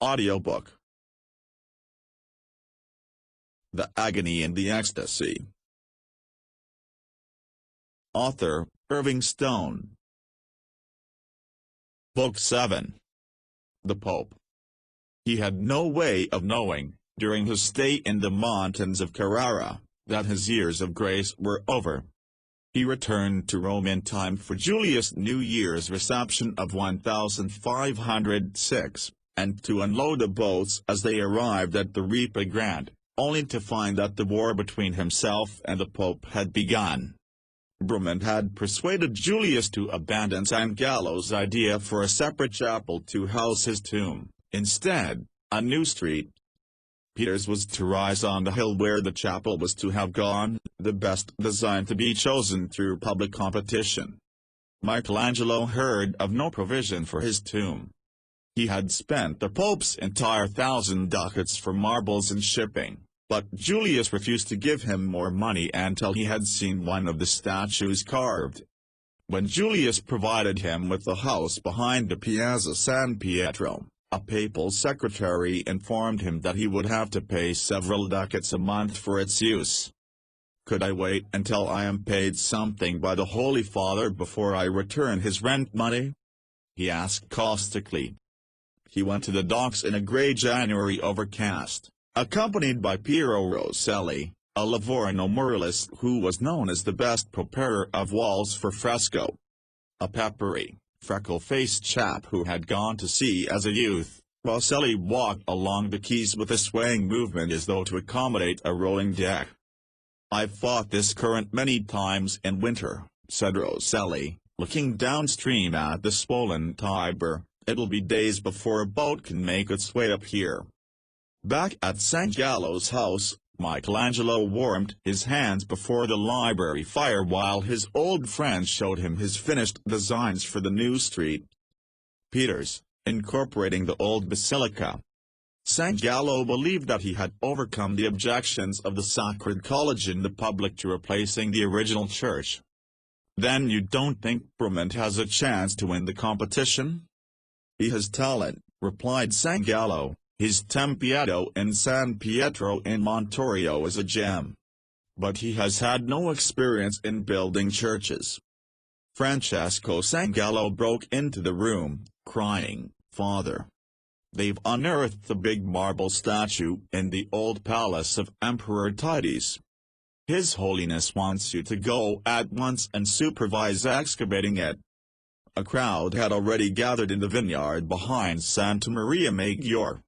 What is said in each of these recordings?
Audiobook. The Agony and the Ecstasy. Author, Irving Stone. Book 7. The Pope. He had no way of knowing, during his stay in the mountains of Carrara, that his years of grace were over. He returned to Rome in time for Julius' New Year's reception of 1506, and to unload the boats as they arrived at the Ripa Grande, only to find that the war between himself and the Pope had begun. Brummond had persuaded Julius to abandon Sangallo's idea for a separate chapel to house his tomb. Instead, a new street, Peter's, was to rise on the hill where the chapel was to have gone, the best design to be chosen through public competition. Michelangelo heard of no provision for his tomb. He had spent the Pope's entire 1,000 ducats for marbles and shipping, but Julius refused to give him more money until he had seen one of the statues carved. When Julius provided him with the house behind the Piazza San Pietro, a papal secretary informed him that he would have to pay several ducats a month for its use. "Could I wait until I am paid something by the Holy Father before I return his rent money?" he asked caustically. He went to the docks in a grey January overcast, accompanied by Piero Rosselli, a Livorno muralist who was known as the best preparer of walls for fresco. A peppery, freckle-faced chap who had gone to sea as a youth, Rosselli walked along the quays with a swaying movement as though to accommodate a rolling deck. "I've fought this current many times in winter," said Rosselli, looking downstream at the swollen Tiber. "It'll be days before a boat can make its way up here." Back at Sangallo's house, Michelangelo warmed his hands before the library fire while his old friend showed him his finished designs for the new street. Peter's, incorporating the old basilica. Sangallo believed that he had overcome the objections of the Sacred College in the public to replacing the original church. "Then you don't think Brummond has a chance to win the competition?" "He has talent," replied Sangallo. "His Tempietto in San Pietro in Montorio is a gem. But he has had no experience in building churches." Francesco Sangallo broke into the room, crying, "Father, they've unearthed the big marble statue in the old palace of Emperor Titus. His Holiness wants you to go at once and supervise excavating it." A crowd had already gathered in the vineyard behind Santa Maria Maggiore.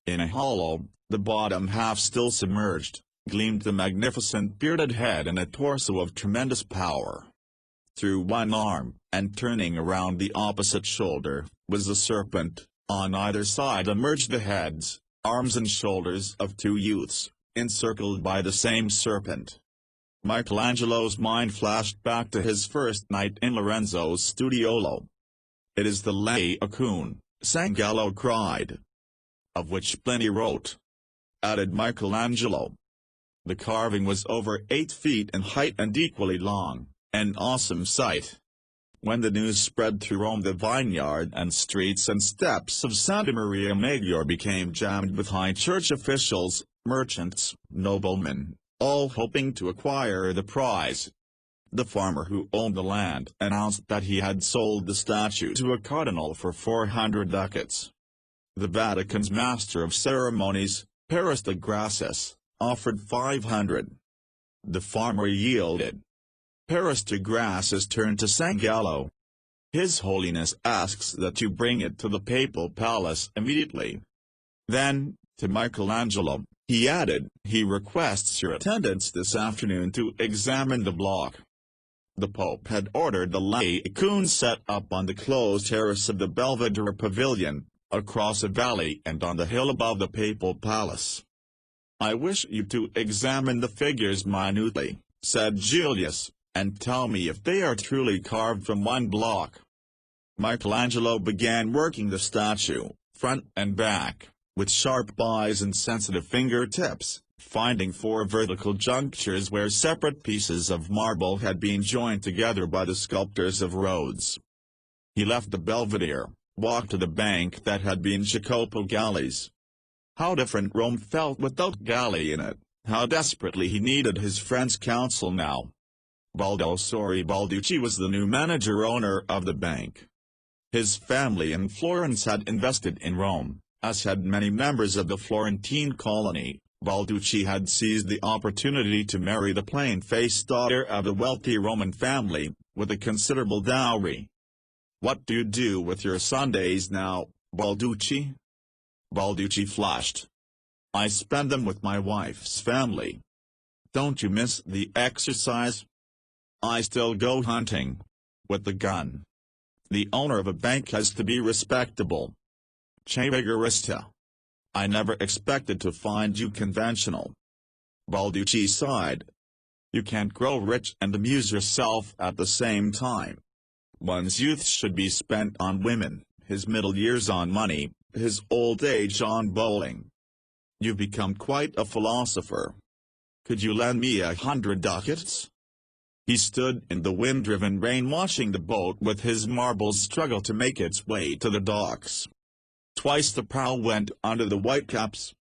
In a hollow, the bottom half still submerged, gleamed the magnificent bearded head and a torso of tremendous power. Through one arm, and turning around the opposite shoulder, was the serpent. On either side emerged the heads, arms and shoulders of two youths, encircled by the same serpent. Michelangelo's mind flashed back to his first night in Lorenzo's studiolo. "It is the Laocoon," Sangallo cried. "Of which Pliny wrote," added Michelangelo. The carving was over 8 feet in height and equally long, an awesome sight. When the news spread through Rome, the vineyard and streets and steps of Santa Maria Maggiore became jammed with high church officials, merchants, noblemen, all hoping to acquire the prize. The farmer who owned the land announced that he had sold the statue to a cardinal for 400 ducats. The Vatican's master of ceremonies, Paris de Graces, offered 500. The farmer yielded. Paris de Graces turned to Sangallo. "His Holiness asks that you bring it to the papal palace immediately." Then, to Michelangelo, he added, "He requests your attendance this afternoon to examine the block." The Pope had ordered the Laocoon set up on the closed terrace of the Belvedere Pavilion, across a valley and on the hill above the papal palace. "I wish you to examine the figures minutely," said Julius, "and tell me if they are truly carved from one block." Michelangelo began working the statue, front and back, with sharp eyes and sensitive fingertips, finding 4 vertical junctures where separate pieces of marble had been joined together by the sculptors of Rhodes. He left the Belvedere, walked to the bank that had been Jacopo Galli's. How different Rome felt without Galli in it, how desperately he needed his friend's counsel now. Balducci was the new manager-owner of the bank. His family in Florence had invested in Rome, as had many members of the Florentine colony. Balducci had seized the opportunity to marry the plain-faced daughter of a wealthy Roman family, with a considerable dowry. "What do you do with your Sundays now, Balducci?" Balducci flushed. "I spend them with my wife's family." "Don't you miss the exercise?" "I still go hunting. With the gun. The owner of a bank has to be respectable. Che rigorista. I never expected to find you conventional." Balducci sighed. "You can't grow rich and amuse yourself at the same time. One's youth should be spent on women, his middle years on money, his old age on bowling. You've become quite a philosopher. Could you lend me 100 ducats?" He stood in the wind-driven rain watching the boat with his marbles struggle to make its way to the docks. Twice the prow went under the whitecaps.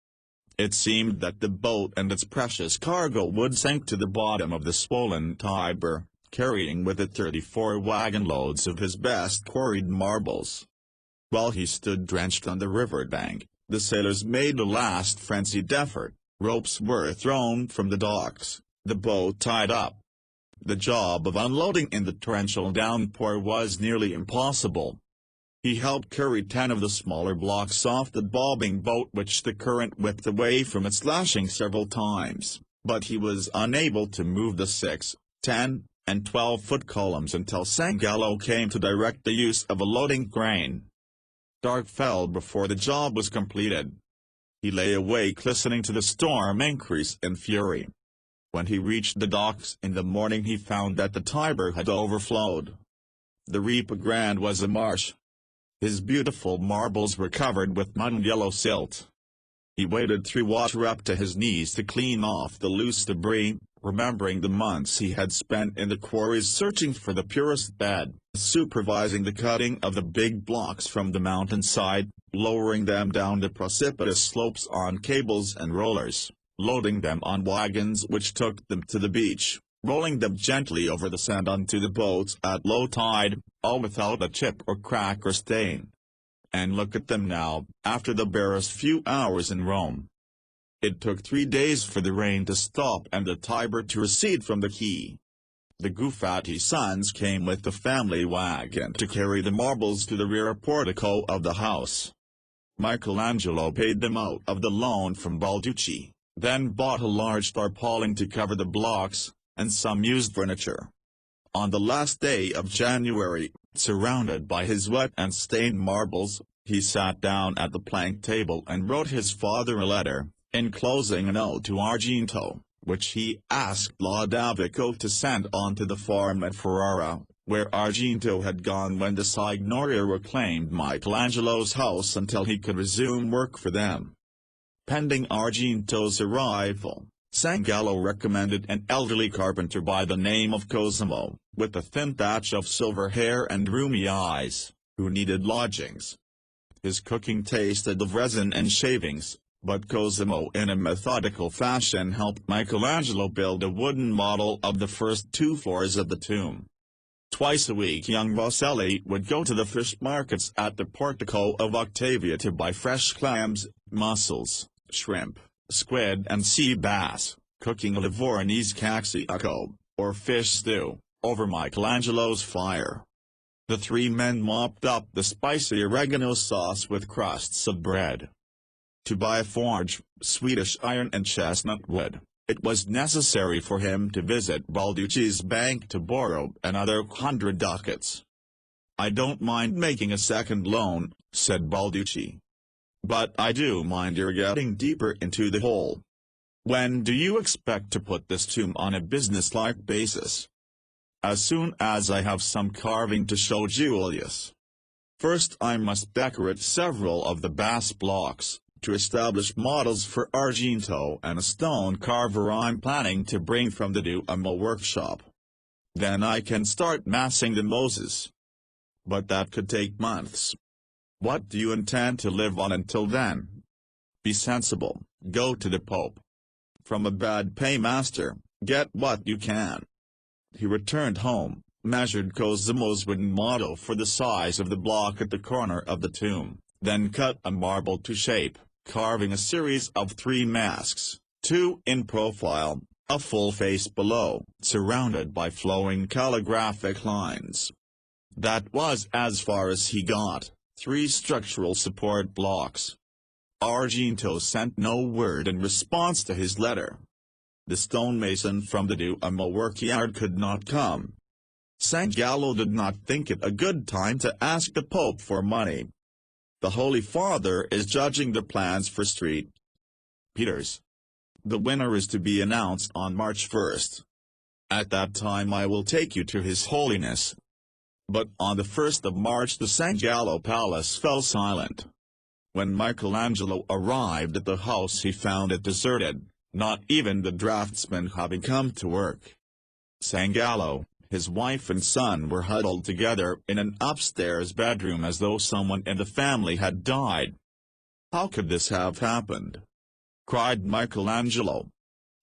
It seemed that the boat and its precious cargo would sink to the bottom of the swollen Tiber, carrying with it 34 wagon-loads of his best quarried marbles. While he stood drenched on the river bank, the sailors made a last frenzied effort. Ropes were thrown from the docks, the boat tied up. The job of unloading in the torrential downpour was nearly impossible. He helped carry 10 of the smaller blocks off the bobbing boat which the current whipped away from its lashing several times, but he was unable to move the 6, 10, and 12-foot columns until San Gallo came to direct the use of a loading crane. Dark fell before the job was completed. He lay awake listening to the storm increase in fury. When he reached the docks in the morning he found that the Tiber had overflowed. The Ripa Grande was a marsh. His beautiful marbles were covered with mud and yellow silt. He waded through water up to his knees to clean off the loose debris, remembering the months he had spent in the quarries searching for the purest bed, supervising the cutting of the big blocks from the mountainside, lowering them down the precipitous slopes on cables and rollers, loading them on wagons which took them to the beach, rolling them gently over the sand onto the boats at low tide, all without a chip or crack or stain. And look at them now, after the barest few hours in Rome. It took 3 days for the rain to stop and the Tiber to recede from the quay. The Guffati sons came with the family wagon to carry the marbles to the rear portico of the house. Michelangelo paid them out of the loan from Balducci, then bought a large tarpaulin to cover the blocks, and some used furniture. On the last day of January, surrounded by his wet and stained marbles, he sat down at the plank table and wrote his father a letter, enclosing a note to Argento, which he asked Lodovico to send on to the farm at Ferrara, where Argento had gone when the Signoria reclaimed Michelangelo's house until he could resume work for them. Pending Argento's arrival, San Gallo recommended an elderly carpenter by the name of Cosimo, with a thin thatch of silver hair and rheumy eyes, who needed lodgings. His cooking tasted of resin and shavings, but Cosimo in a methodical fashion helped Michelangelo build a wooden model of the first 2 floors of the tomb. Twice a week young Rosselli would go to the fish markets at the portico of Octavia to buy fresh clams, mussels, shrimp, squid and sea bass, cooking a Livornese caxiaco, or fish stew, over Michelangelo's fire. The 3 men mopped up the spicy oregano sauce with crusts of bread. To buy a forge, Swedish iron and chestnut wood, it was necessary for him to visit Balducci's bank to borrow another 100 ducats. "I don't mind making a second loan," said Balducci. "But I do mind you're getting deeper into the hole. When do you expect to put this tomb on a business-like basis?" "As soon as I have some carving to show Julius. First I must decorate several of the bass blocks, to establish models for Argento and a stone carver I'm planning to bring from the Duomo workshop. Then I can start massing the Moses. But that could take months." What do you intend to live on until then? Be sensible, go to the Pope. From a bad paymaster, get what you can. He returned home, measured Cosimo's wooden model for the size of the block at the corner of the tomb, then cut a marble to shape, carving a series of 3 masks, 2 in profile, a full face below, surrounded by flowing calligraphic lines. That was as far as he got, 3 structural support blocks. Argento sent no word in response to his letter. The stonemason from the Duomo workyard could not come. St. Gallo did not think it a good time to ask the Pope for money. The Holy Father is judging the plans for St. Peter's. The winner is to be announced on March 1st. At that time I will take you to His Holiness. But on the 1st of March the St. Gallo Palace fell silent. When Michelangelo arrived at the house he found it deserted, not even the draftsmen having come to work. St. Gallo, his wife and son were huddled together in an upstairs bedroom as though someone in the family had died. "How could this have happened?" cried Michelangelo.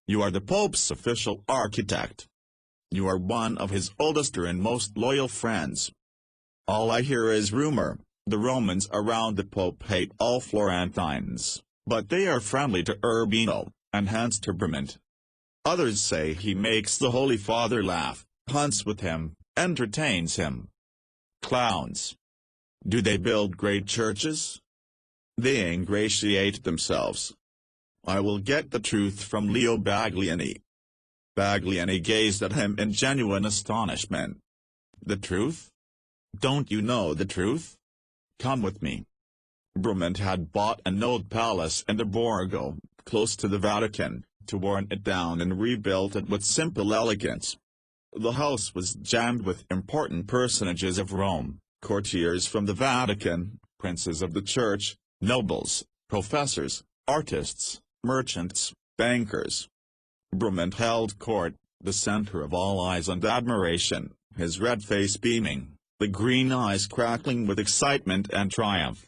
"You are the Pope's official architect. You are one of his oldest and most loyal friends. All I hear is rumor. The Romans around the Pope hate all Florentines, but they are friendly to Urbino, and hence turbulent. Others say he makes the Holy Father laugh, hunts with him, entertains him. Clowns. Do they build great churches? They ingratiate themselves. I will get the truth from Leo Bagliani." Bagliani gazed at him in genuine astonishment. "The truth? Don't you know the truth? Come with me." Brummond had bought an old palace in the Borgo, close to the Vatican, torn it down and rebuilt it with simple elegance. The house was jammed with important personages of Rome, courtiers from the Vatican, princes of the church, nobles, professors, artists, merchants, bankers. Brummond held court, the center of all eyes and admiration, his red face beaming, the green eyes crackling with excitement and triumph.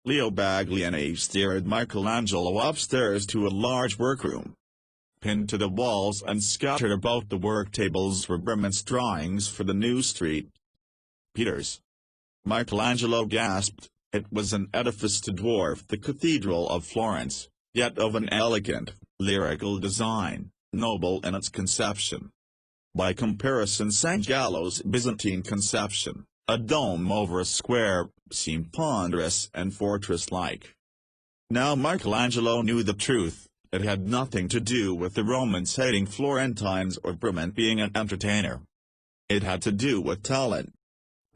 Leo Bagliani steered Michelangelo upstairs to a large workroom. Pinned to the walls and scattered about the work tables were Brummond's drawings for the new St. Peter's. Michelangelo gasped. It was an edifice to dwarf the Cathedral of Florence, yet of an elegant, lyrical design, noble in its conception. By comparison St. Gallo's Byzantine conception, a dome over a square, seemed ponderous and fortress-like. Now Michelangelo knew the truth. It had nothing to do with the Romans hating Florentines or Brummond being an entertainer. It had to do with talent.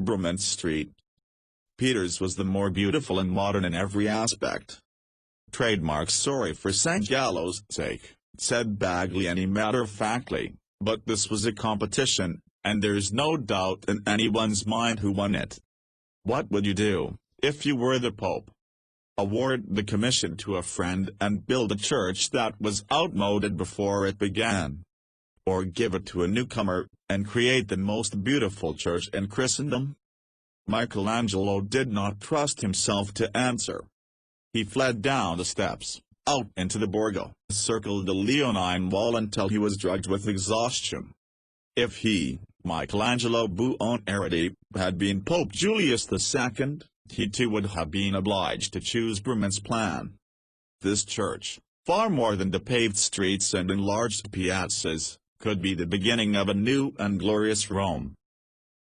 Brummond St. Peter's was the more beautiful and modern in every aspect. "Trademark sorry for St. Gallo's sake," said Bagliani matter-of-factly, "but this was a competition, and there's no doubt in anyone's mind who won it. What would you do, if you were the Pope? Award the commission to a friend and build a church that was outmoded before it began? Or give it to a newcomer, and create the most beautiful church in Christendom?" Michelangelo did not trust himself to answer. He fled down the steps, out into the Borgo, circled the Leonine wall until he was drugged with exhaustion. If he, Michelangelo Buonarrotti, had been Pope Julius II, he too would have been obliged to choose Brummond's plan. This church, far more than the paved streets and enlarged piazzas, could be the beginning of a new and glorious Rome.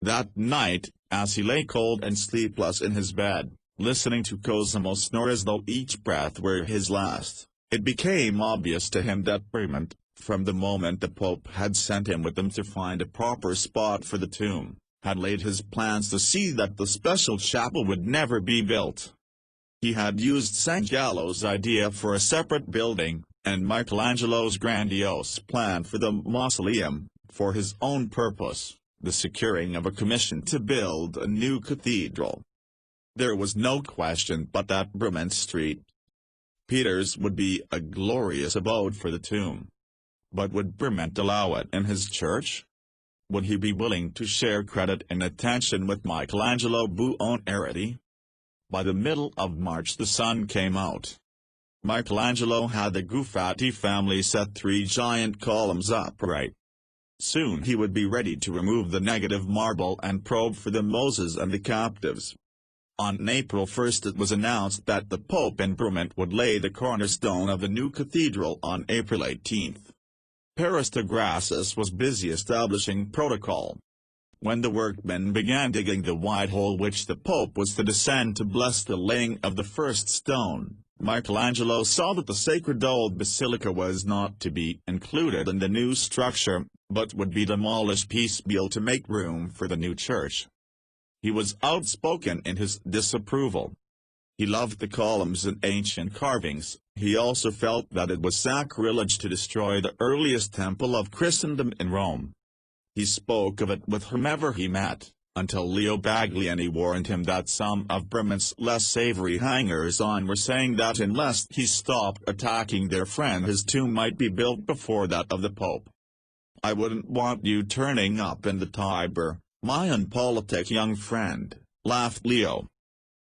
That night, as he lay cold and sleepless in his bed, listening to Cosimo snore as though each breath were his last, it became obvious to him that Brummond, from the moment the Pope had sent him with them to find a proper spot for the tomb, had laid his plans to see that the special chapel would never be built. He had used St. Gallo's idea for a separate building, and Michelangelo's grandiose plan for the mausoleum, for his own purpose, the securing of a commission to build a new cathedral. There was no question but that Brummond St. Peter's would be a glorious abode for the tomb. But would Brummond allow it in his church? Would he be willing to share credit and attention with Michelangelo Buonarrotti? By the middle of March the sun came out. Michelangelo had the Buffatti family set 3 giant columns upright. Soon he would be ready to remove the negative marble and probe for the Moses and the captives. On April 1 it was announced that the Pope and Brummett would lay the cornerstone of the new cathedral on April 18. Paris de Grasses was busy establishing protocol. When the workmen began digging the wide hole which the Pope was to descend to bless the laying of the first stone, Michelangelo saw that the sacred old basilica was not to be included in the new structure, but would be demolished piecemeal to make room for the new church. He was outspoken in his disapproval. He loved the columns and ancient carvings. He also felt that it was sacrilege to destroy the earliest temple of Christendom in Rome. He spoke of it with whomever he met, until Leo Bagliani warned him that some of Brummett's less savory hangers-on were saying that unless he stopped attacking their friend his tomb might be built before that of the Pope. "I wouldn't want you turning up in the Tiber, my unpolitic young friend," laughed Leo.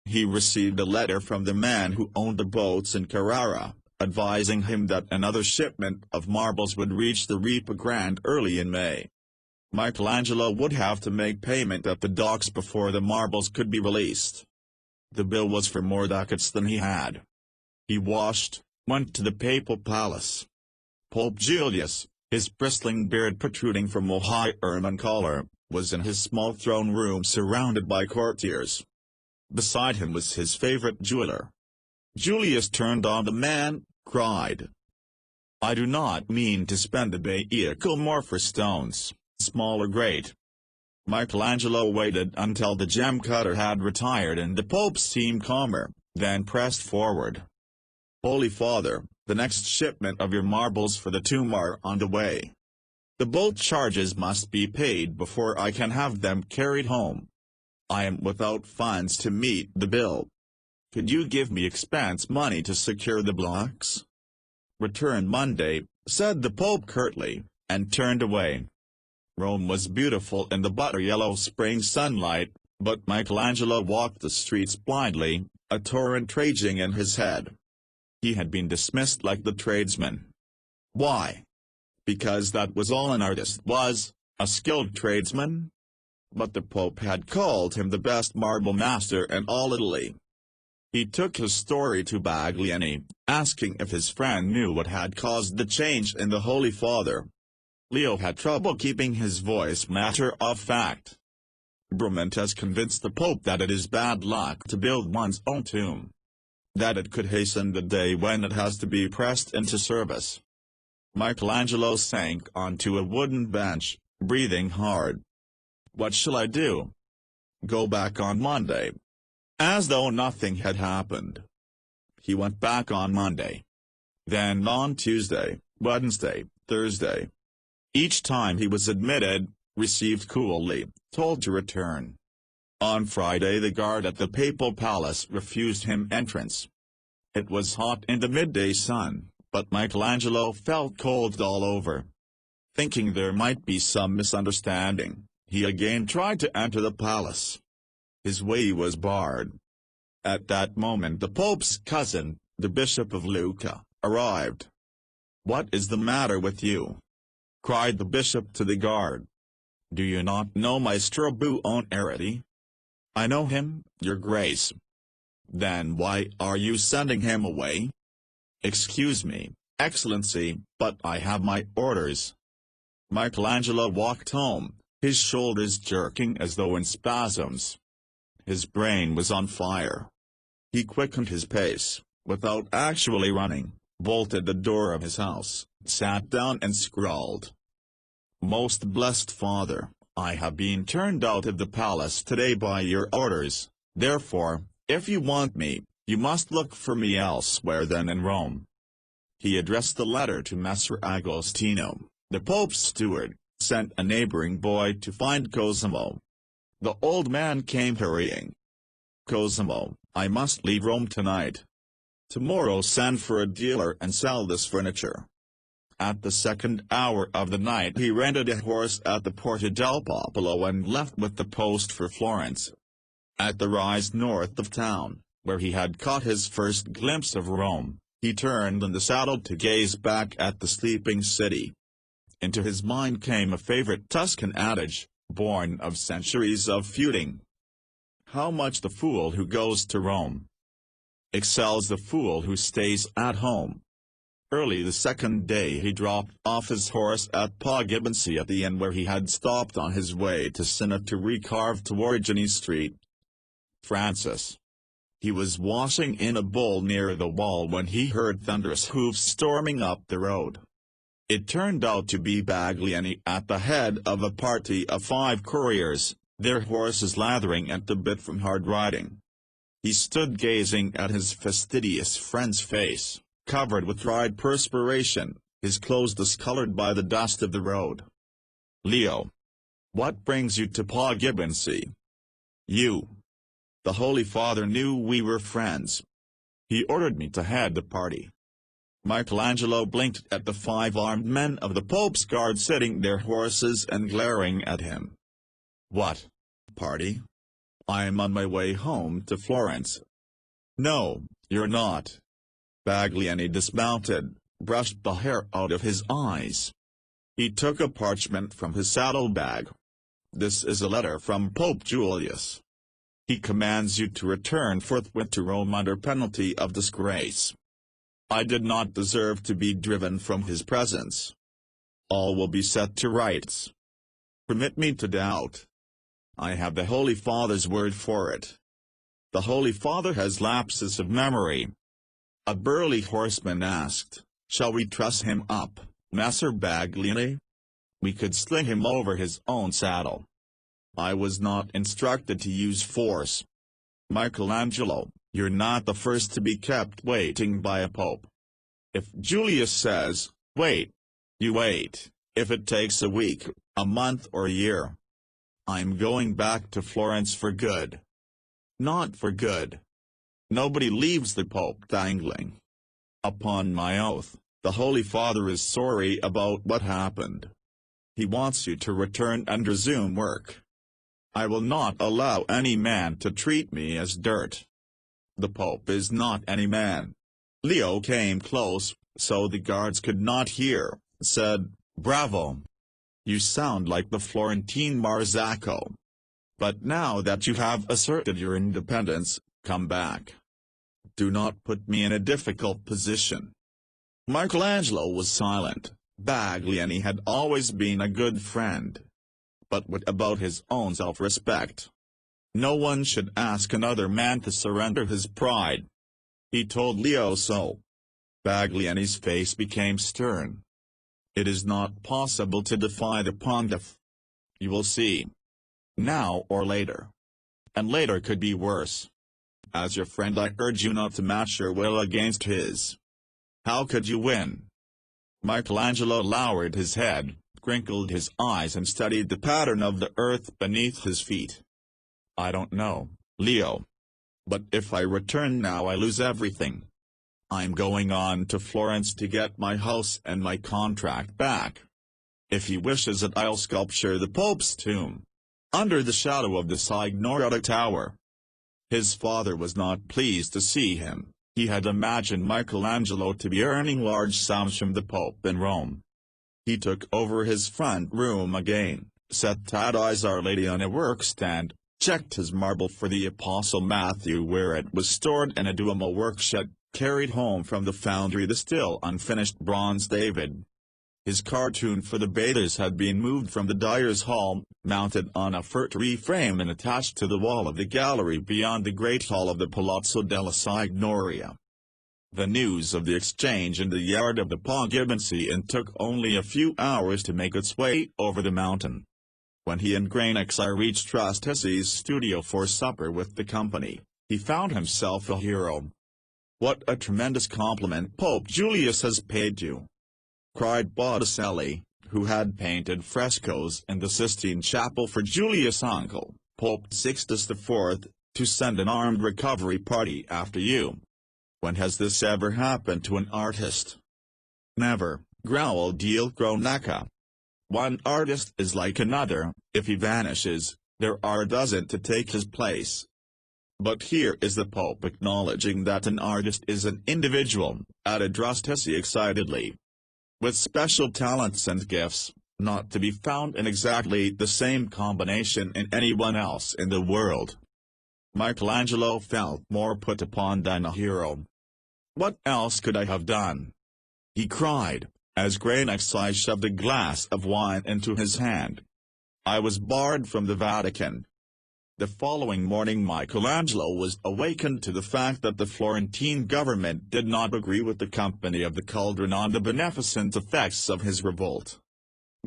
He received a letter from the man who owned the boats in Carrara, advising him that another shipment of marbles would reach the Ripa Grande early in May. Michelangelo would have to make payment at the docks before the marbles could be released. The bill was for more ducats than he had. He went to the papal palace. Pope Julius, his bristling beard protruding from a high ermine collar, was in his small throne room surrounded by courtiers. Beside him was his favorite jeweler. Julius turned on the man, cried, "I do not mean to spend a vehicle more for stones, small or great." Michelangelo waited until the gem cutter had retired and the Pope seemed calmer, then pressed forward. "Holy Father, the next shipment of your marbles for the tomb are on the way. The boat charges must be paid before I can have them carried home. I am without funds to meet the bill. Could you give me expense money to secure the blocks?" "Return Monday," said the Pope curtly, and turned away. Rome was beautiful in the butter-yellow spring sunlight, but Michelangelo walked the streets blindly, a torrent raging in his head. He had been dismissed like the tradesmen. Why? Because that was all an artist was, a skilled tradesman? But the Pope had called him the best marble master in all Italy. He took his story to Bagliani, asking if his friend knew what had caused the change in the Holy Father. Leo had trouble keeping his voice matter of fact. "Brummett has convinced the Pope that it is bad luck to build one's own tomb. That it could hasten the day when it has to be pressed into service." Michelangelo sank onto a wooden bench, breathing hard. "What shall I do?" "Go back on Monday." As though nothing had happened. He went back on Monday. Then on Tuesday, Wednesday, Thursday. Each time he was admitted, received coolly, told to return. On Friday the guard at the papal palace refused him entrance. It was hot in the midday sun, but Michelangelo felt cold all over. Thinking there might be some misunderstanding, he again tried to enter the palace. His way was barred. At that moment the Pope's cousin, the Bishop of Lucca, arrived. "What is the matter with you?" cried the bishop to the guard. "Do you not know Maestro Buonarrotti?" "I know him, your grace." "Then why are you sending him away?" "Excuse me, Excellency, but I have my orders." Michelangelo walked home, his shoulders jerking as though in spasms. His brain was on fire. He quickened his pace, without actually running, bolted the door of his house, sat down and scrawled, "Most blessed Father, I have been turned out of the palace today by your orders, therefore, if you want me, you must look for me elsewhere than in Rome." He addressed the letter to Messer Agostino, the Pope's steward, sent a neighboring boy to find Cosimo. The old man came hurrying. "Cosimo, I must leave Rome tonight. Tomorrow send for a dealer and sell this furniture." At the second hour of the night he rented a horse at the Porta del Popolo and left with the post for Florence. At the rise north of town, where he had caught his first glimpse of Rome, he turned in the saddle to gaze back at the sleeping city. Into his mind came a favorite Tuscan adage, born of centuries of feuding. How much the fool who goes to Rome excels the fool who stays at home. Early the second day he dropped off his horse at Poughkeepsie at the inn where he had stopped on his way to Siena to recarve toward Agony Street. Francis. He was washing in a bowl near the wall when he heard thunderous hoofs storming up the road. It turned out to be Bagliani at the head of a party of 5 couriers, their horses lathering at the bit from hard riding. He stood gazing at his fastidious friend's face, covered with dried perspiration, his clothes discolored by the dust of the road. "Leo, what brings you to Poughkeepsie?" "You." "The Holy Father knew we were friends. He ordered me to head the party." Michelangelo blinked at the 5 armed men of the Pope's guard sitting their horses and glaring at him. "What party?" "I am on my way home to Florence." "No, you're not." Bagliani dismounted, brushed the hair out of his eyes. He took a parchment from his saddlebag. "This is a letter from Pope Julius. He commands you to return forthwith to Rome under penalty of disgrace. I did not deserve to be driven from his presence. All will be set to rights. Permit me to doubt. I have the Holy Father's word for it." "The Holy Father has lapses of memory." A burly horseman asked, "Shall we truss him up, Messer Bagliani? We could sling him over his own saddle." "I was not instructed to use force." "Michelangelo, you're not the first to be kept waiting by a pope. If Julius says, wait, you wait, if it takes a week, a month or a year. I'm going back to Florence for good." "Not for good. Nobody leaves the Pope dangling." "Upon my oath, the Holy Father is sorry about what happened. He wants you to return and resume work. I will not allow any man to treat me as dirt." "The Pope is not any man." Leo came close, so the guards could not hear, said, "Bravo! You sound like the Florentine Marzocco. But now that you have asserted your independence, come back. Do not put me in a difficult position." Michelangelo was silent. Bagliani had always been a good friend. But what about his own self-respect? No one should ask another man to surrender his pride. He told Leo so. Bagliani's face became stern. "It is not possible to defy the pontiff. You will see. Now or later. And later could be worse. As your friend I urge you not to match your will against his. How could you win?" Michelangelo lowered his head, crinkled his eyes and studied the pattern of the earth beneath his feet. "I don't know, Leo. But if I return now I lose everything. I'm going on to Florence to get my house and my contract back. If he wishes it I'll sculpture the Pope's tomb under the shadow of the Savonarola tower." His father was not pleased to see him. He had imagined Michelangelo to be earning large sums from the Pope in Rome. He took over his front room again, set Tadai's Our Lady on a workstand, checked his marble for the Apostle Matthew where it was stored in a Duomo workshed, carried home from the foundry the still unfinished bronze David. His cartoon for the bathers had been moved from the dyer's hall, mounted on a fir-tree frame and attached to the wall of the gallery beyond the great hall of the Palazzo della Signoria. The news of the exchange in the yard of the Poughkeepsie Inn took only a few hours to make its way over the mountain. When he and Granixi reached Trustee's studio for supper with the company, he found himself a hero. "What a tremendous compliment Pope Julius has paid you!" cried Botticelli, who had painted frescoes in the Sistine chapel for Julius' uncle, Pope Sixtus IV, to send an armed recovery party after you. "When has this ever happened to an artist?" "Never," growled Il Cronaca. "One artist is like another, if he vanishes, there are a dozen to take his place." But here is the Pope acknowledging that an artist is an individual, added Rustesi excitedly. With special talents and gifts, not to be found in exactly the same combination in anyone else in the world. Michelangelo felt more put upon than a hero. "What else could I have done?" he cried, as Graniexi shoved a glass of wine into his hand. "I was barred from the Vatican." The following morning Michelangelo was awakened to the fact that the Florentine government did not agree with the Company of the Cauldron on the beneficent effects of his revolt.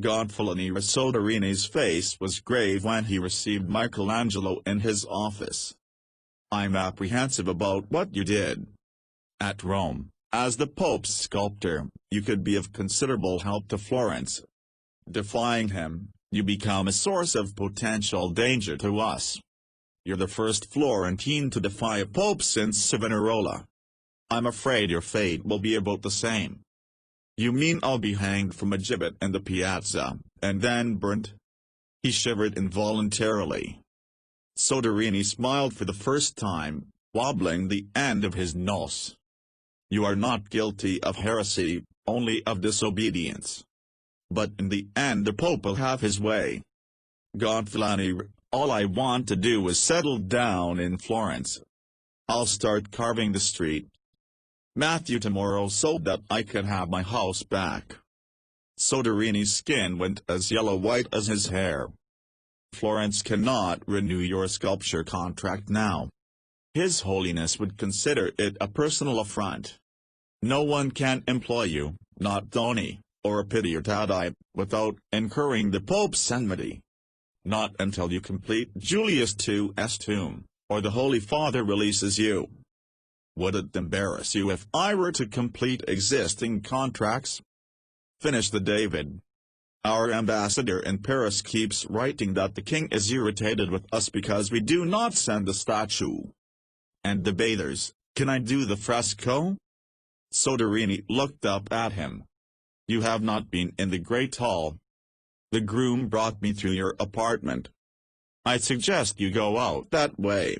Gonfaloniere Soderini's face was grave when he received Michelangelo in his office. "I'm apprehensive about what you did. At Rome, as the Pope's sculptor, you could be of considerable help to Florence. Defying him, you become a source of potential danger to us. You're the first Florentine to defy a pope since Savonarola. I'm afraid your fate will be about the same." "You mean I'll be hanged from a gibbet in the piazza, and then burnt?" He shivered involuntarily. Soderini smiled for the first time, wobbling the end of his nose. "You are not guilty of heresy, only of disobedience. But in the end the Pope will have his way. Gonfaloniere, all I want to do is settle down in Florence. I'll start carving the street Matthew tomorrow so that I can have my house back." Soderini's skin went as yellow-white as his hair. "Florence cannot renew your sculpture contract now. His Holiness would consider it a personal affront. No one can employ you, not Doni, or Piti or Tadai, without incurring the Pope's enmity. Not until you complete Julius II's tomb, or the Holy Father releases you. Would it embarrass you if I were to complete existing contracts? Finish the David. Our ambassador in Paris keeps writing that the king is irritated with us because we do not send the statue. And the bathers, can I do the fresco?" Soderini looked up at him. "You have not been in the Great Hall. The groom brought me through your apartment. I suggest you go out that way."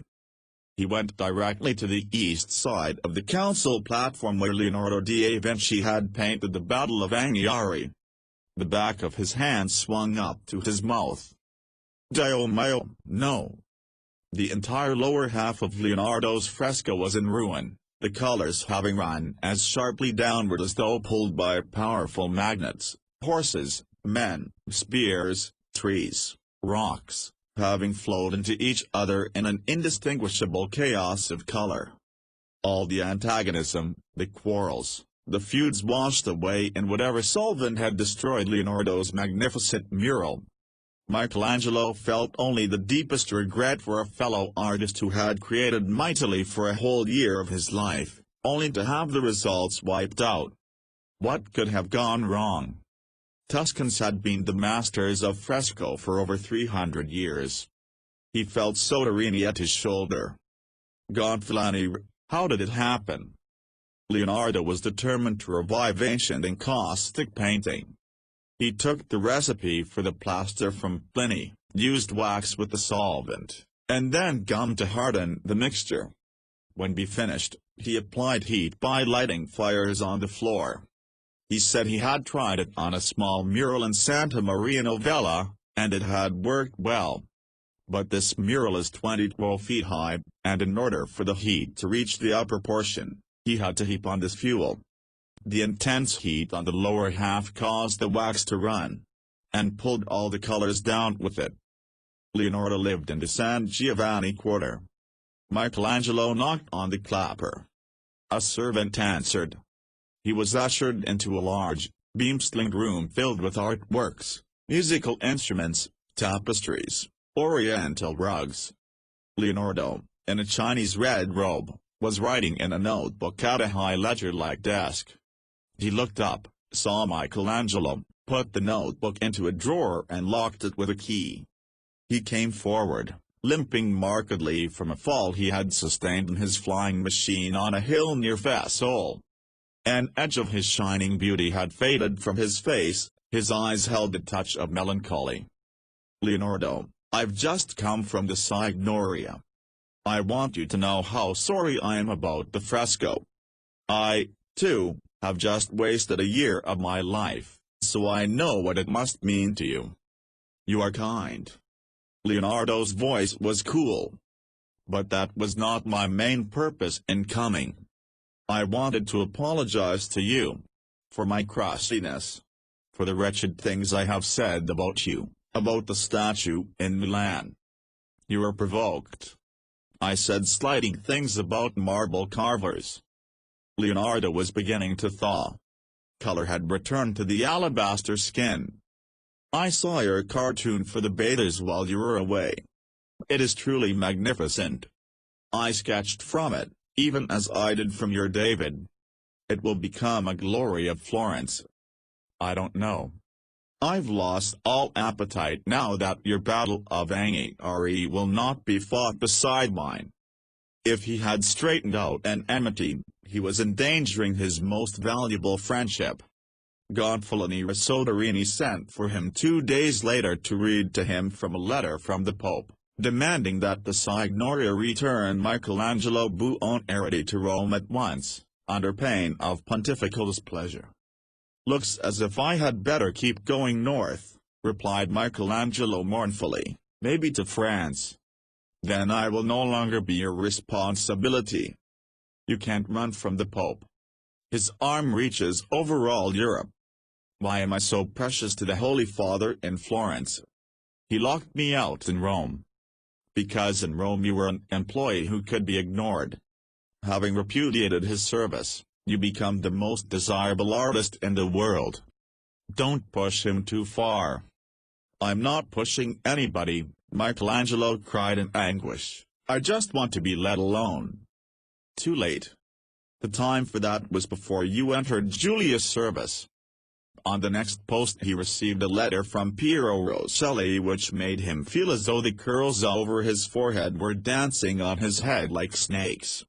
He went directly to the east side of the council platform where Leonardo da Vinci had painted the Battle of Agony. The back of his hand swung up to his mouth. "Dio mio, no." The entire lower half of Leonardo's fresco was in ruin, the colors having run as sharply downward as though pulled by powerful magnets. Horses, men, spears, trees, rocks, having flowed into each other in an indistinguishable chaos of color. All the antagonism, the quarrels, the feuds washed away in whatever solvent had destroyed Leonardo's magnificent mural. Michelangelo felt only the deepest regret for a fellow artist who had created mightily for a whole year of his life, only to have the results wiped out. What could have gone wrong? Tuscans had been the masters of fresco for over 300 years. He felt Soderini at his shoulder. "Gonfaloniere, how did it happen?" Leonardo was determined to revive ancient encaustic painting. He took the recipe for the plaster from Pliny, used wax with the solvent, and then gum to harden the mixture. When finished, he applied heat by lighting fires on the floor. He said he had tried it on a small mural in Santa Maria Novella, and it had worked well. But this mural is 12 feet high, and in order for the heat to reach the upper portion, he had to heap on this fuel. The intense heat on the lower half caused the wax to run, and pulled all the colors down with it. Leonardo lived in the San Giovanni quarter. Michelangelo knocked on the clapper. A servant answered. He was ushered into a large, beam-slinged room filled with artworks, musical instruments, tapestries, oriental rugs. Leonardo, in a Chinese red robe, was writing in a notebook at a high ledger-like desk. He looked up, saw Michelangelo, put the notebook into a drawer and locked it with a key. He came forward, limping markedly from a fall he had sustained in his flying machine on a hill near Fiesole. An edge of his shining beauty had faded from his face, his eyes held a touch of melancholy. "Leonardo, I've just come from the Signoria." I want you to know how sorry I am about the fresco. I, too, have just wasted a year of my life, so I know what it must mean to you. You are kind." Leonardo's voice was cool. "But that was not my main purpose in coming. I wanted to apologize to you for my crustiness, for the wretched things I have said about you, about the statue in Milan. You were provoked. I said slighting things about marble carvers." Leonardo was beginning to thaw. Color had returned to the alabaster skin. "I saw your cartoon for the bathers while you were away. It is truly magnificent. I sketched from it, even as I did from your David. It will become a glory of Florence. I don't know. I've lost all appetite now that your battle of Agony will not be fought beside mine." If he had straightened out an enmity, he was endangering his most valuable friendship. Gonfaloniere Soderini sent for him 2 days later to read to him from a letter from the Pope, demanding that the Signoria return Michelangelo Buonarrotti to Rome at once, under pain of pontifical displeasure. "Looks as if I had better keep going north," replied Michelangelo mournfully, "maybe to France. Then I will no longer be your responsibility. You can't run from the Pope. His arm reaches over all Europe. Why am I so precious to the Holy Father in Florence? He locked me out in Rome. Because in Rome you were an employee who could be ignored. Having repudiated his service, you become the most desirable artist in the world. Don't push him too far." "I'm not pushing anybody," Michelangelo cried in anguish. "I just want to be let alone." "Too late. The time for that was before you entered Julia's service." On the next post he received a letter from Piero Rosselli which made him feel as though the curls over his forehead were dancing on his head like snakes.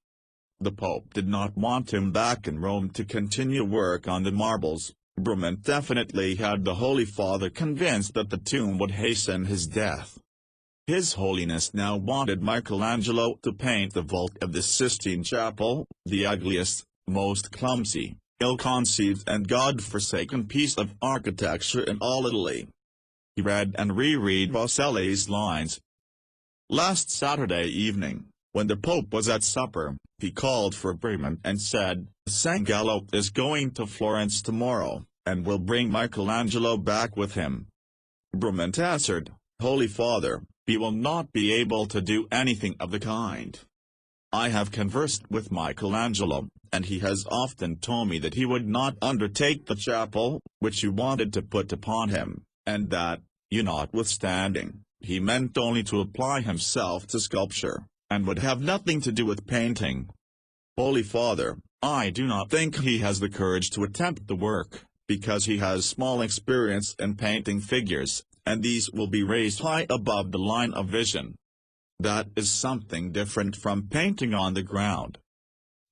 The Pope did not want him back in Rome to continue work on the marbles. Bramante definitely had the Holy Father convinced that the tomb would hasten his death. His Holiness now wanted Michelangelo to paint the vault of the Sistine Chapel, the ugliest, most clumsy, ill-conceived and God-forsaken piece of architecture in all Italy. He read and reread Rosselli's lines. Last Saturday evening, when the Pope was at supper, he called for Bramante and said, "Sangallo is going to Florence tomorrow, and will bring Michelangelo back with him." Bramante answered, "Holy Father, he will not be able to do anything of the kind. I have conversed with Michelangelo, and he has often told me that he would not undertake the chapel, which you wanted to put upon him, and that, you notwithstanding, he meant only to apply himself to sculpture, and would have nothing to do with painting. Holy Father, I do not think he has the courage to attempt the work, because he has small experience in painting figures, and these will be raised high above the line of vision. That is something different from painting on the ground."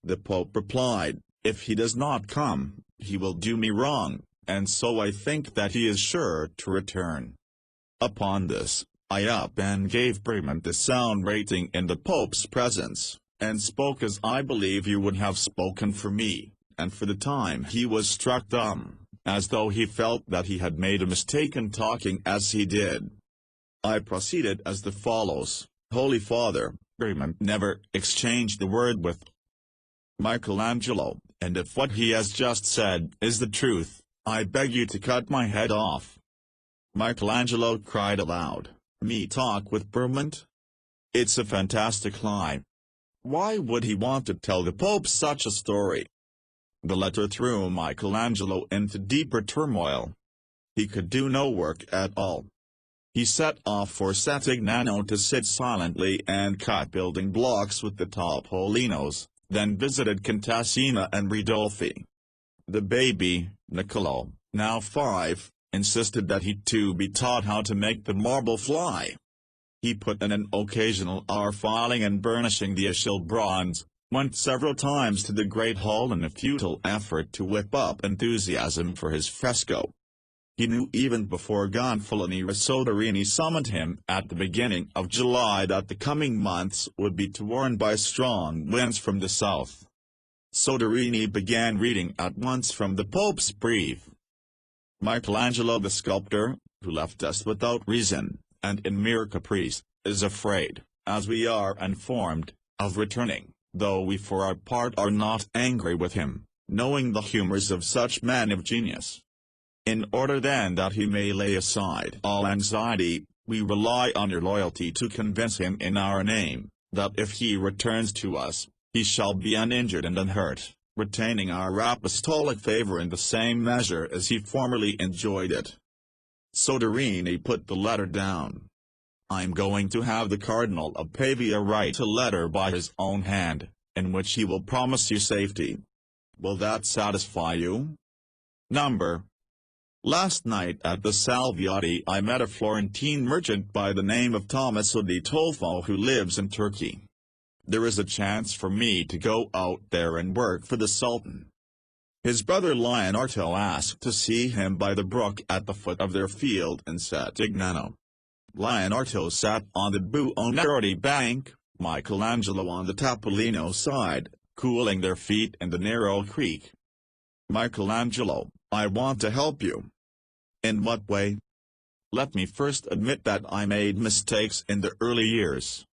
The Pope replied, "If he does not come, he will do me wrong, and so I think that he is sure to return." Upon this, I up and gave Bramante a sound rating in the Pope's presence, and spoke as I believe you would have spoken for me, and for the time he was struck dumb, as though he felt that he had made a mistake in talking as he did. I proceeded as follows. "Holy Father, Bramante never exchanged a word with Michelangelo, and if what he has just said is the truth, I beg you to cut my head off." Michelangelo cried aloud, "Me talk with Bramante? It's a fantastic lie. Why would he want to tell the Pope such a story?" The letter threw Michelangelo into deeper turmoil. He could do no work at all. He set off for Settignano to sit silently and cut building blocks with the Topolinos, then visited Cantassina and Ridolfi. The baby, Niccolò, now 5, insisted that he too be taught how to make the marble fly. He put in an occasional hour filing and burnishing the Achille bronze, went several times to the Great Hall in a futile effort to whip up enthusiasm for his fresco. He knew even before Gonfaloniere Soderini summoned him at the beginning of July that the coming months would be torn by strong winds from the south. Soderini began reading at once from the Pope's brief. Michelangelo the sculptor, who left us without reason, and in mere caprice, is afraid, as we are informed, of returning, though we for our part are not angry with him, knowing the humors of such men of genius. In order then that he may lay aside all anxiety, we rely on your loyalty to convince him in our name, that if he returns to us, he shall be uninjured and unhurt, retaining our apostolic favor in the same measure as he formerly enjoyed it. Soderini put the letter down. I am going to have the Cardinal of Pavia write a letter by his own hand, in which he will promise you safety. Will that satisfy you? Number. Last night at the Salviati I met a Florentine merchant by the name of Tommaso di Tolfo who lives in Turkey. There is a chance for me to go out there and work for the Sultan. His brother Leonardo asked to see him by the brook at the foot of their field in Sant'Agnano. Leonardo sat on the Buonarrotti bank, Michelangelo on the Topolino side, cooling their feet in the narrow creek. Michelangelo, I want to help you. In what way? Let me first admit that I made mistakes in the early years.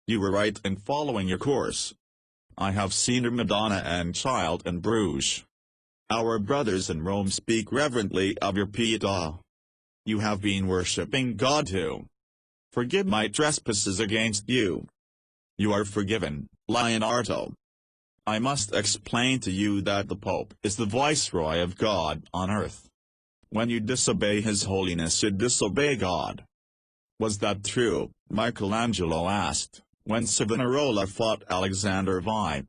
You were right in following your course. I have seen your Madonna and Child in Bruges. Our brothers in Rome speak reverently of your Pietà. You have been worshipping God too. Forgive my trespasses against you. You are forgiven, Leonardo. I must explain to you that the Pope is the Viceroy of God on earth. When you disobey His Holiness you disobey God. Was that true? Michelangelo asked, when Savonarola fought Alexander VI.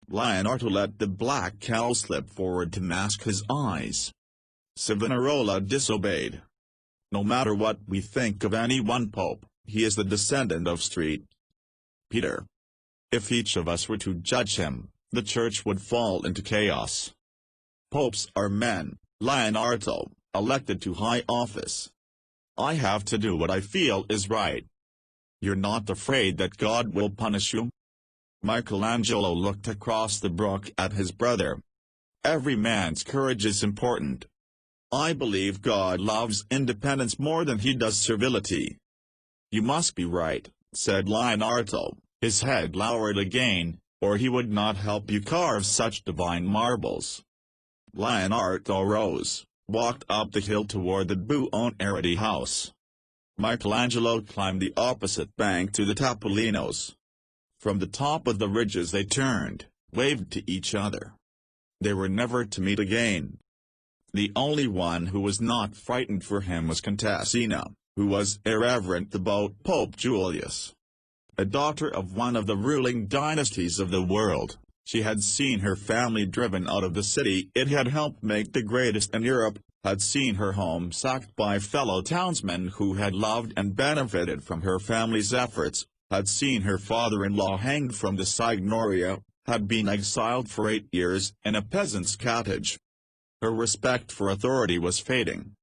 Leonardo let the black cowl slip forward to mask his eyes. Savonarola disobeyed. No matter what we think of any one pope, he is the descendant of St. Peter. If each of us were to judge him, the church would fall into chaos. Popes are men, Leonardo, elected to high office. I have to do what I feel is right. You're not afraid that God will punish you? Michelangelo looked across the brook at his brother. Every man's courage is important. I believe God loves independence more than he does servility. You must be right, said Leonardo, his head lowered again, or he would not help you carve such divine marbles. Leonardo rose, walked up the hill toward the Buonarrotti house. Michelangelo climbed the opposite bank to the Topolinos. From the top of the ridges they turned, waved to each other. They were never to meet again. The only one who was not frightened for him was Contessina, who was irreverent about Pope Julius. A daughter of one of the ruling dynasties of the world, she had seen her family driven out of the city it had helped make the greatest in Europe, had seen her home sacked by fellow townsmen who had loved and benefited from her family's efforts, had seen her father-in-law hanged from the Signoria, had been exiled for 8 years in a peasant's cottage. Her respect for authority was fading.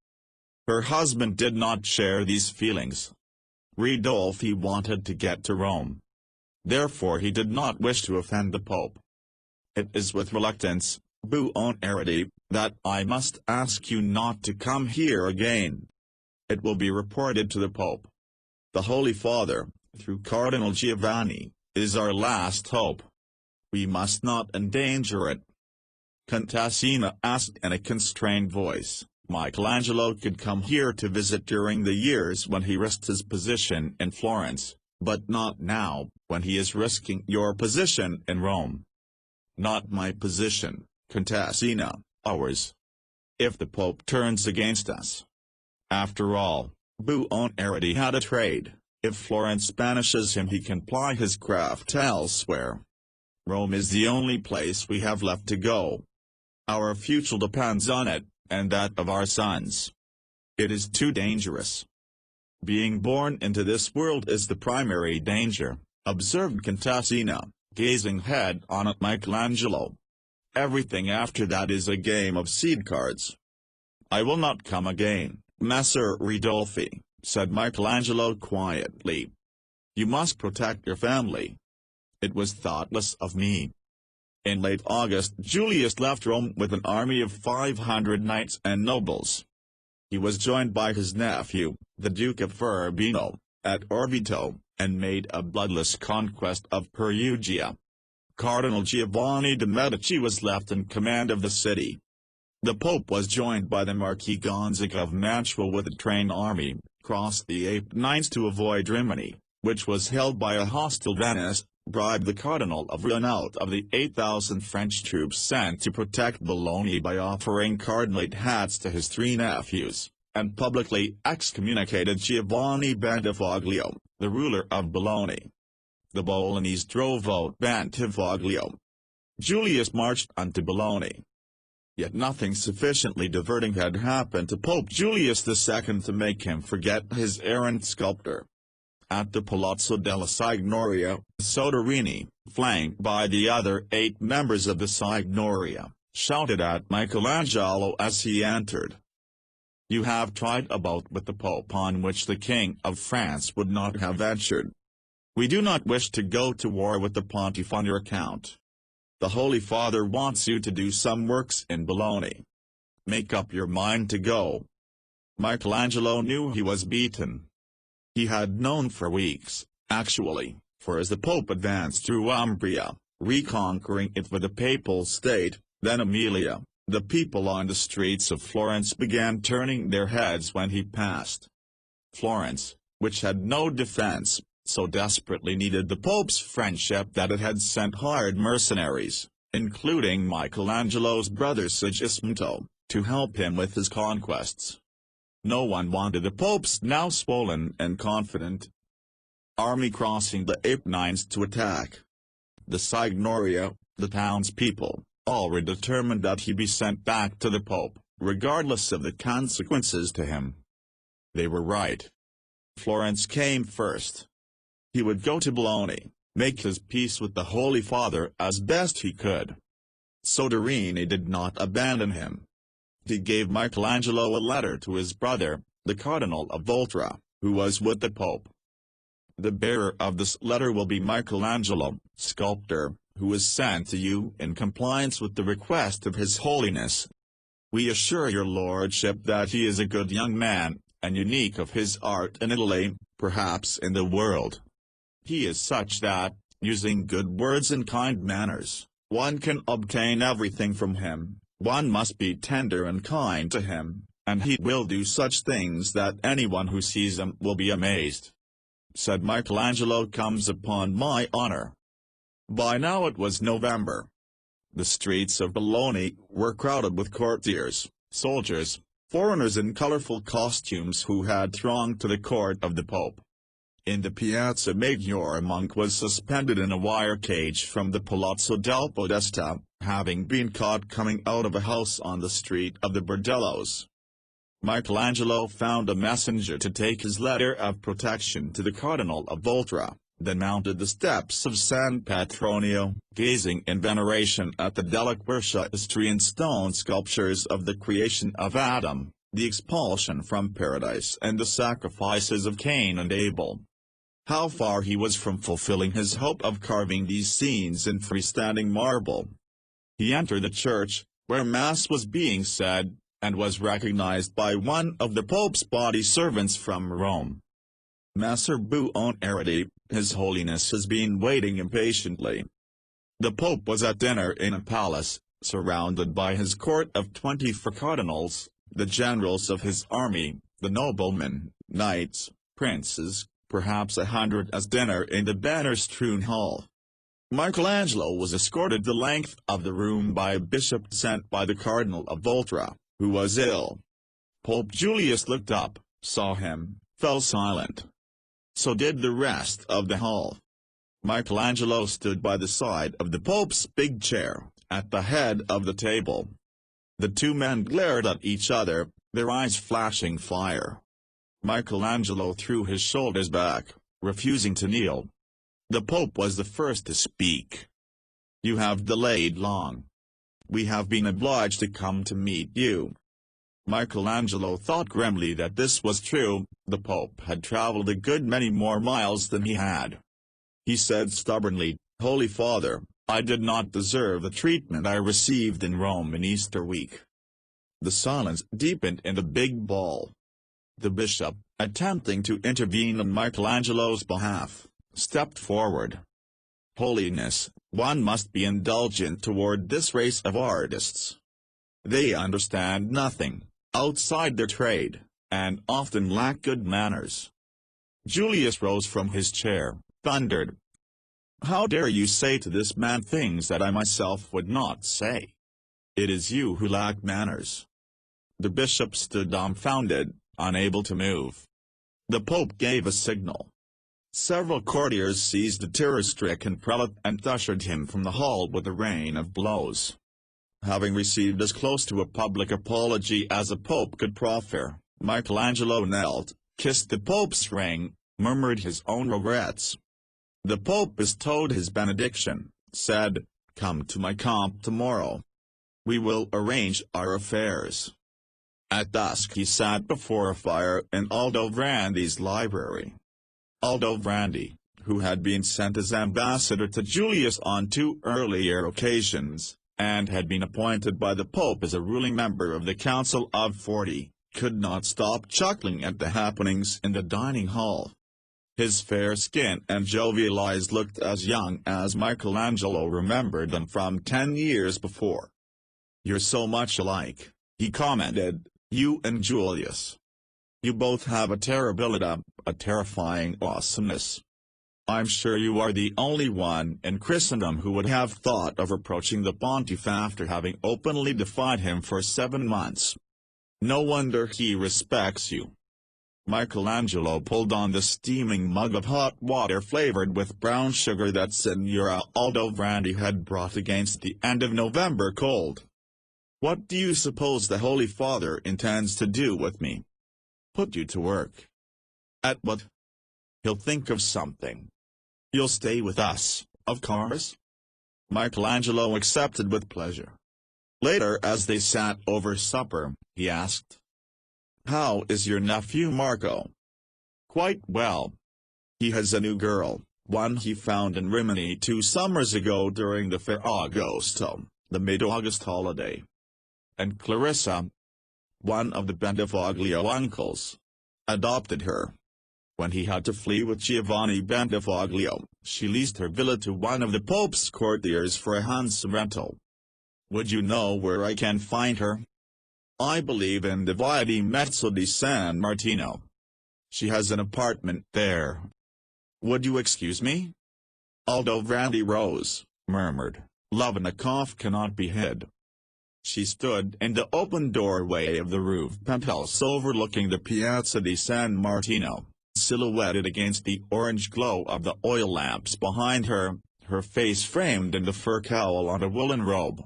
Her husband did not share these feelings. Ridolfi wanted to get to Rome. Therefore he did not wish to offend the Pope. It is with reluctance, Buonarrotti, that I must ask you not to come here again. It will be reported to the Pope. The Holy Father, through Cardinal Giovanni, is our last hope. We must not endanger it. Contessina asked in a constrained voice. Michelangelo could come here to visit during the years when he risked his position in Florence, but not now, when he is risking your position in Rome. Not my position, Contessina, ours. If the Pope turns against us. After all, Buonarrotti had a trade. If Florence banishes him he can ply his craft elsewhere. Rome is the only place we have left to go. Our future depends on it, and that of our sons. It is too dangerous. Being born into this world is the primary danger, observed Contessina, gazing head on at Michelangelo. Everything after that is a game of seed cards. "I will not come again, Messer Ridolfi," said Michelangelo quietly. "You must protect your family. It was thoughtless of me." In late August, Julius left Rome with an army of 500 knights and nobles. He was joined by his nephew, the Duke of Urbino, at Orvieto, and made a bloodless conquest of Perugia. Cardinal Giovanni de' Medici was left in command of the city. The Pope was joined by the Marquis Gonzaga of Mantua with a trained army, crossed the Apennines to avoid Rimini, which was held by a hostile Venice, bribed the Cardinal of Run out of the 8,000 French troops sent to protect Bologna by offering cardinalate hats to his three nephews, and publicly excommunicated Giovanni Bentivoglio, the ruler of Bologna. The Bolognese drove out Bentivoglio. Julius marched onto Bologna. Yet nothing sufficiently diverting had happened to Pope Julius II to make him forget his errant sculptor. At the Palazzo della Signoria, Soderini, flanked by the other 8 members of the Signoria, shouted at Michelangelo as he entered. "You have tried a bout with the Pope on which the King of France would not have ventured. We do not wish to go to war with the Pontiff on your account. The Holy Father wants you to do some works in Bologna. Make up your mind to go." Michelangelo knew he was beaten. He had known for weeks, actually, for as the Pope advanced through Umbria, reconquering it with the Papal State, then Aemilia, the people on the streets of Florence began turning their heads when he passed. Florence, which had no defense, so desperately needed the Pope's friendship that it had sent hired mercenaries, including Michelangelo's brother Sigismundo, to help him with his conquests. No one wanted the Pope's now swollen and confident army crossing the Apennines to attack. The Signoria, the townspeople, all were determined that he be sent back to the Pope, regardless of the consequences to him. They were right. Florence came first. He would go to Bologna, make his peace with the Holy Father as best he could. Soderini did not abandon him. He gave Michelangelo a letter to his brother, the Cardinal of Volterra, who was with the Pope. "The bearer of this letter will be Michelangelo, Sculptor, who is sent to you in compliance with the request of His Holiness. We assure your lordship that he is a good young man, and unique of his art in Italy, perhaps in the world. He is such that, using good words and kind manners, one can obtain everything from him. One must be tender and kind to him, and he will do such things that anyone who sees him will be amazed," said Michelangelo. "Comes upon my honor." By now it was November. The streets of Bologna were crowded with courtiers, soldiers, foreigners in colorful costumes who had thronged to the court of the Pope. In the Piazza Maggiore a monk was suspended in a wire cage from the Palazzo del Podesta, having been caught coming out of a house on the street of the Bordellos. Michelangelo found a messenger to take his letter of protection to the Cardinal of Volterra, then mounted the steps of San Petronio, gazing in veneration at the deliquescent Istrian stone sculptures of the creation of Adam, the expulsion from paradise and the sacrifices of Cain and Abel. How far he was from fulfilling his hope of carving these scenes in freestanding marble. He entered the church, where Mass was being said, and was recognized by one of the Pope's body servants from Rome. "Messer Buonarotti, His Holiness has been waiting impatiently." The Pope was at dinner in a palace, surrounded by his court of 24 cardinals, the generals of his army, the noblemen, knights, princes, perhaps 100 as dinner in the banner-strewn hall. Michelangelo was escorted the length of the room by a bishop sent by the Cardinal of Volterra, who was ill. Pope Julius looked up, saw him, fell silent. So did the rest of the hall. Michelangelo stood by the side of the Pope's big chair, at the head of the table. The two men glared at each other, their eyes flashing fire. Michelangelo threw his shoulders back, refusing to kneel. The Pope was the first to speak. "You have delayed long. We have been obliged to come to meet you." Michelangelo thought grimly that this was true. The Pope had traveled a good many more miles than he had. He said stubbornly, "Holy Father, I did not deserve the treatment I received in Rome in Easter week." The silence deepened in the big ball. The bishop, attempting to intervene on Michelangelo's behalf, stepped forward. "Holiness, one must be indulgent toward this race of artists. They understand nothing outside their trade, and often lack good manners." Julius rose from his chair, thundered, "How dare you say to this man things that I myself would not say? It is you who lack manners." The bishop stood dumbfounded, unable to move. The Pope gave a signal. Several courtiers seized the terror-stricken prelate and ushered him from the hall with a rain of blows. Having received as close to a public apology as a pope could proffer, Michelangelo knelt, kissed the Pope's ring, murmured his own regrets. The Pope bestowed his benediction, said, "Come to my camp tomorrow. We will arrange our affairs." At dusk he sat before a fire in Aldovrandi's library. Aldovrandi, who had been sent as ambassador to Julius on 2 earlier occasions, and had been appointed by the Pope as a ruling member of the Council of 40, could not stop chuckling at the happenings in the dining hall. His fair skin and jovial eyes looked as young as Michelangelo remembered them from 10 years before. "You're so much alike," he commented, "you and Julius. You both have a terribility, a terrifying awesomeness. I'm sure you are the only one in Christendom who would have thought of approaching the pontiff after having openly defied him for 7 months. No wonder he respects you." Michelangelo pulled on the steaming mug of hot water flavored with brown sugar that Signora Aldovrandi had brought against the end of November cold. "What do you suppose the Holy Father intends to do with me?" "Put you to work." "At what?" "He'll think of something." "You'll stay with us, of course?" Michelangelo accepted with pleasure. Later, as they sat over supper, he asked, "How is your nephew Marco?" "Quite well. He has a new girl, one he found in Rimini 2 summers ago during the Ferragosto, the mid-August holiday. And Clarissa, one of the Bentivoglio uncles, adopted her. When he had to flee with Giovanni Bentivoglio, she leased her villa to one of the Pope's courtiers for a handsome rental. Would you know where I can find her? I believe in the Via di Mezzo di San Martino. She has an apartment there. Would you excuse me?" Aldovrandi rose, murmured, "Love in a cough cannot be hid." She stood in the open doorway of the roof penthouse overlooking the Piazza di San Martino, silhouetted against the orange glow of the oil lamps behind her, her face framed in the fur cowl on a woolen robe.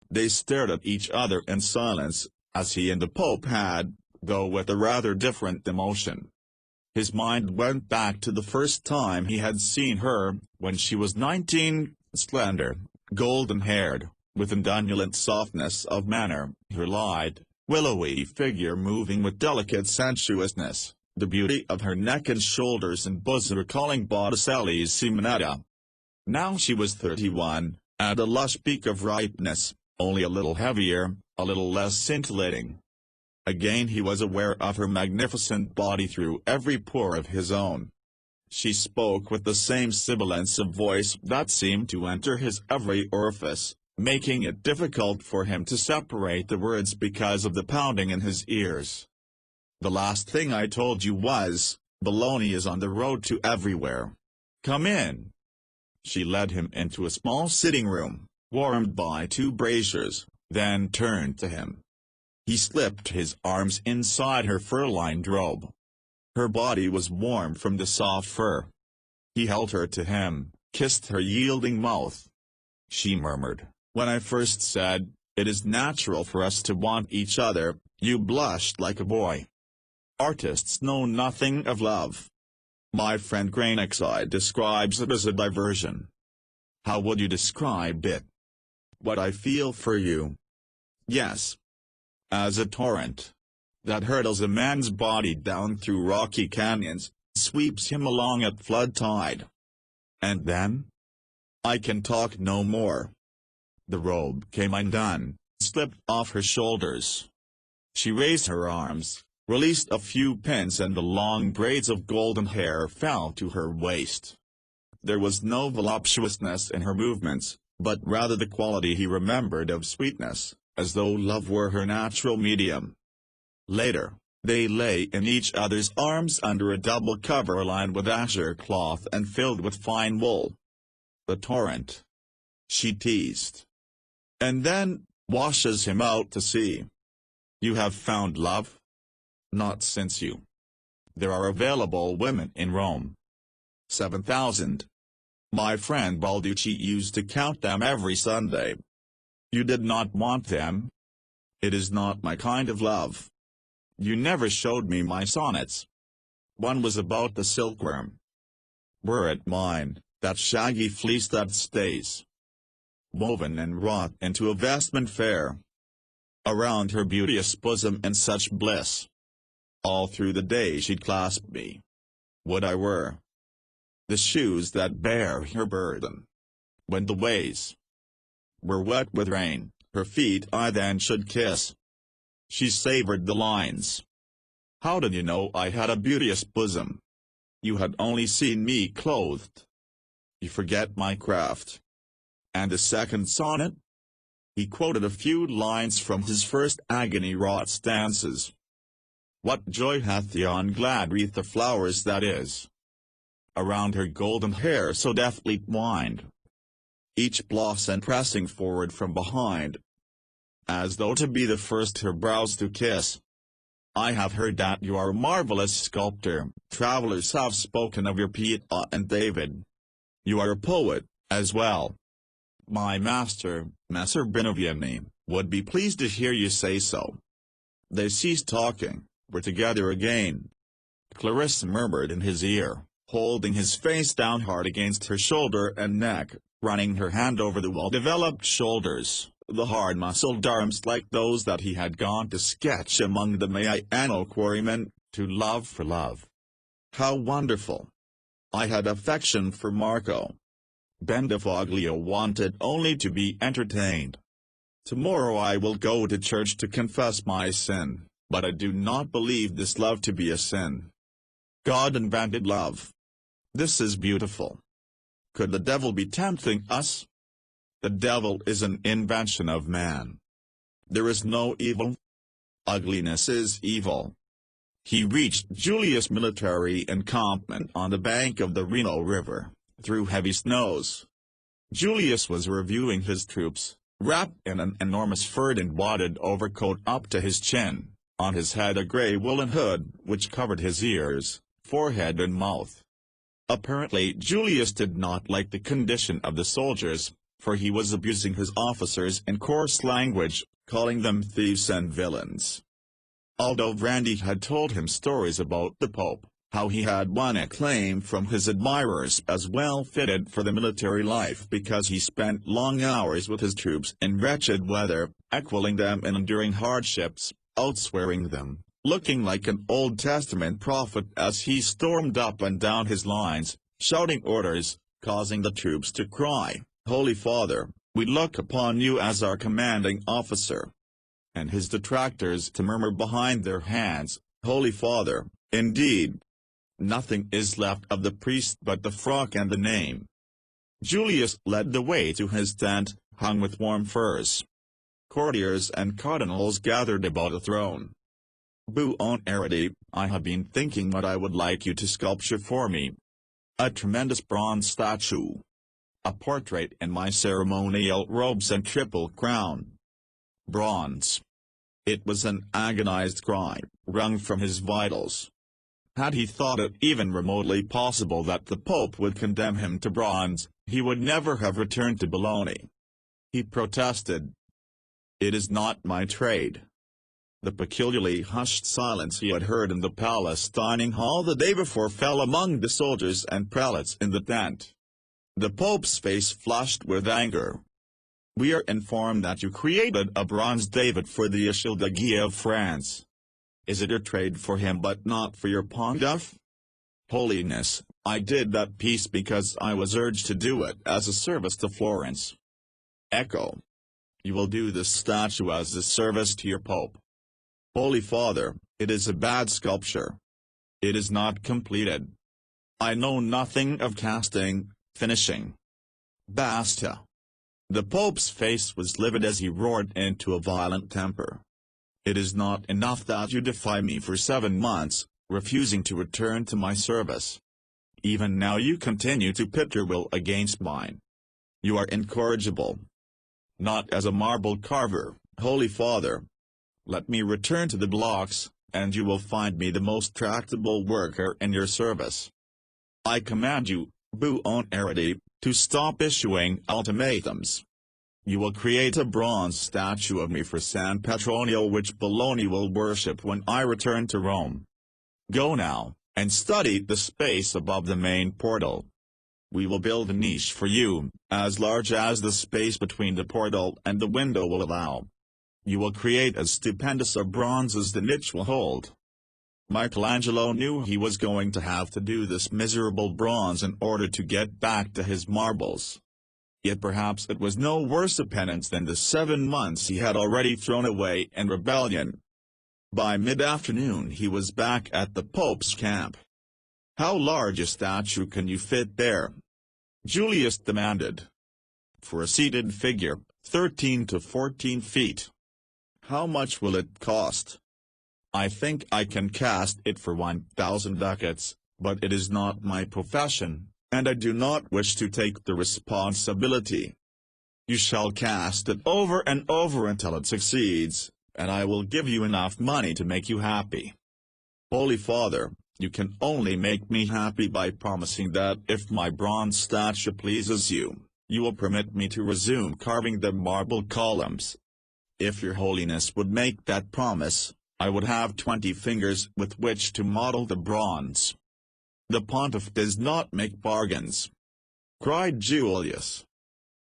They stared at each other in silence, as he and the Pope had, though with a rather different emotion. His mind went back to the first time he had seen her, when she was 19, slender, golden-haired, with an undulant softness of manner, her lithe, willowy figure moving with delicate sensuousness, the beauty of her neck and shoulders and bosom recalling Botticelli's Simonetta. Now she was 31, at a lush peak of ripeness, only a little heavier, a little less scintillating. Again he was aware of her magnificent body through every pore of his own. She spoke with the same sibilance of voice that seemed to enter his every orifice, making it difficult for him to separate the words because of the pounding in his ears. "The last thing I told you was, Bologna is on the road to everywhere. Come in." She led him into a small sitting room, warmed by 2 braziers, then turned to him. He slipped his arms inside her fur-lined robe. Her body was warm from the soft fur. He held her to him, kissed her yielding mouth. She murmured, "When I first said, 'It is natural for us to want each other,' you blushed like a boy. Artists know nothing of love. My friend Granicside describes it as a diversion. How would you describe it?" "What I feel for you." "Yes. as a torrent that hurtles a man's body down through rocky canyons, sweeps him along at flood tide. And then? I can talk no more. The robe came undone, slipped off her shoulders. She raised her arms, released a few pins, and the long braids of golden hair fell to her waist. There was no voluptuousness in her movements, but rather the quality he remembered of sweetness, as though love were her natural medium. Later, they lay in each other's arms under a double cover lined with azure cloth and filled with fine wool. The torrent, she teased, and then washes him out to sea. You have found love? Not since you. There are available women in Rome. 7,000. My friend Balducci used to count them every Sunday. You did not want them? It is not my kind of love. You never showed me my sonnets. One was about the silkworm. Were it mine, that shaggy fleece that stays, woven and wrought into a vestment fair, around her beauteous bosom in such bliss. All through the day she'd clasp me. Would I were the shoes that bear her burden. When the ways were wet with rain, her feet I then should kiss. She savored the lines. How did you know I had a beauteous bosom? You had only seen me clothed. You forget my craft. And the second sonnet? He quoted a few lines from his first agony-wrought stanzas. What joy hath yon glad wreath of flowers that is around her golden hair so deftly twined, each blossom pressing forward from behind, as though to be the first her brows to kiss. I have heard that you are a marvelous sculptor. Travelers have spoken of your Pietà and David. You are a poet, as well. My master, Messer Binovieni, would be pleased to hear you say so. They ceased talking, were together again. Clarissa murmured in his ear, holding his face down hard against her shoulder and neck, running her hand over the well-developed shoulders, the hard-muscled arms like those that he had gone to sketch among the Maiano quarrymen, to love for love. How wonderful! I had affection for Marco. Bendefoglio wanted only to be entertained. Tomorrow I will go to church to confess my sin, but I do not believe this love to be a sin. God invented love. This is beautiful. Could the devil be tempting us? The devil is an invention of man. There is no evil. Ugliness is evil. He reached Julius' military encampment on the bank of the Reno River, through heavy snows. Julius was reviewing his troops, wrapped in an enormous furred and wadded overcoat up to his chin, on his head a grey woolen hood which covered his ears, forehead and mouth. Apparently Julius did not like the condition of the soldiers, for he was abusing his officers in coarse language, calling them thieves and villains. Although Randy had told him stories about the Pope, how he had won acclaim from his admirers as well fitted for the military life because he spent long hours with his troops in wretched weather, equaling them in enduring hardships, outswearing them, looking like an Old Testament prophet as he stormed up and down his lines, shouting orders, causing the troops to cry, "Holy Father, we look upon you as our commanding officer," and his detractors to murmur behind their hands, "Holy Father, indeed. Nothing is left of the priest but the frock and the name." Julius led the way to his tent, hung with warm furs. Courtiers and cardinals gathered about the throne. "Buonarrotti, I have been thinking what I would like you to sculpture for me. A tremendous bronze statue. A portrait in my ceremonial robes and triple crown." Bronze. It was an agonized cry, wrung from his vitals. Had he thought it even remotely possible that the Pope would condemn him to bronze, he would never have returned to Bologna. He protested. "It is not my trade." The peculiarly hushed silence he had heard in the palace dining hall the day before fell among the soldiers and prelates in the tent. The Pope's face flushed with anger. We are informed that you created a bronze David for the Achille of France. Is it a trade for him but not for your pontiff? Holiness, I did that piece because I was urged to do it as a service to Florence. Echo. You will do this statue as a service to your Pope. Holy Father, it is a bad sculpture. It is not completed. I know nothing of casting, finishing. Basta. The Pope's face was livid as he roared into a violent temper. It is not enough that you defy me for 7 months, refusing to return to my service. Even now you continue to pit your will against mine. You are incorrigible. Not as a marble carver, Holy Father. Let me return to the blocks, and you will find me the most tractable worker in your service. I command you, Buonarrotti, to stop issuing ultimatums. You will create a bronze statue of me for San Petronio which Bologna will worship when I return to Rome. Go now, and study the space above the main portal. We will build a niche for you, as large as the space between the portal and the window will allow. You will create as stupendous a bronze as the niche will hold. Michelangelo knew he was going to have to do this miserable bronze in order to get back to his marbles. Yet perhaps it was no worse a penance than the 7 months he had already thrown away in rebellion. By mid-afternoon he was back at the Pope's camp. How large a statue can you fit there? Julius demanded. For a seated figure, 13 to 14 feet. How much will it cost? I think I can cast it for 1,000 ducats, but it is not my profession, and I do not wish to take the responsibility. You shall cast it over and over until it succeeds, and I will give you enough money to make you happy. Holy Father, you can only make me happy by promising that if my bronze statue pleases you, you will permit me to resume carving the marble columns. If your holiness would make that promise, I would have 20 fingers with which to model the bronze. The pontiff does not make bargains, cried Julius.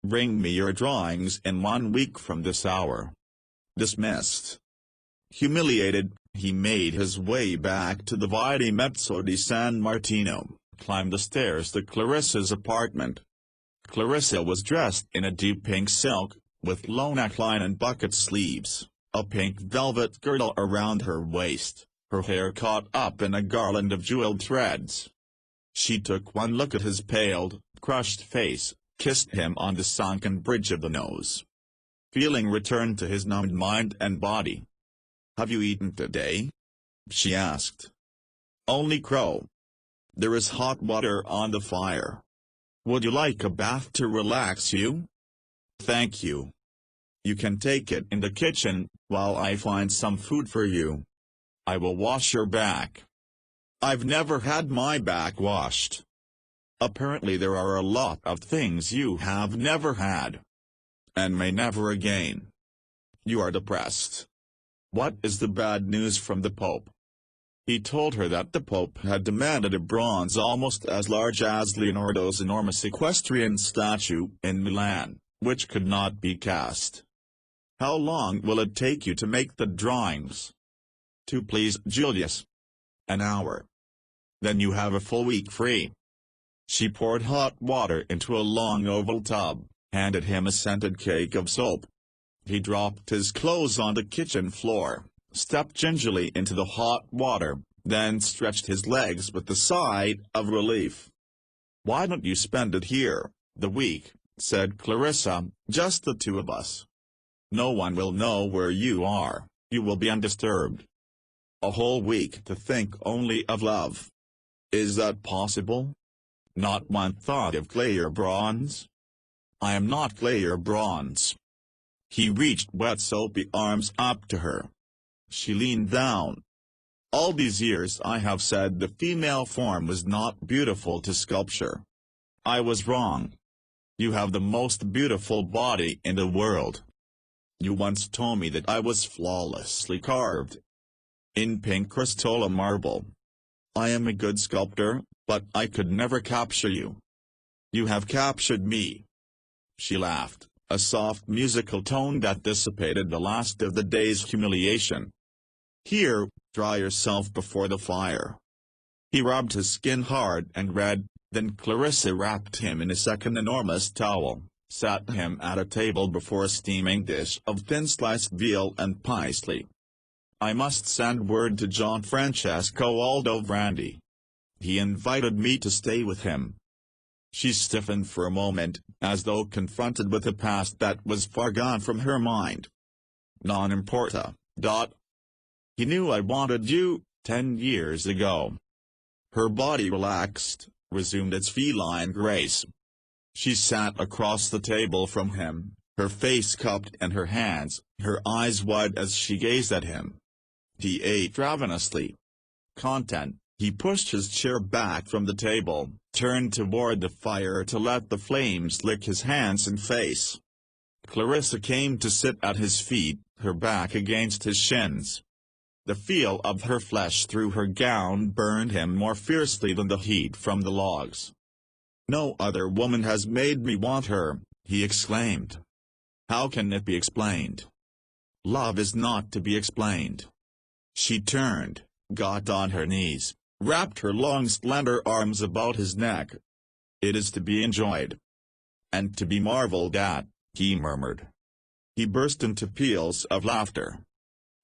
Bring me your drawings in 1 week from this hour. Dismissed. Humiliated, he made his way back to the Via di Mezzo di San Martino, climbed the stairs to Clarissa's apartment. Clarissa was dressed in a deep pink silk, with low neckline and bucket sleeves, a pink velvet girdle around her waist, her hair caught up in a garland of jeweled threads. She took one look at his paled, crushed face, kissed him on the sunken bridge of the nose. Feeling returned to his numbed mind and body. "Have you eaten today?" she asked. "Only crow. There is hot water on the fire. Would you like a bath to relax you?" "Thank you. You can take it in the kitchen, while I find some food for you. I will wash your back." "I've never had my back washed." "Apparently there are a lot of things you have never had. And may never again. You are depressed. What is the bad news from the Pope?" He told her that the Pope had demanded a bronze almost as large as Leonardo's enormous equestrian statue in Milan, which could not be cast. "How long will it take you to make the drawings?" "To please Julius." "An hour. Then you have a full week free." She poured hot water into a long oval tub, handed him a scented cake of soap. He dropped his clothes on the kitchen floor, stepped gingerly into the hot water, then stretched his legs with a sigh of relief. "Why don't you spend it here, the week?" said Clarissa, "just the two of us. No one will know where you are, you will be undisturbed. A whole week to think only of love. Is that possible? Not one thought of clay or bronze?" "I am not clay or bronze." He reached wet soapy arms up to her. She leaned down. "All these years I have said the female form was not beautiful to sculpture. I was wrong. You have the most beautiful body in the world. You once told me that I was flawlessly carved in pink Cristolo marble. I am a good sculptor, but I could never capture you. You have captured me." She laughed, a soft musical tone that dissipated the last of the day's humiliation. "Here, dry yourself before the fire." He rubbed his skin hard and red, then Clarissa wrapped him in a second enormous towel, sat him at a table before a steaming dish of thin-sliced veal and parsley. "I must send word to John Francesco Aldobrandi. He invited me to stay with him." She stiffened for a moment, as though confronted with a past that was far gone from her mind. "Non importa, Dot. He knew I wanted you, 10 years ago." Her body relaxed, resumed its feline grace. She sat across the table from him, her face cupped in her hands, her eyes wide as she gazed at him. He ate ravenously. Content, he pushed his chair back from the table, turned toward the fire to let the flames lick his hands and face. Clarissa came to sit at his feet, her back against his shins. The feel of her flesh through her gown burned him more fiercely than the heat from the logs. "No other woman has made me want her," he exclaimed. "How can it be explained? Love is not to be explained." She turned, got on her knees, wrapped her long slender arms about his neck. "It is to be enjoyed. And to be marveled at," he murmured. He burst into peals of laughter.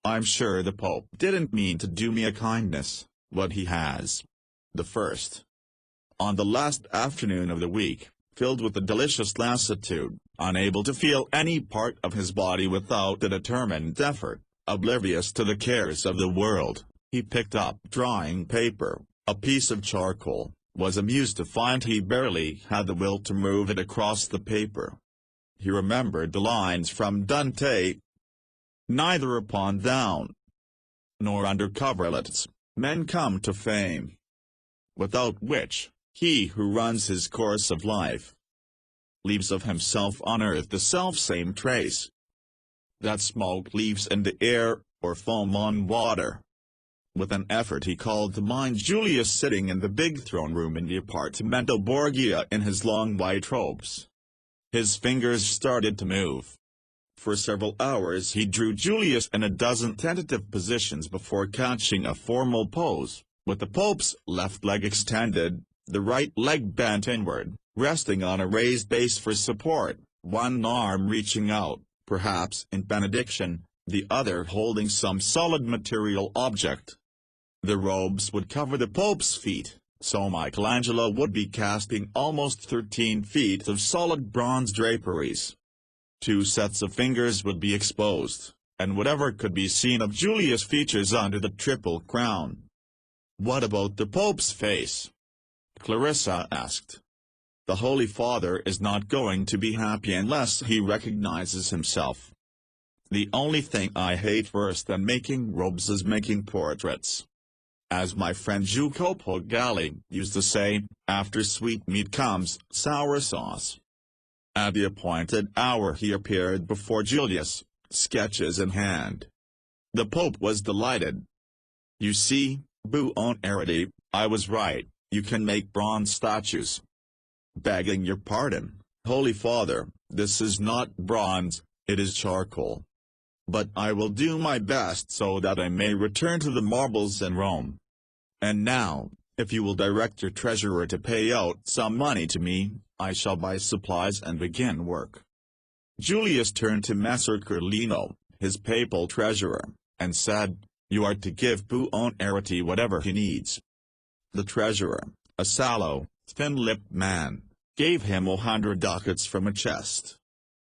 "I'm sure the Pope didn't mean to do me a kindness, but he has. The first." On the last afternoon of the week, filled with a delicious lassitude, unable to feel any part of his body without a determined effort, oblivious to the cares of the world, he picked up drawing paper, a piece of charcoal, was amused to find he barely had the will to move it across the paper. He remembered the lines from Dante: "Neither upon down, nor under coverlets, men come to fame. Without which, he who runs his course of life leaves of himself on earth the self-same trace that smoke leaves in the air, or foam on water." With an effort he called to mind Julius sitting in the big throne room in the Appartamento Borghia in his long white robes. His fingers started to move. For several hours he drew Julius in a dozen tentative positions before catching a formal pose, with the Pope's left leg extended, the right leg bent inward, resting on a raised base for support, one arm reaching out, perhaps in benediction, the other holding some solid material object. The robes would cover the Pope's feet, so Michelangelo would be casting almost 13 feet of solid bronze draperies. 2 sets of fingers would be exposed, and whatever could be seen of Julius' features under the triple crown. "What about the Pope's face?" Clarissa asked. "The Holy Father is not going to be happy unless he recognizes himself. The only thing I hate worse than making robes is making portraits. As my friend Jacopo Galli used to say, after sweetmeat comes sour sauce." At the appointed hour he appeared before Julius, sketches in hand. The Pope was delighted. "You see, Buonarrotti, I was right, you can make bronze statues." "Begging your pardon, Holy Father, this is not bronze, it is charcoal. But I will do my best so that I may return to the marbles in Rome. And now, if you will direct your treasurer to pay out some money to me, I shall buy supplies and begin work." Julius turned to Messer Carlino, his papal treasurer, and said, "You are to give Buonarrotti whatever he needs." The treasurer, a sallow, thin-lipped man, gave him 100 ducats from a chest.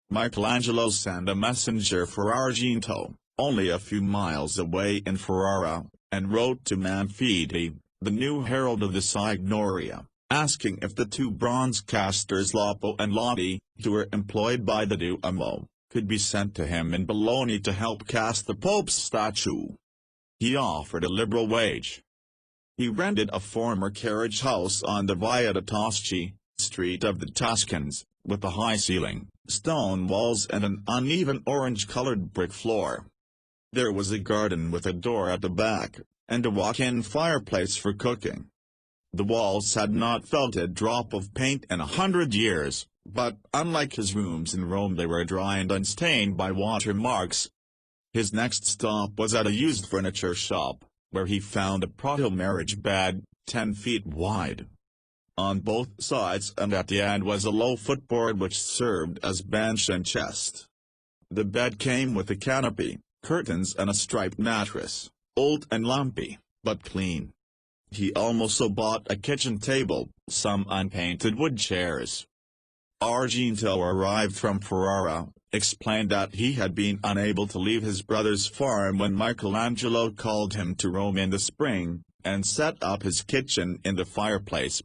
Michelangelo sent a messenger for Argento, only a few miles away in Ferrara, and wrote to Manfredi, the new herald of the Signoria, asking if the 2 bronze casters Lapo and Lodi, who were employed by the Duomo, could be sent to him in Bologna to help cast the Pope's statue. He offered a liberal wage. He rented a former carriage house on the Via de' Tosci, street of the Tuscans, with a high ceiling, stone walls and an uneven orange-colored brick floor. There was a garden with a door at the back, and a walk-in fireplace for cooking. The walls had not felt a drop of paint in 100 years, but unlike his rooms in Rome, they were dry and unstained by watermarks. His next stop was at a used furniture shop, where he found a proto-marriage bed, 10 feet wide. On both sides and at the end was a low footboard which served as bench and chest. The bed came with a canopy, curtains and a striped mattress, old and lumpy, but clean. He also bought a kitchen table, some unpainted wood chairs. Argento arrived from Ferrara, explained that he had been unable to leave his brother's farm when Michelangelo called him to Rome in the spring, and set up his kitchen in the fireplace.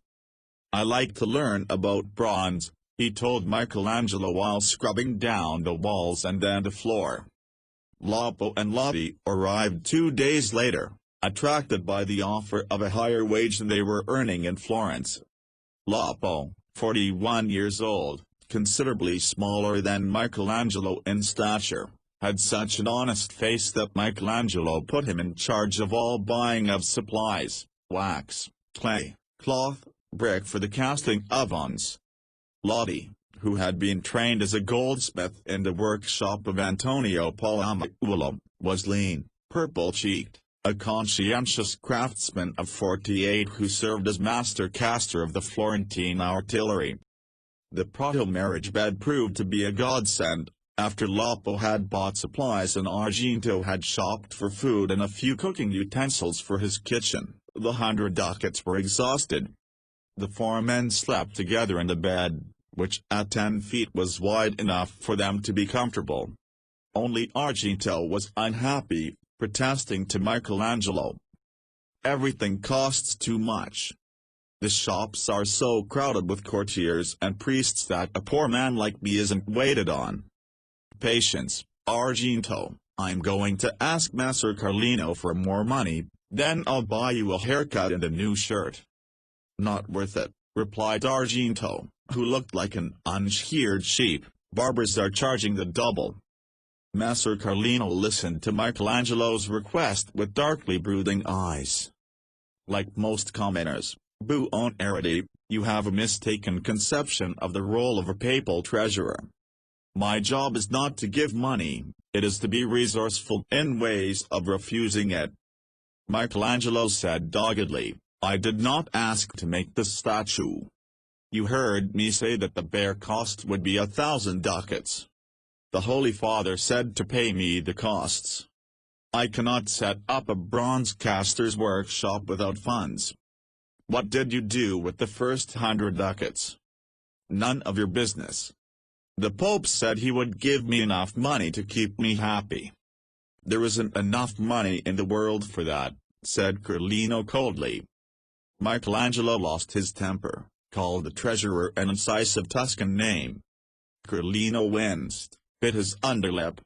"I like to learn about bronze," he told Michelangelo while scrubbing down the walls and then the floor. Lapo and Lotti arrived 2 days later, attracted by the offer of a higher wage than they were earning in Florence. Lapo, 41 years old, considerably smaller than Michelangelo in stature, had such an honest face that Michelangelo put him in charge of all buying of supplies, wax, clay, cloth, brick for the casting ovens. Lotti, who had been trained as a goldsmith in the workshop of Antonio Polamaiuolo, was lean, purple-cheeked, a conscientious craftsman of 48 who served as master caster of the Florentine artillery. The proto-marriage bed proved to be a godsend. After Lapo had bought supplies and Argento had shopped for food and a few cooking utensils for his kitchen, the 100 ducats were exhausted. The four men slept together in the bed, which at 10 feet was wide enough for them to be comfortable. Only Argento was unhappy, protesting to Michelangelo. "Everything costs too much. The shops are so crowded with courtiers and priests that a poor man like me isn't waited on." "Patience, Argento, I'm going to ask Messer Carlino for more money, then I'll buy you a haircut and a new shirt." "Not worth it," replied Argento, who looked like an unsheared sheep. "Barbers are charging the double." Messer Carlino listened to Michelangelo's request with darkly brooding eyes. "Like most commoners, Buonarrotti, you have a mistaken conception of the role of a papal treasurer. My job is not to give money, it is to be resourceful in ways of refusing it." Michelangelo said doggedly, "I did not ask to make the statue. You heard me say that the bare cost would be 1,000 ducats. The Holy Father said to pay me the costs. I cannot set up a bronze caster's workshop without funds. What did you do with the first 100 ducats? None of your business. The Pope said he would give me enough money to keep me happy." "There isn't enough money in the world for that," said Carlino coldly. Michelangelo lost his temper, called the treasurer an incisive Tuscan name. Carlino winced, bit his underlip.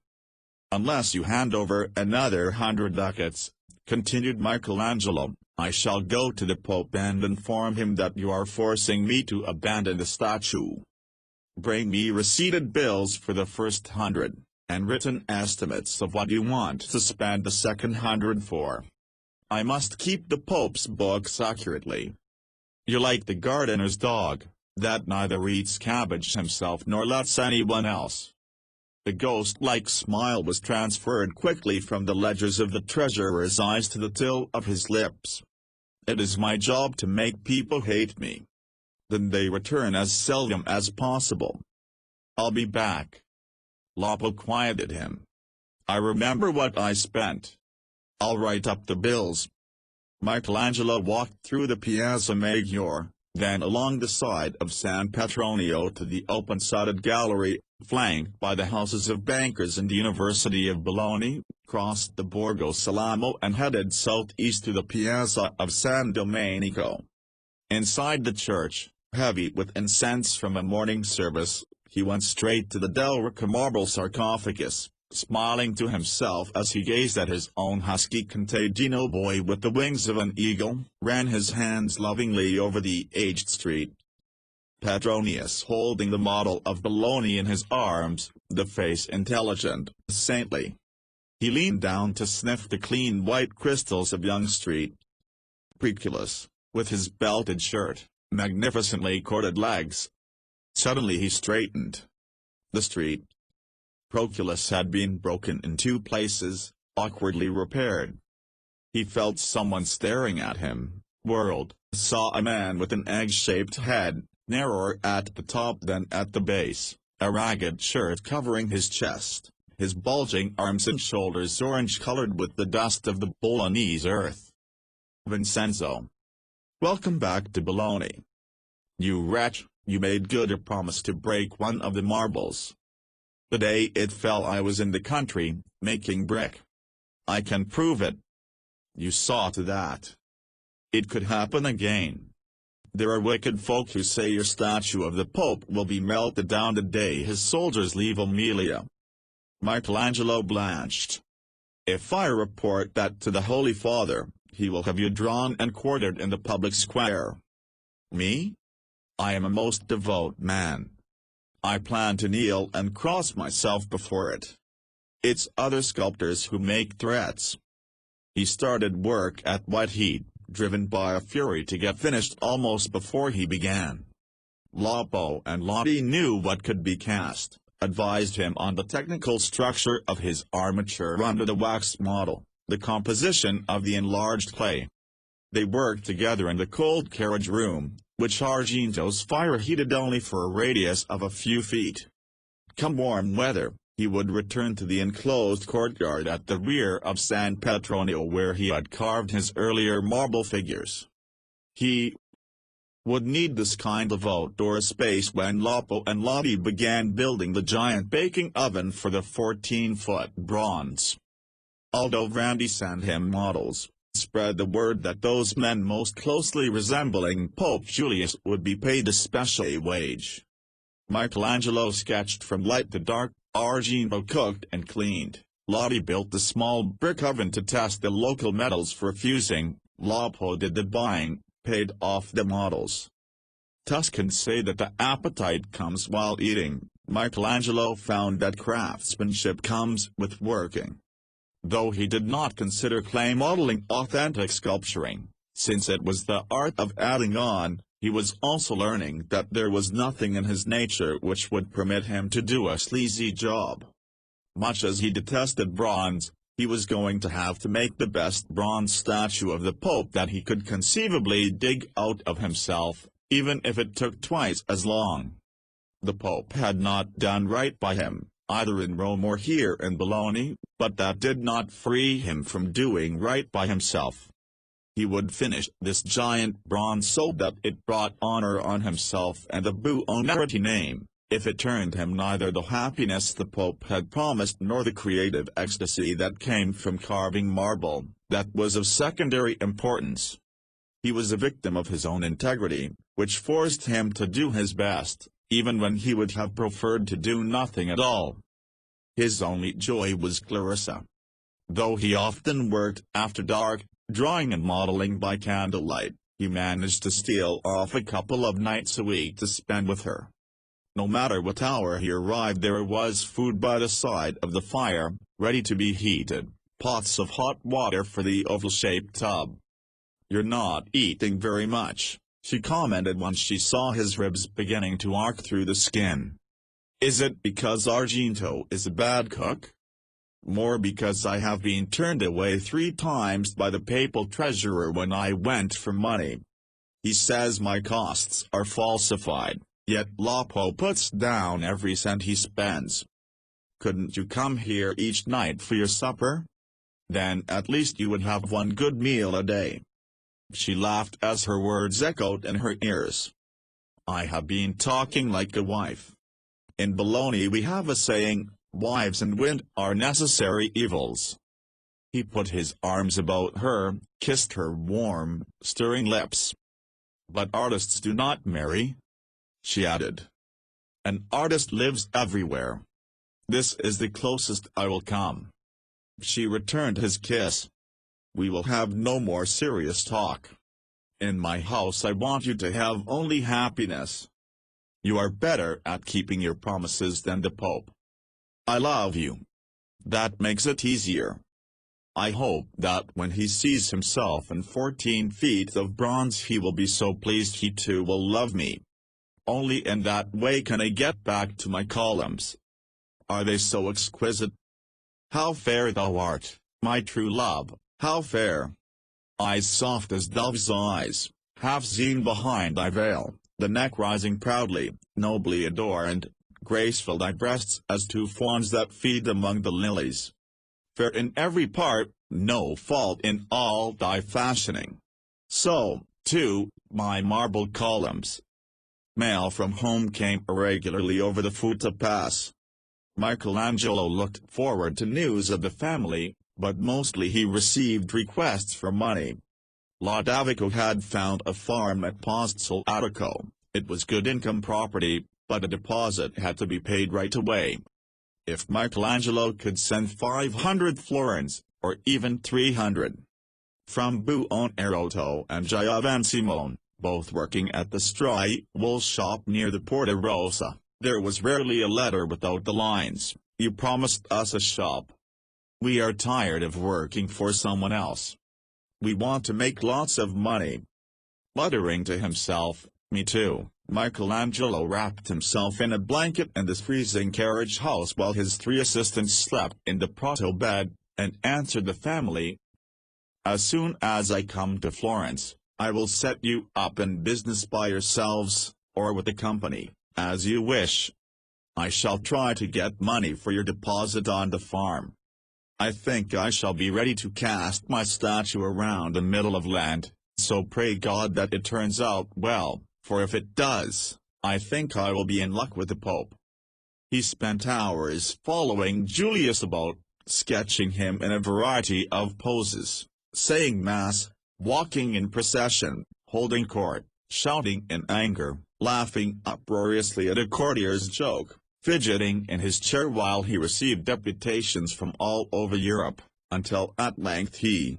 "Unless you hand over another 100 ducats, continued Michelangelo, "I shall go to the Pope and inform him that you are forcing me to abandon the statue. Bring me receipted bills for the first 100, and written estimates of what you want to spend the second 100 for. I must keep the Pope's books accurately. You're like the gardener's dog, that neither eats cabbage himself nor lets anyone else." The ghost-like smile was transferred quickly from the ledgers of the treasurer's eyes to the till of his lips. "It is my job to make people hate me. Then they return as seldom as possible. I'll be back." Lapo quieted him. "I remember what I spent. I'll write up the bills." Michelangelo walked through the Piazza Maggiore, then along the side of San Petronio to the open-sided gallery, flanked by the houses of bankers and the University of Bologna, crossed the Borgo Salamo and headed southeast to the Piazza of San Domenico. Inside the church, heavy with incense from a morning service, he went straight to the Del Ricca marble sarcophagus, smiling to himself as he gazed at his own husky contadino boy with the wings of an eagle, ran his hands lovingly over the aged street. Petronius holding the model of Bologna in his arms, the face intelligent, saintly. He leaned down to sniff the clean white crystals of Young Street. Preculus, with his belted shirt, magnificently corded legs. Suddenly he straightened. The street Proculus had been broken in 2 places, awkwardly repaired. He felt someone staring at him, whirled, saw a man with an egg-shaped head, narrower at the top than at the base, a ragged shirt covering his chest, his bulging arms and shoulders orange-colored with the dust of the Bolognese earth. Vincenzo. Welcome back to Bologna. You wretch, you made good your promise to break one of the marbles. The day it fell I was in the country, making brick. I can prove it. You saw to that. It could happen again. There are wicked folk who say your statue of the Pope will be melted down the day his soldiers leave Amelia. Michelangelo blanched. If I report that to the Holy Father, he will have you drawn and quartered in the public square. Me? I am a most devout man. I plan to kneel and cross myself before it. It's other sculptors who make threats. He started work at white heat, driven by a fury to get finished almost before he began. Loppo and Lotti knew what could be cast, advised him on the technical structure of his armature under the wax model, the composition of the enlarged clay. They worked together in the cold carriage room, which Argento's fire heated only for a radius of a few feet. Come warm weather, he would return to the enclosed courtyard at the rear of San Petronio where he had carved his earlier marble figures. He would need this kind of outdoor space when Loppo and Lotti began building the giant baking oven for the 14-foot bronze. Aldo Randi sent him models, spread the word that those men most closely resembling Pope Julius would be paid a special wage. Michelangelo sketched from light to dark, Argento cooked and cleaned, Lotti built the small brick oven to test the local metals for fusing, Loppo did the buying, paid off the models. Tuscans say that the appetite comes while eating. Michelangelo found that craftsmanship comes with working. Though he did not consider clay modeling authentic sculpturing, since it was the art of adding on, he was also learning that there was nothing in his nature which would permit him to do a sleazy job. Much as he detested bronze, he was going to have to make the best bronze statue of the Pope that he could conceivably dig out of himself, even if it took twice as long. The Pope had not done right by him, either in Rome or here in Bologna, but that did not free him from doing right by himself. He would finish this giant bronze so that it brought honor on himself and the Buonarrotti name, if it turned him neither the happiness the Pope had promised nor the creative ecstasy that came from carving marble, that was of secondary importance. He was a victim of his own integrity, which forced him to do his best, even when he would have preferred to do nothing at all. His only joy was Clarissa. Though he often worked after dark, drawing and modeling by candlelight, he managed to steal off a couple of nights a week to spend with her. No matter what hour he arrived, there was food by the side of the fire, ready to be heated, pots of hot water for the oval-shaped tub. "You're not eating very much," she commented once she saw his ribs beginning to arc through the skin. "Is it because Argento is a bad cook?" "More because I have been turned away 3 times by the papal treasurer when I went for money. He says my costs are falsified, yet Loppo puts down every cent he spends." "Couldn't you come here each night for your supper? Then at least you would have one good meal a day." She laughed as her words echoed in her ears. "I have been talking like a wife. In Bologna we have a saying, 'Wives and wind are necessary evils.'" He put his arms about her, kissed her warm, stirring lips. "But artists do not marry," she added. "An artist lives everywhere. This is the closest I will come." She returned his kiss. "We will have no more serious talk. In my house I want you to have only happiness. You are better at keeping your promises than the Pope. I love you. That makes it easier." I hope that when he sees himself in 14 feet of bronze he will be so pleased he too will love me. Only in that way can I get back to my columns. Are they so exquisite? How fair thou art, my true love, how fair! Eyes soft as dove's eyes, half seen behind thy veil, the neck rising proudly, nobly adorned, graceful thy breasts as two fawns that feed among the lilies. Fair in every part, no fault in all thy fashioning. So, too, my marble columns. Mail from home came irregularly over the Futa Pass. Michelangelo looked forward to news of the family, but mostly he received requests for money. Lodovico had found a farm at Pozzo Attico. It was good income property, but a deposit had to be paid right away. If Michelangelo could send 500 florins, or even 300. From Buonarroti and Giovansimone, both working at the straw wool shop near the Porta Rossa, there was rarely a letter without the lines, "You promised us a shop. We are tired of working for someone else. We want to make lots of money." Muttering to himself, "Me too," Michelangelo wrapped himself in a blanket in the freezing carriage house while his 3 assistants slept in the Prato bed, and answered the family. "As soon as I come to Florence, I will set you up in business by yourselves, or with a company, as you wish. I shall try to get money for your deposit on the farm. I think I shall be ready to cast my statue around the middle of land, so pray God that it turns out well, for if it does, I think I will be in luck with the Pope." He spent hours following Julius about, sketching him in a variety of poses, saying Mass, walking in procession, holding court, shouting in anger, laughing uproariously at a courtier's joke, fidgeting in his chair while he received deputations from all over Europe, until at length he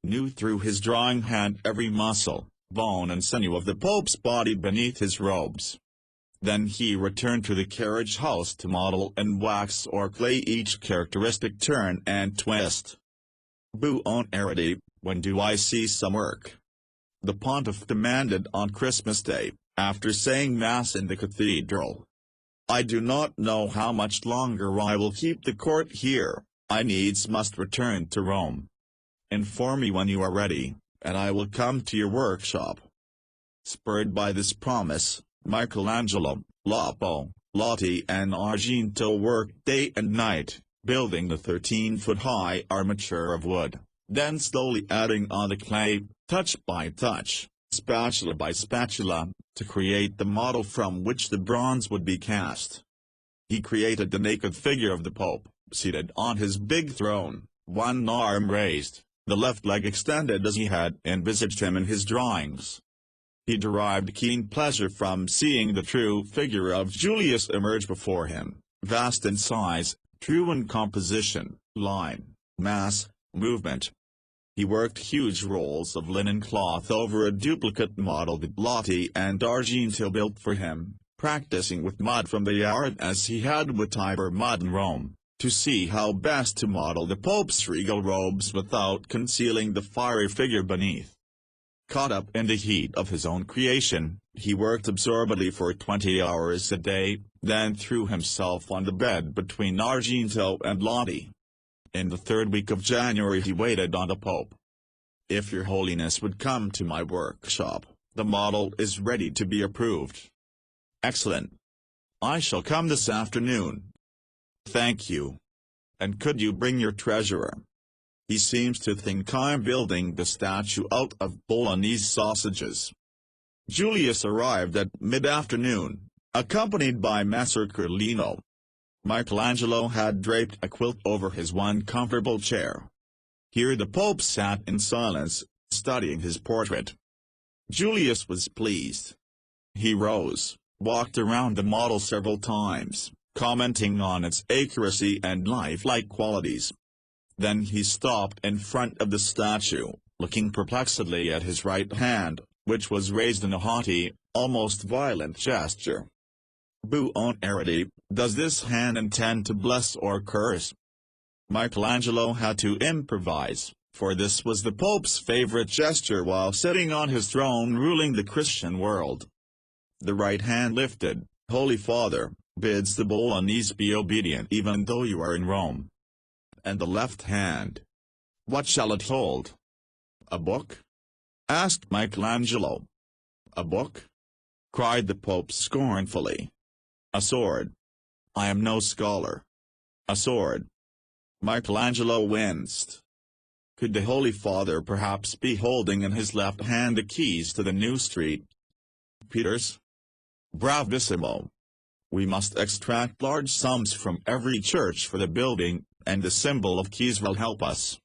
knew through his drawing hand every muscle, bone and sinew of the Pope's body beneath his robes. Then he returned to the carriage house to model in wax or clay each characteristic turn and twist. "Buonarroti, when do I see some work?" the pontiff demanded on Christmas Day, after saying Mass in the cathedral. "I do not know how much longer I will keep the court here. I needs must return to Rome. Inform me when you are ready, and I will come to your workshop." Spurred by this promise, Michelangelo, Buonarroti and Argento worked day and night, building the 13-foot-high armature of wood, then slowly adding on the clay, touch by touch, spatula by spatula, to create the model from which the bronze would be cast. He created the naked figure of the Pope, seated on his big throne, one arm raised, the left leg extended as he had envisaged him in his drawings. He derived keen pleasure from seeing the true figure of Julius emerge before him, vast in size, true in composition, line, mass, movement. He worked huge rolls of linen cloth over a duplicate model that Lotti and Argento built for him, practicing with mud from the yard as he had with Tiber mud in Rome, to see how best to model the Pope's regal robes without concealing the fiery figure beneath. Caught up in the heat of his own creation, he worked absorbedly for 20 hours a day, then threw himself on the bed between Argento and Lotti. In the 3rd week of January he waited on the Pope. "If your holiness would come to my workshop, the model is ready to be approved." "Excellent. I shall come this afternoon." "Thank you. And could you bring your treasurer? He seems to think I'm building the statue out of Bolognese sausages." Julius arrived at mid-afternoon, accompanied by Messer Carlino. Michelangelo had draped a quilt over his one comfortable chair. Here the Pope sat in silence, studying his portrait. Julius was pleased. He rose, walked around the model several times, commenting on its accuracy and lifelike qualities. Then he stopped in front of the statue, looking perplexedly at his right hand, which was raised in a haughty, almost violent gesture. "Buonarroti, does this hand intend to bless or curse?" Michelangelo had to improvise, for this was the Pope's favorite gesture while sitting on his throne ruling the Christian world. The right hand lifted, Holy Father, bids the Bolognese be obedient even though you are in Rome. And the left hand, what shall it hold? A book? Asked Michelangelo. A book? Cried the Pope scornfully. A sword. I am no scholar. A sword. Michelangelo winced. Could the Holy Father perhaps be holding in his left hand the keys to the new street? Peter's? Bravissimo. We must extract large sums from every church for the building, and the symbol of keys will help us.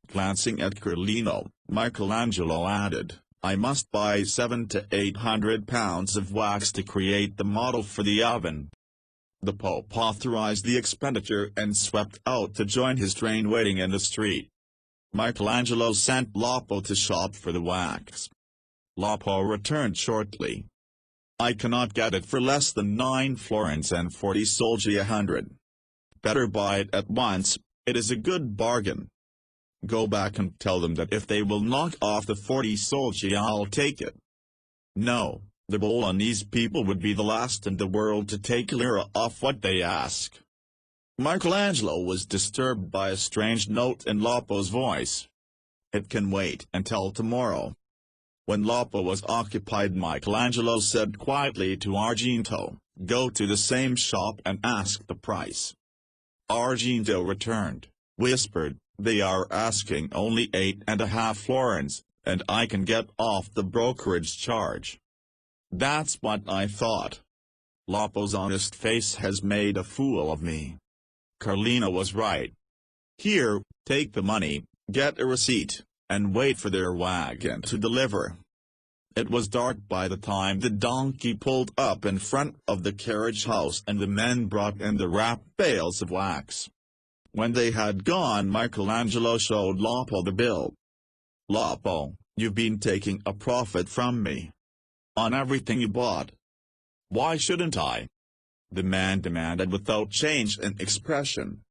Glancing at Carlino, Michelangelo added, I must buy 700 to 800 pounds of wax to create the model for the oven. The Pope authorized the expenditure and swept out to join his train waiting in the street. Michelangelo sent Loppo to shop for the wax. Loppo returned shortly. I cannot get it for less than 9 florins and 40 soldi 100. Better buy it at once, it is a good bargain. Go back and tell them that if they will knock off the 40 soldi I'll take it. No, the Bolognese people would be the last in the world to take a lira off what they ask. Michelangelo was disturbed by a strange note in Loppo's voice. It can wait until tomorrow. When Loppo was occupied, Michelangelo said quietly to Argento, go to the same shop and ask the price. Argento returned, whispered, they are asking only 8.5 florins, and I can get off the brokerage charge. That's what I thought. Loppo's honest face has made a fool of me. Carlino was right. Here, take the money, get a receipt, and wait for their wagon to deliver. It was dark by the time the donkey pulled up in front of the carriage house and the men brought in the wrapped bales of wax. When they had gone, Michelangelo showed Loppo the bill. Loppo, you've been taking a profit from me. On everything you bought. Why shouldn't I? The man demanded without change in expression.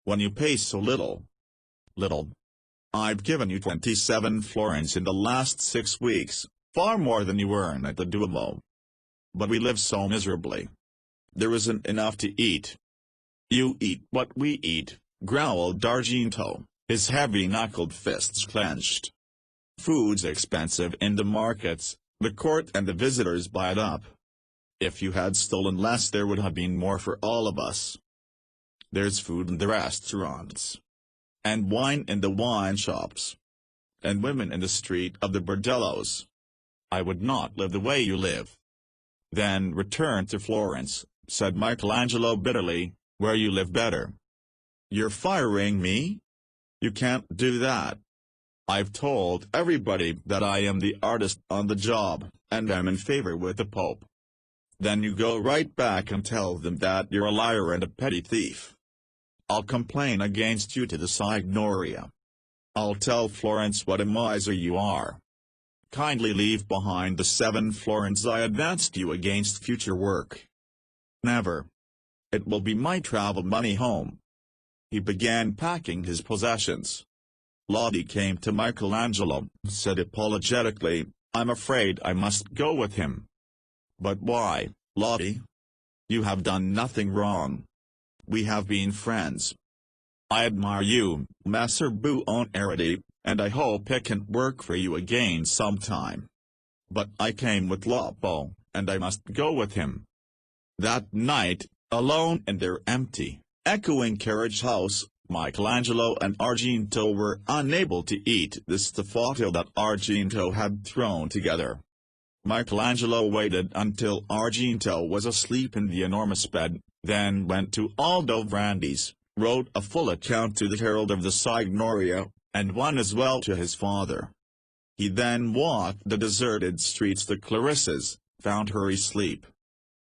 When you pay so little. Little. I've given you 27 florins in the last 6 weeks, far more than you earn at the Duomo. But we live so miserably. There isn't enough to eat. You eat what we eat, growled Argento, his heavy-knuckled fists clenched. Food's expensive in the markets, the court and the visitors buy it up. If you had stolen less there would have been more for all of us. There's food in the restaurants. And wine in the wine shops. And women in the street of the bordellos. I would not live the way you live. Then return to Florence, said Michelangelo bitterly, where you live better. You're firing me? You can't do that. I've told everybody that I am the artist on the job, and am in favor with the Pope. Then you go right back and tell them that you're a liar and a petty thief. I'll complain against you to the Signoria. I'll tell Florence what a miser you are. Kindly leave behind the 7 florins I advanced you against future work. Never. It will be my travel money home. He began packing his possessions. Lodi came to Michelangelo, said apologetically, I'm afraid I must go with him. But why, Lodi? You have done nothing wrong. We have been friends. I admire you, Messer Buonarrotti, and I hope I can work for you again sometime. But I came with Loppo, and I must go with him. That night, alone in their empty, echoing carriage house, Michelangelo and Argento were unable to eat the stufato that Argento had thrown together. Michelangelo waited until Argento was asleep in the enormous bed, then went to Aldovrandi's, wrote a full account to the herald of the Signoria, and one as well to his father. He then walked the deserted streets to Clarissa's, found her asleep.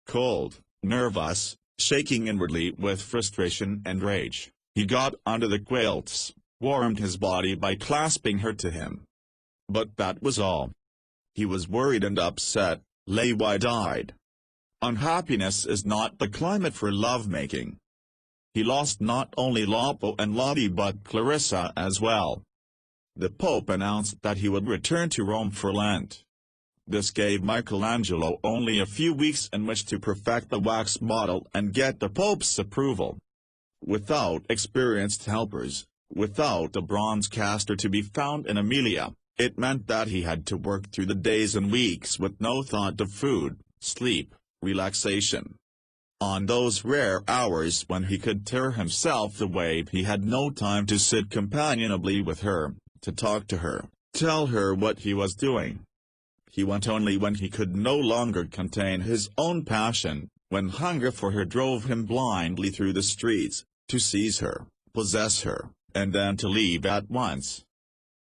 Cold, nervous, shaking inwardly with frustration and rage, he got under the quilts, warmed his body by clasping her to him. But that was all. He was worried and upset, lay wide-eyed. Unhappiness is not the climate for love-making. he lost not only Lapo and Lodi but Clarissa as well. The Pope announced that he would return to Rome for Lent. This gave Michelangelo only a few weeks in which to perfect the wax model and get the Pope's approval. Without experienced helpers, without a bronze caster to be found in Emilia, it meant that he had to work through the days and weeks with no thought of food, sleep, relaxation. On those rare hours when he could tear himself away, he had no time to sit companionably with her, to talk to her, tell her what he was doing. He went only when he could no longer contain his own passion, when hunger for her drove him blindly through the streets, to seize her, possess her, and then to leave at once.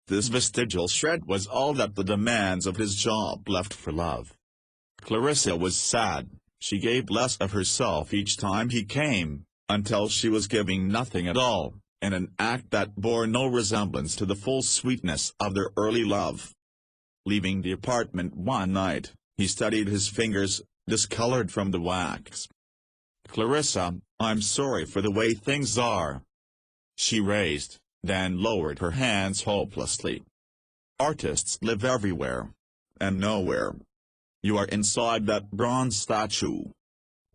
This vestigial shred was all that the demands of his job left for love. Clarissa was sad. She gave less of herself each time he came, until she was giving nothing at all, in an act that bore no resemblance to the full sweetness of their early love. Leaving the apartment one night, he studied his fingers, discolored from the wax. "Clarissa, I'm sorry for the way things are." She raised, then lowered her hands hopelessly. "Artists live everywhere. And nowhere. You are inside that bronze statue.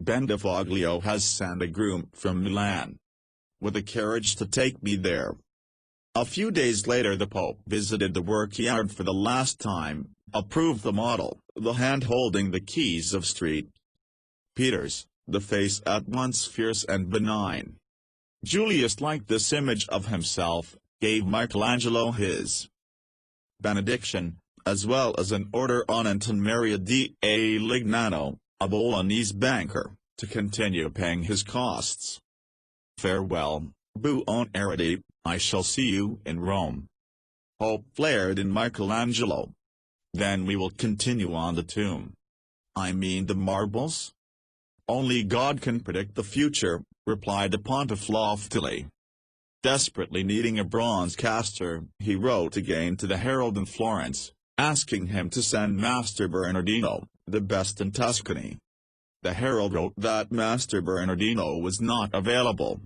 Bendefoglio has sent a groom from Milan, with a carriage to take me there." A few days later the Pope visited the workyard for the last time, approved the model, the hand holding the keys of St. Peter's, the face at once fierce and benign. Julius liked this image of himself, gave Michelangelo his benediction, as well as an order on Anton Maria di Lignano, a Bolognese banker, to continue paying his costs. "Farewell, Buonarrotti, I shall see you in Rome." Hope flared in Michelangelo. "Then we will continue on the tomb." "I mean the marbles?" "Only God can predict the future," replied the pontiff loftily. Desperately needing a bronze caster, he wrote again to the herald in Florence, asking him to send Master Bernardino, the best in Tuscany. The herald wrote that Master Bernardino was not available.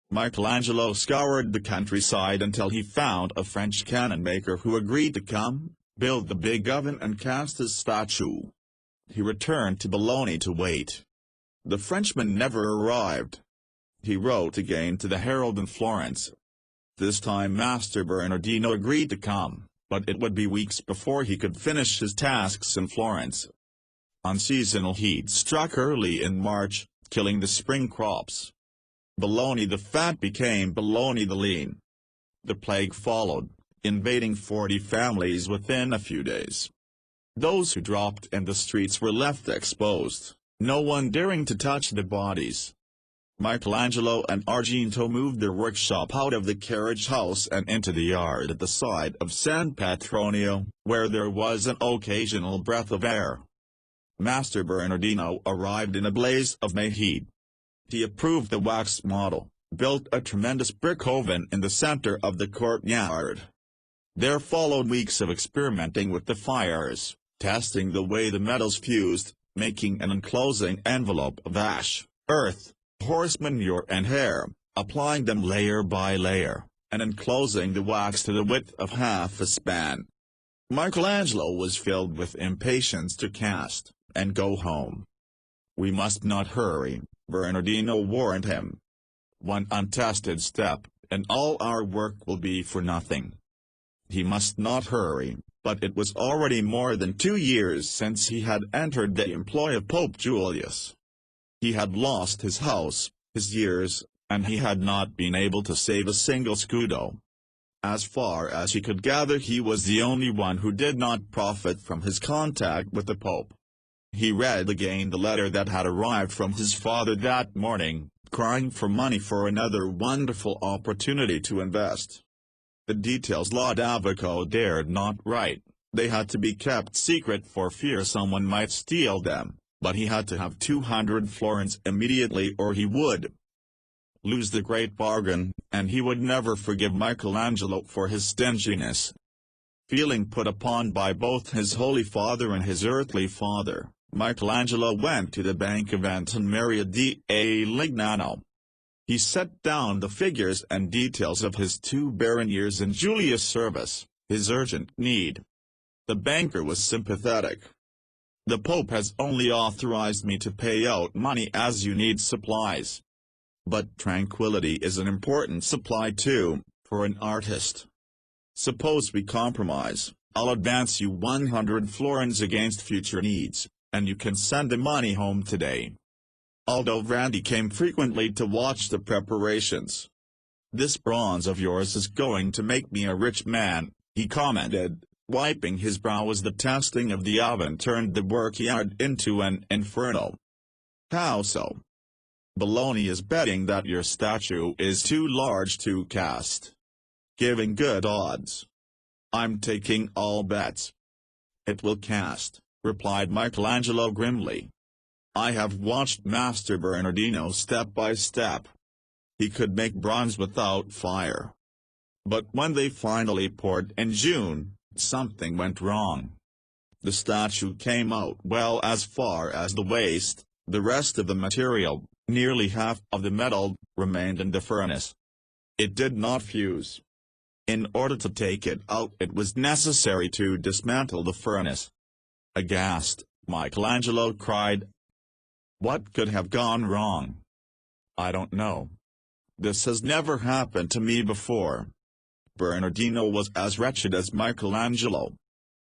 Michelangelo scoured the countryside until he found a French cannon maker who agreed to come, build the big oven and cast his statue. He returned to Bologna to wait. The Frenchman never arrived. He wrote again to the herald in Florence. This time Master Bernardino agreed to come, but it would be weeks before he could finish his tasks in Florence. Unseasonal heat struck early in March, killing the spring crops. Bologna the fat became Bologna the lean. The plague followed, invading 40 families within a few days. Those who dropped in the streets were left exposed, no one daring to touch the bodies. Michelangelo and Argento moved their workshop out of the carriage house and into the yard at the side of San Petronio, where there was an occasional breath of air. Master Bernardino arrived in a blaze of May heat. He approved the wax model, built a tremendous brick oven in the center of the courtyard. There followed weeks of experimenting with the fires, testing the way the metals fused, making an enclosing envelope of ash, earth, horse manure and hair, applying them layer by layer, and enclosing the wax to the width of half a span. Michelangelo was filled with impatience to cast, and go home. "We must not hurry," Bernardino warned him. "One untested step, and all our work will be for nothing." He must not hurry, but it was already more than 2 years since he had entered the employ of Pope Julius. He had lost his house, his years, and he had not been able to save a single scudo. As far as he could gather, he was the only one who did not profit from his contact with the Pope. He read again the letter that had arrived from his father that morning, crying for money for another wonderful opportunity to invest. The details Lodovico dared not write, they had to be kept secret for fear someone might steal them, but he had to have 200 florins immediately or he would lose the great bargain, and he would never forgive Michelangelo for his stinginess. Feeling put upon by both his Holy Father and his earthly father, Michelangelo went to the bank of Anton Maria di Lignano. He set down the figures and details of his 2 barren years in Julius' service, his urgent need. The banker was sympathetic. "The Pope has only authorized me to pay out money as you need supplies. But tranquility is an important supply too, for an artist. Suppose we compromise. I'll advance you 100 florins against future needs, and you can send the money home today." Aldo Randi came frequently to watch the preparations. "This bronze of yours is going to make me a rich man," he commented, wiping his brow as the testing of the oven turned the workyard into an inferno. "How so?" "Bologna is betting that your statue is too large to cast. Giving good odds. I'm taking all bets." "It will cast," replied Michelangelo grimly. "I have watched Master Bernardino step by step. He could make bronze without fire. But when they finally poured in June, something went wrong. The statue came out well as far as the waist, the rest of the material, nearly half of the metal, remained in the furnace. It did not fuse. In order to take it out it was necessary to dismantle the furnace." Aghast, Michelangelo cried, "What could have gone wrong?" "I don't know. This has never happened to me before." Bernardino was as wretched as Michelangelo.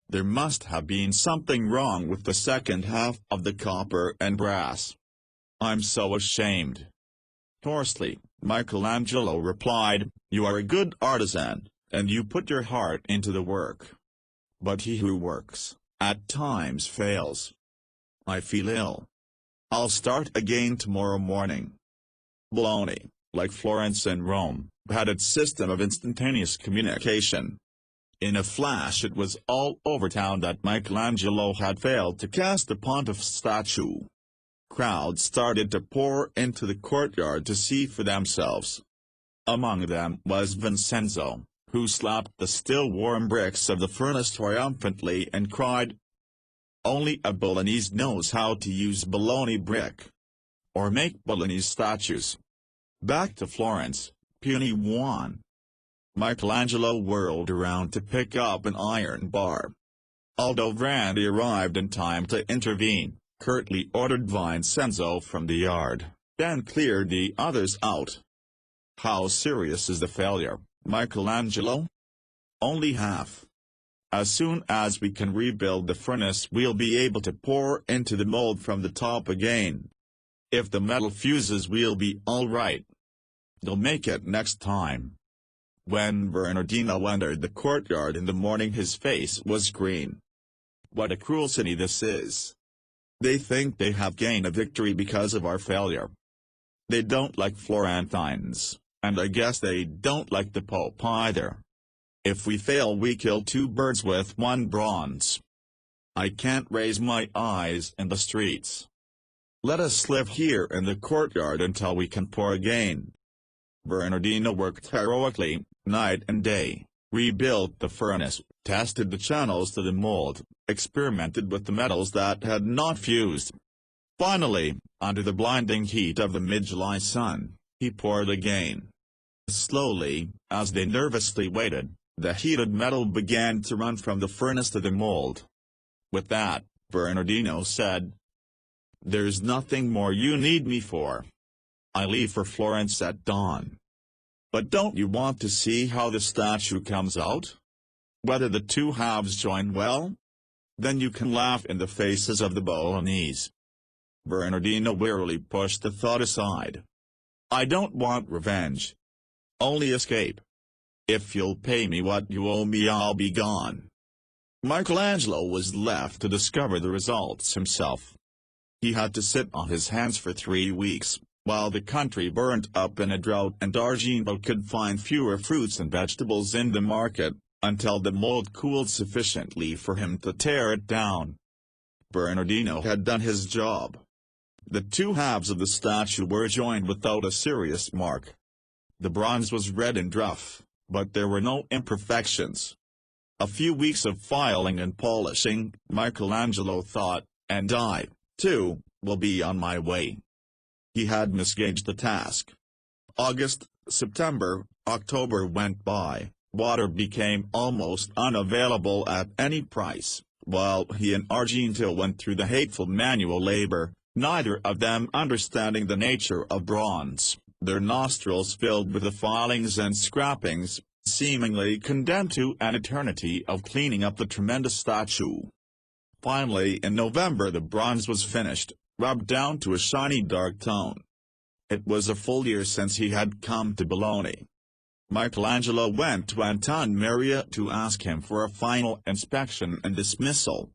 There must have been something wrong with the second half of the copper and brass. "I'm so ashamed." Hoarsely, Michelangelo replied, "You are a good artisan, and you put your heart into the work. But he who works, at times fails. I feel ill. I'll start again tomorrow morning." Bologna, like Florence and Rome, had its system of instantaneous communication. In a flash it was all over town that Michelangelo had failed to cast the pontiff's statue. Crowds started to pour into the courtyard to see for themselves. Among them was Vincenzo, who slapped the still warm bricks of the furnace triumphantly and cried, "Only a Bolognese knows how to use Bologna brick. Or make Bolognese statues." Back to Florence, puny Juan. Michelangelo whirled around to pick up an iron bar. Aldo Randi arrived in time to intervene, curtly ordered Vincenzo from the yard, then cleared the others out. "How serious is the failure, Michelangelo?" "Only half. As soon as we can rebuild the furnace we'll be able to pour into the mold from the top again. If the metal fuses we'll be all right. They'll make it next time." When Bernardino entered the courtyard in the morning his face was green. "What a cruel city this is. They think they have gained a victory because of our failure. They don't like Florentines, and I guess they don't like the Pope either. If we fail we kill 2 birds with 1 bronze. I can't raise my eyes in the streets. Let us live here in the courtyard until we can pour again." Bernardino worked heroically, night and day, rebuilt the furnace, tested the channels to the mold, experimented with the metals that had not fused. Finally, under the blinding heat of the mid-July sun, he poured again. Slowly, as they nervously waited, the heated metal began to run from the furnace to the mold. With that, Bernardino said, "There's nothing more you need me for. I leave for Florence at dawn. But don't you want to see how the statue comes out? Whether the 2 halves join well? Then you can laugh in the faces of the Bolognese." Bernardino wearily pushed the thought aside. "I don't want revenge. Only escape. If you'll pay me what you owe me I'll be gone." Michelangelo was left to discover the results himself. He had to sit on his hands for 3 weeks, while the country burnt up in a drought and Argento could find fewer fruits and vegetables in the market, until the mold cooled sufficiently for him to tear it down. Bernardino had done his job. The 2 halves of the statue were joined without a serious mark. The bronze was red and rough, but there were no imperfections. A few weeks of filing and polishing, Michelangelo thought, and I, too, will be on my way. He had misgauged the task. August, September, October went by. Water became almost unavailable at any price, while he and Argento went through the hateful manual labor, neither of them understanding the nature of bronze, their nostrils filled with the filings and scrapings, seemingly condemned to an eternity of cleaning up the tremendous statue. Finally in November the bronze was finished, rubbed down to a shiny dark tone. It was a full year since he had come to Bologna. Michelangelo went to Anton Maria to ask him for a final inspection and dismissal.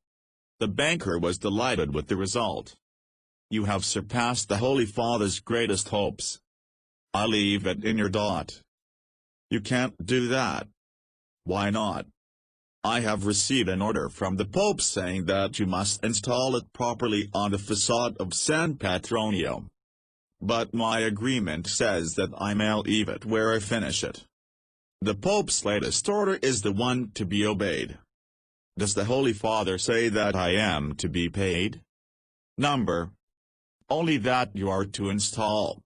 The banker was delighted with the result. "You have surpassed the Holy Father's greatest hopes. I leave it in your dot." "You can't do that." "Why not?" "I have received an order from the Pope saying that you must install it properly on the facade of San Petronio. But my agreement says that I may leave it where I finish it. The Pope's latest order is the one to be obeyed." "Does the Holy Father say that I am to be paid?" "Number. Only that you are to install."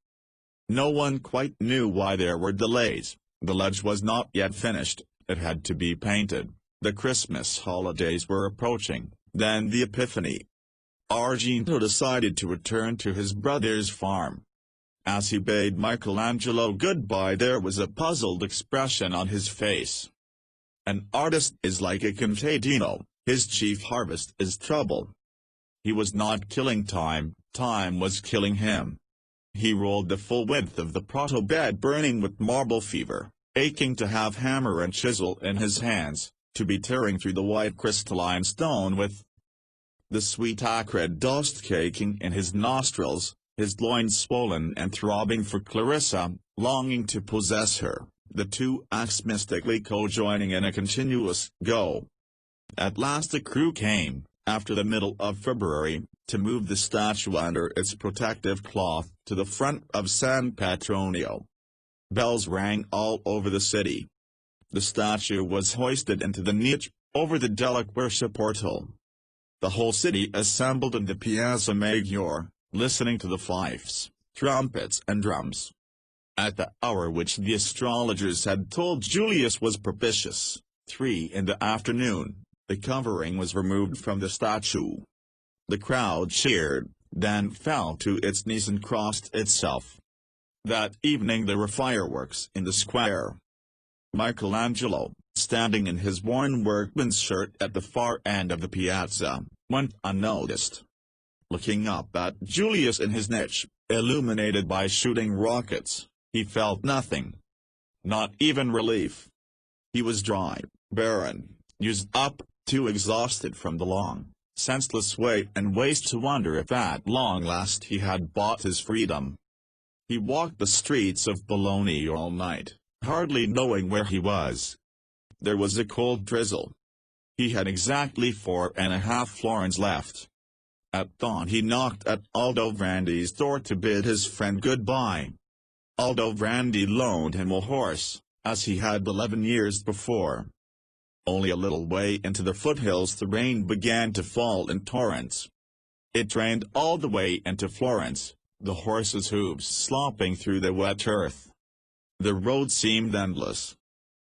No one quite knew why there were delays. The ledge was not yet finished, it had to be painted, the Christmas holidays were approaching, then the Epiphany. Argento decided to return to his brother's farm. As he bade Michelangelo goodbye there was a puzzled expression on his face. An artist is like a contadino, his chief harvest is trouble. He was not killing time, time was killing him. He rolled the full width of the Prato bed burning with marble fever, aching to have hammer and chisel in his hands, to be tearing through the white crystalline stone with the sweet acrid dust caking in his nostrils, his loins swollen and throbbing for Clarissa, longing to possess her, the two acts mystically co-joining in a continuous go. At last the crew came, after the middle of February, to move the statue under its protective cloth to the front of San Petronio. Bells rang all over the city. The statue was hoisted into the niche, over the Della portal. The whole city assembled in the Piazza Maggiore, listening to the fifes, trumpets and drums. At the hour which the astrologers had told Julius was propitious, 3 in the afternoon, the covering was removed from the statue. The crowd cheered, then fell to its knees and crossed itself. That evening there were fireworks in the square. Michelangelo, standing in his worn workman's shirt at the far end of the piazza, went unnoticed. Looking up at Julius in his niche, illuminated by shooting rockets, he felt nothing. Not even relief. He was dry, barren, used up, too exhausted from the long, senseless wait and waste to wonder if at long last he had bought his freedom. He walked the streets of Bologna all night, hardly knowing where he was. There was a cold drizzle. He had exactly 4.5 florins left. At dawn he knocked at Aldovrandi's door to bid his friend goodbye. Aldovrandy loaned him a horse, as he had 11 years before. Only a little way into the foothills the rain began to fall in torrents. It rained all the way into Florence, the horse's hooves slopping through the wet earth. The road seemed endless.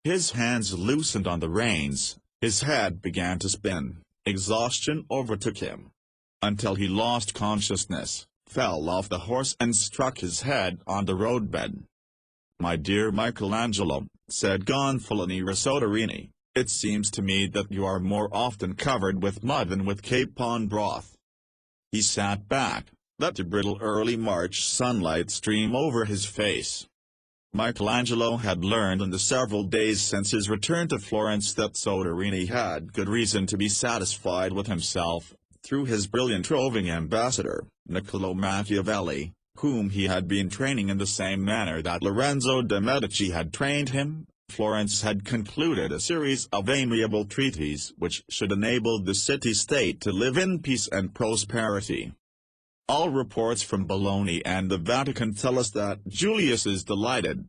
His hands loosened on the reins, his head began to spin, exhaustion overtook him. Until he lost consciousness, fell off the horse and struck his head on the roadbed. "My dear Michelangelo," said Gonfaloni Soderini, "it seems to me that you are more often covered with mud than with capon broth." He sat back, let the brittle early March sunlight stream over his face. Michelangelo had learned in the several days since his return to Florence that Soderini had good reason to be satisfied with himself, through his brilliant roving ambassador, Niccolò Machiavelli, whom he had been training in the same manner that Lorenzo de' Medici had trained him. Florence had concluded a series of amiable treaties which should enable the city-state to live in peace and prosperity. All reports from Bologna and the Vatican tell us that Julius is delighted.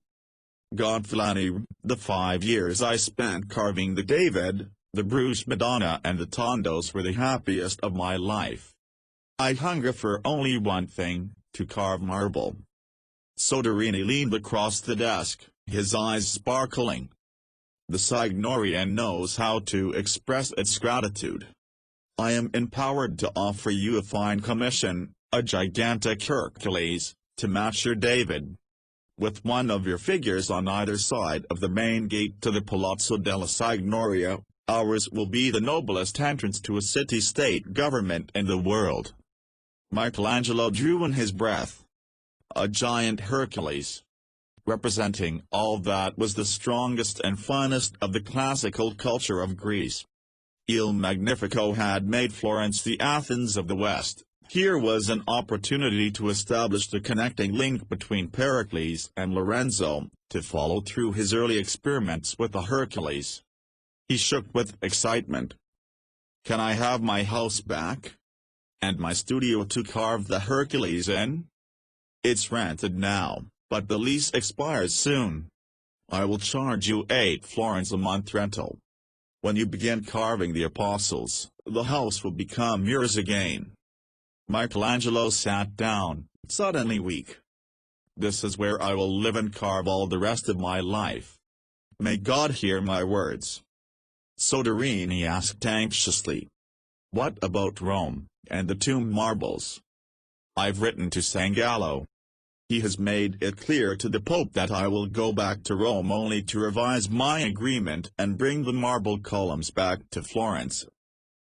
Gonfaloni, "The 5 years I spent carving the David, the Bruges Madonna and the Tondos were the happiest of my life. I hunger for only one thing, to carve marble." Soderini leaned across the desk, his eyes sparkling. The Signorian knows how to express its gratitude. I am empowered to offer you a fine commission, a gigantic Hercules, to match your David. With one of your figures on either side of the main gate to the Palazzo della Signoria, ours will be the noblest entrance to a city-state government in the world. Michelangelo drew in his breath. A giant Hercules, representing all that was the strongest and finest of the classical culture of Greece. Il Magnifico had made Florence the Athens of the West. Here was an opportunity to establish the connecting link between Pericles and Lorenzo, to follow through his early experiments with the Hercules. He shook with excitement. Can I have my house back? And my studio to carve the Hercules in? It's rented now, but the lease expires soon. I will charge you 8 florins a month rental. When you begin carving the apostles, the house will become yours again. Michelangelo sat down, suddenly weak. This is where I will live and carve all the rest of my life. May God hear my words. Soderini asked anxiously. What about Rome, and the tomb marbles? I've written to Sangallo. He has made it clear to the Pope that I will go back to Rome only to revise my agreement and bring the marble columns back to Florence.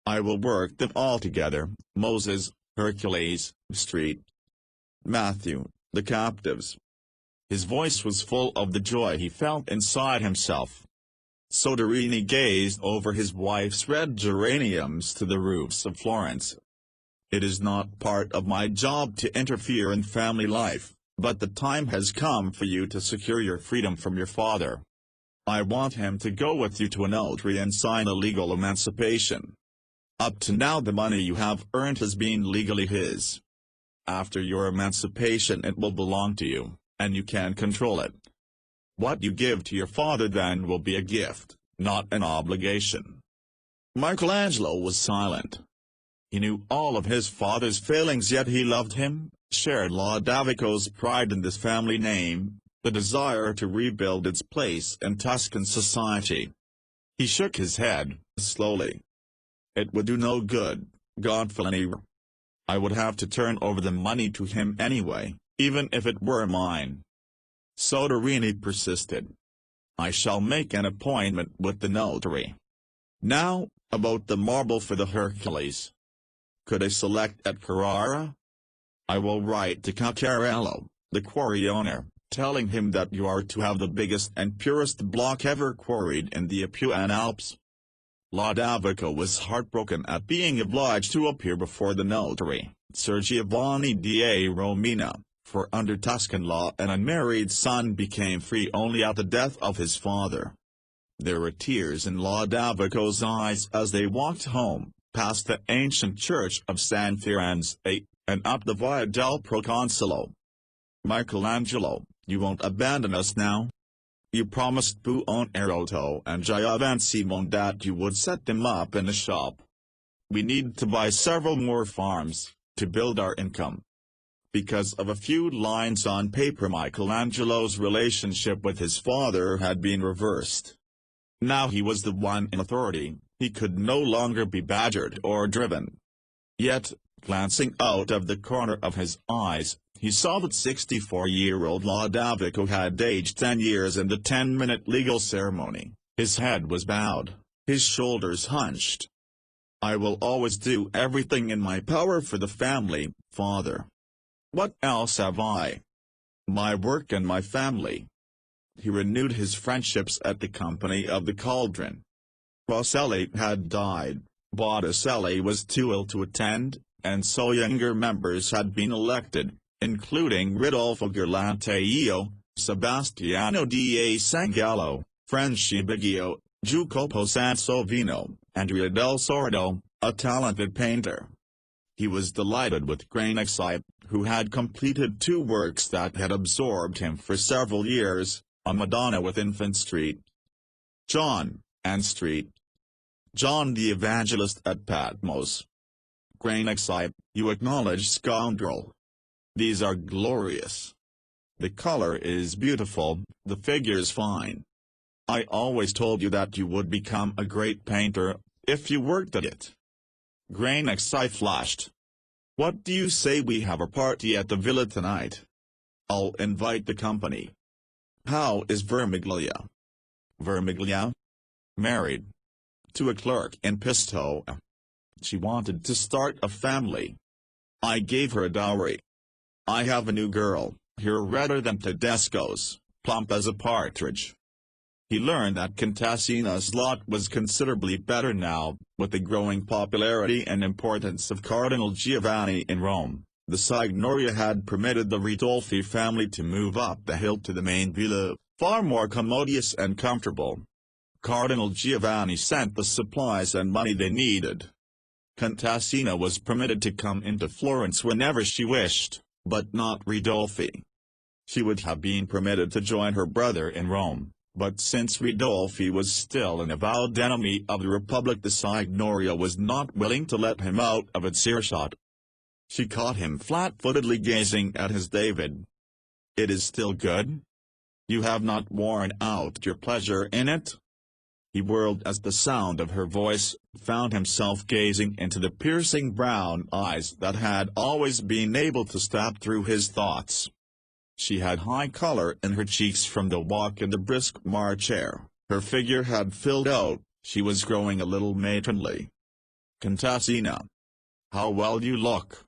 I will work them all together, Moses, Hercules, Street, Matthew, the captives. His voice was full of the joy he felt inside himself. Soderini gazed over his wife's red geraniums to the roofs of Florence. It is not part of my job to interfere in family life, but the time has come for you to secure your freedom from your father. I want him to go with you to a notary and sign a legal emancipation. Up to now the money you have earned has been legally his. After your emancipation it will belong to you, and you can control it. What you give to your father then will be a gift, not an obligation. Michelangelo was silent. He knew all of his father's failings, yet he loved him, shared Lodovico's pride in this family name, the desire to rebuild its place in Tuscan society. He shook his head, slowly. It would do no good, Gonfaloniere. I would have to turn over the money to him anyway, even if it were mine. Soderini persisted. I shall make an appointment with the notary. Now, about the marble for the Hercules. Could I select at Carrara? I will write to Caccarello, the quarry owner, telling him that you are to have the biggest and purest block ever quarried in the Apuan Alps. Lodovico was heartbroken at being obliged to appear before the notary, Ser Giovanni da Romina, for under Tuscan law an unmarried son became free only at the death of his father. There were tears in Lodovico's eyes as they walked home, past the ancient church of San Fiorenzo, and up the Via del Proconsolo. Michelangelo, you won't abandon us now? You promised Buonarroti and Giovansimo that you would set them up in a shop. We need to buy several more farms, to build our income. Because of a few lines on paper, Michelangelo's relationship with his father had been reversed. Now he was the one in authority, he could no longer be badgered or driven. Yet, glancing out of the corner of his eyes, he saw that 64-year-old Lodovico had aged 10 years in the 10-minute legal ceremony. His head was bowed, his shoulders hunched. I will always do everything in my power for the family, father. What else have I? My work and my family. He renewed his friendships at the Company of the Cauldron. Rosselli had died, Botticelli was too ill to attend, and so younger members had been elected, including Ridolfo Gerlanteio, Sebastiano da Sangallo, Franci Biggio, Jacopo Sansovino, Andrea del Sordo, a talented painter. He was delighted with Granicsite, who had completed 2 works that had absorbed him for several years, a Madonna with Infant Street, John, and Street. John the Evangelist at Patmos. Granicsite, you acknowledged scoundrel. These are glorious. The color is beautiful, the figure's fine. I always told you that you would become a great painter, if you worked at it. Granick's eye flashed. What do you say we have a party at the villa tonight? I'll invite the company. How is Vermiglia? Vermiglia? Married. To a clerk in Pistoia. She wanted to start a family. I gave her a dowry. I have a new girl, here redder than Tedesco's, plump as a partridge. He learned that Cantassina's lot was considerably better now, with the growing popularity and importance of Cardinal Giovanni in Rome. The Signoria had permitted the Ridolfi family to move up the hill to the main villa, far more commodious and comfortable. Cardinal Giovanni sent the supplies and money they needed. Cantassina was permitted to come into Florence whenever she wished, but not Ridolfi. She would have been permitted to join her brother in Rome, but since Ridolfi was still an avowed enemy of the Republic, the Signoria was not willing to let him out of its earshot. She caught him flat-footedly gazing at his David. It is still good? You have not worn out your pleasure in it? He whirled as the sound of her voice, found himself gazing into the piercing brown eyes that had always been able to stab through his thoughts. She had high color in her cheeks from the walk in the brisk March air, her figure had filled out, she was growing a little matronly. Cantassina. How well you look.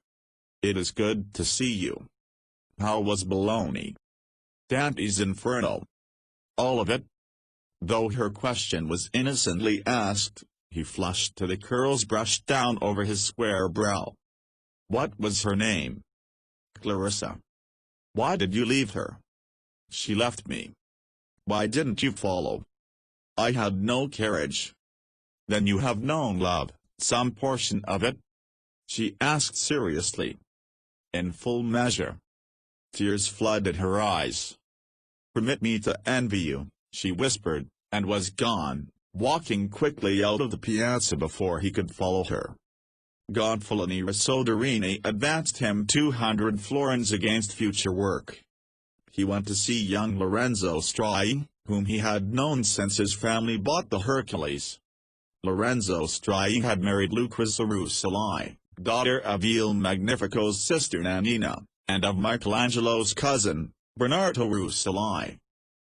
It is good to see you. How was Bologna? Dante's Inferno. All of it? Though her question was innocently asked, he flushed to the curls brushed down over his square brow. What was her name? Clarissa. Why did you leave her? She left me. Why didn't you follow? I had no carriage. Then you have known love, some portion of it? She asked seriously. In full measure. Tears flooded her eyes. Permit me to envy you, she whispered, and was gone, walking quickly out of the piazza before he could follow her. Gonfaloni Soderini advanced him 200 florins against future work. He went to see young Lorenzo Stroi, whom he had known since his family bought the Hercules. Lorenzo Stroi had married Lucrezia Rucellai, daughter of Il Magnifico's sister Nannina, and of Michelangelo's cousin, Bernardo Rucellai.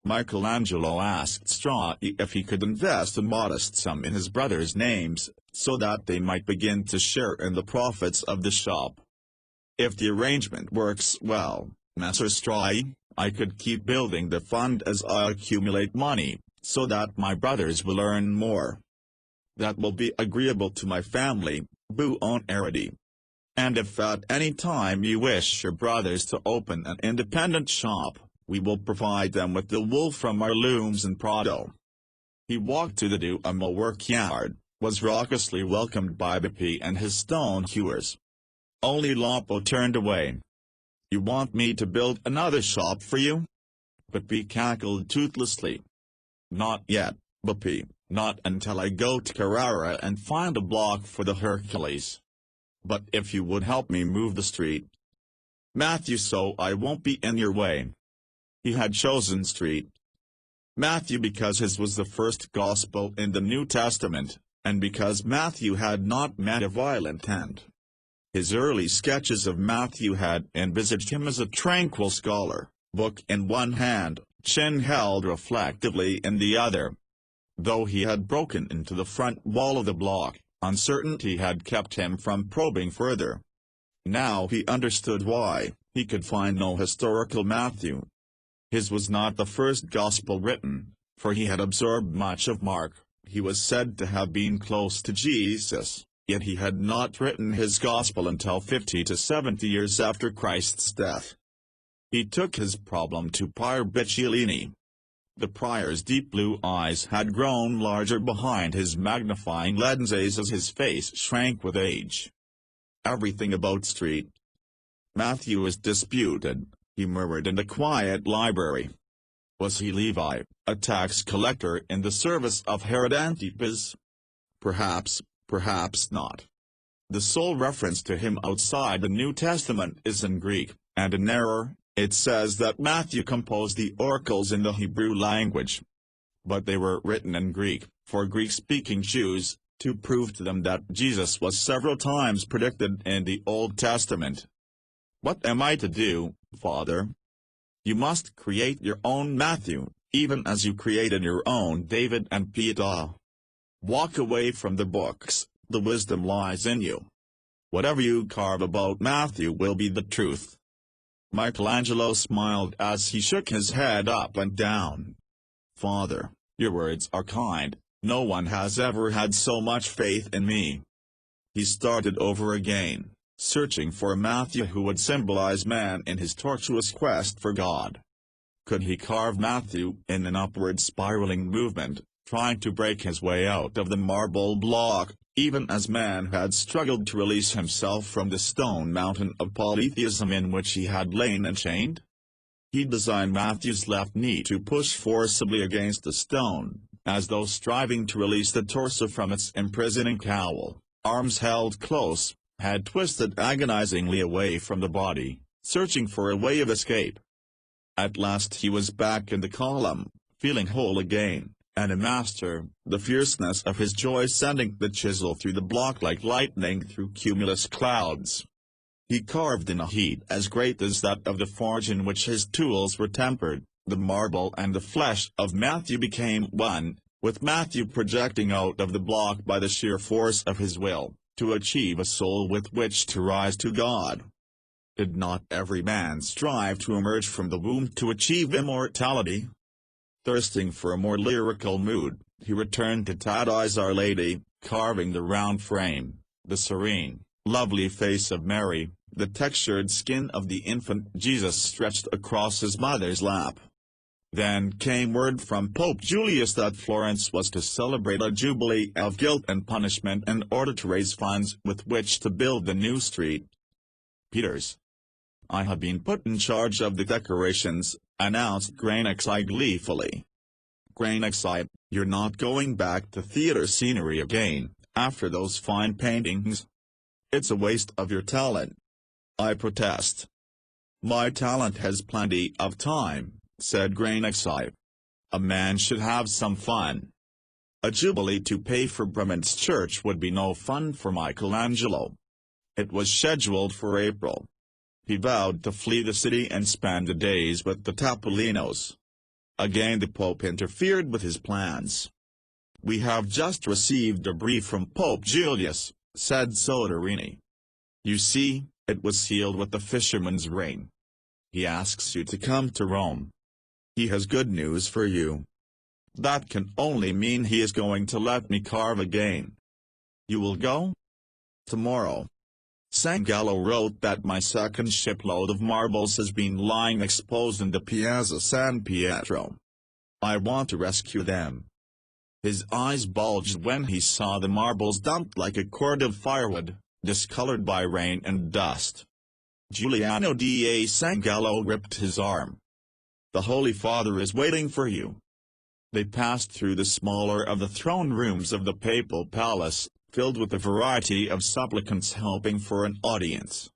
Michelangelo asked Stroi if he could invest a modest sum in his brothers' names, so that they might begin to share in the profits of the shop. If the arrangement works well, Messer Stroi, I could keep building the fund as I accumulate money, so that my brothers will earn more. That will be agreeable to my family, Buonarrotti. And if at any time you wish your brothers to open an independent shop, we will provide them with the wool from our looms in Prato. He walked to the Duomo workyard, was raucously welcomed by Bepi and his stone hewers. Only Loppo turned away. You want me to build another shop for you? Bepi cackled toothlessly. Not yet, Bepi, not until I go to Carrara and find a block for the Hercules. But if you would help me move the street, Matthew, so I won't be in your way. He had chosen Street Matthew because his was the first gospel in the New Testament, and because Matthew had not met a violent end. His early sketches of Matthew had envisaged him as a tranquil scholar, book in one hand, chin held reflectively in the other. Though he had broken into the front wall of the block, uncertainty had kept him from probing further. Now he understood why. He could find no historical Matthew. His was not the first gospel written, for he had absorbed much of Mark. He was said to have been close to Jesus, yet he had not written his gospel until 50 to 70 years after Christ's death. He took his problem to Prior Bicciolini. The prior's deep blue eyes had grown larger behind his magnifying lenses as his face shrank with age. Everything about Street Matthew is disputed, he murmured in the quiet library. Was he Levi, a tax collector in the service of Herod Antipas? Perhaps, perhaps not. The sole reference to him outside the New Testament is in Greek, and in error, It says that Matthew composed the oracles in the Hebrew language. But they were written in Greek, for Greek-speaking Jews, to prove to them that Jesus was several times predicted in the Old Testament. What am I to do, Father? You must create your own Matthew, even as you created your own David and Peter. Walk away from the books, the wisdom lies in you. Whatever you carve about Matthew will be the truth. Michelangelo smiled as he shook his head up and down. Father, your words are kind, no one has ever had so much faith in me. He started over again, searching for a Matthew who would symbolize man in his tortuous quest for God. Could he carve Matthew in an upward spiraling movement, trying to break his way out of the marble block, even as man had struggled to release himself from the stone mountain of polytheism in which he had lain enchained? He designed Matthew's left knee to push forcibly against the stone, as though striving to release the torso from its imprisoning cowl, arms held close, head twisted agonizingly away from the body, searching for a way of escape. At last he was back in the column, feeling whole again, and a master, the fierceness of his joy sending the chisel through the block like lightning through cumulus clouds. He carved in a heat as great as that of the forge in which his tools were tempered. The marble and the flesh of Matthew became one, with Matthew projecting out of the block by the sheer force of his will, to achieve a soul with which to rise to God. Did not every man strive to emerge from the womb to achieve immortality? Thirsting for a more lyrical mood, he returned to Tadai's Our Lady, carving the round frame, the serene, lovely face of Mary, the textured skin of the infant Jesus stretched across his mother's lap. Then came word from Pope Julius that Florence was to celebrate a jubilee of guilt and punishment in order to raise funds with which to build the new street. Peters. I have been put in charge of the decorations, announced Granexide gleefully. Granexide, you're not going back to theater scenery again, after those fine paintings? It's a waste of your talent. I protest. My talent has plenty of time, said Granexide. A man should have some fun. A jubilee to pay for Brement's church would be no fun for Michelangelo. It was scheduled for April. He vowed to flee the city and spend the days with the Topolinos. Again the Pope interfered with his plans. We have just received a brief from Pope Julius, said Soderini. You see, it was sealed with the fisherman's ring. He asks you to come to Rome. He has good news for you. That can only mean he is going to let me carve again. You will go? Tomorrow. Sangallo wrote that my second shipload of marbles has been lying exposed in the Piazza San Pietro. I want to rescue them. His eyes bulged when he saw the marbles dumped like a cord of firewood, discolored by rain and dust. Giuliano da Sangallo gripped his arm. The Holy Father is waiting for you. They passed through the smaller of the throne rooms of the papal palace, filled with a variety of supplicants hoping for an audience.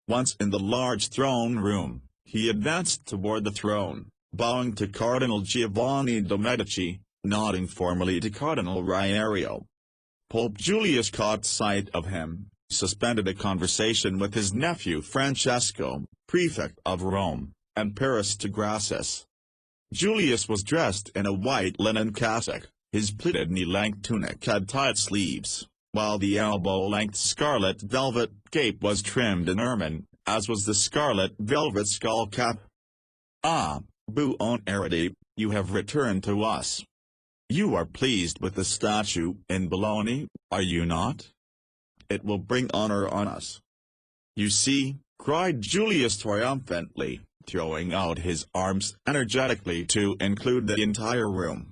Once in the large throne room, he advanced toward the throne, bowing to Cardinal Giovanni de' Medici, nodding formally to Cardinal Riario. Pope Julius caught sight of him, suspended a conversation with his nephew Francesco, prefect of Rome, and Paris to Grassus. Julius was dressed in a white linen cassock, his pleated knee-length tunic had tight sleeves, while the elbow-length scarlet velvet cape was trimmed in ermine, as was the scarlet velvet skull cap. Ah, Buonarrotti, you have returned to us. You are pleased with the statue in Bologna, are you not? It will bring honor on us. You see, cried Julius triumphantly, throwing out his arms energetically to include the entire room.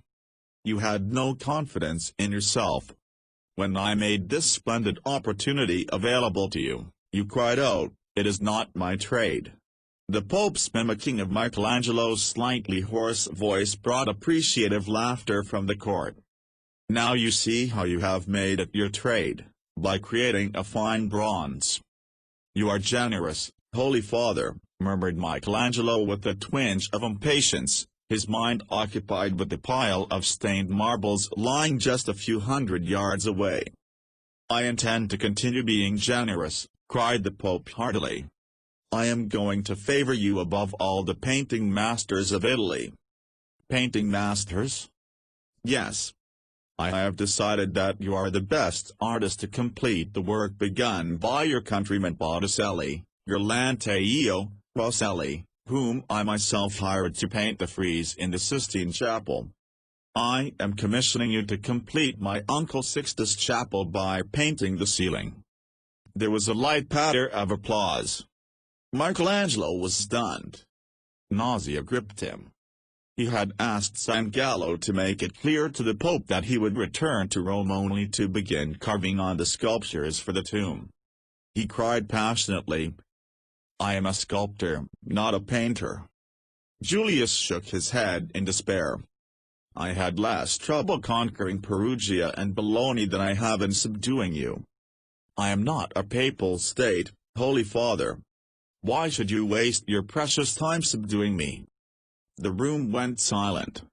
You had no confidence in yourself. When I made this splendid opportunity available to you, you cried out, "It is not my trade." The Pope's mimicking of Michelangelo's slightly hoarse voice brought appreciative laughter from the court. Now you see how you have made it your trade, by creating a fine bronze. You are generous, Holy Father, murmured Michelangelo with a twinge of impatience, his mind occupied with the pile of stained marbles lying just a few hundred yards away. "I intend to continue being generous," cried the Pope heartily. "I am going to favor you above all the painting masters of Italy." "Painting masters?" "Yes. I have decided that you are the best artist to complete the work begun by your countryman Botticelli, your Lanteo, Rosselli, whom I myself hired to paint the frieze in the Sistine Chapel. I am commissioning you to complete my Uncle Sixtus Chapel by painting the ceiling." There was a light patter of applause. Michelangelo was stunned. Nausea gripped him. He had asked San Gallo to make it clear to the Pope that he would return to Rome only to begin carving on the sculptures for the tomb. He cried passionately, "I am a sculptor, not a painter." Julius shook his head in despair. "I had less trouble conquering Perugia and Bologna than I have in subduing you. I am not a papal state, Holy Father. Why should you waste your precious time subduing me?" The room went silent.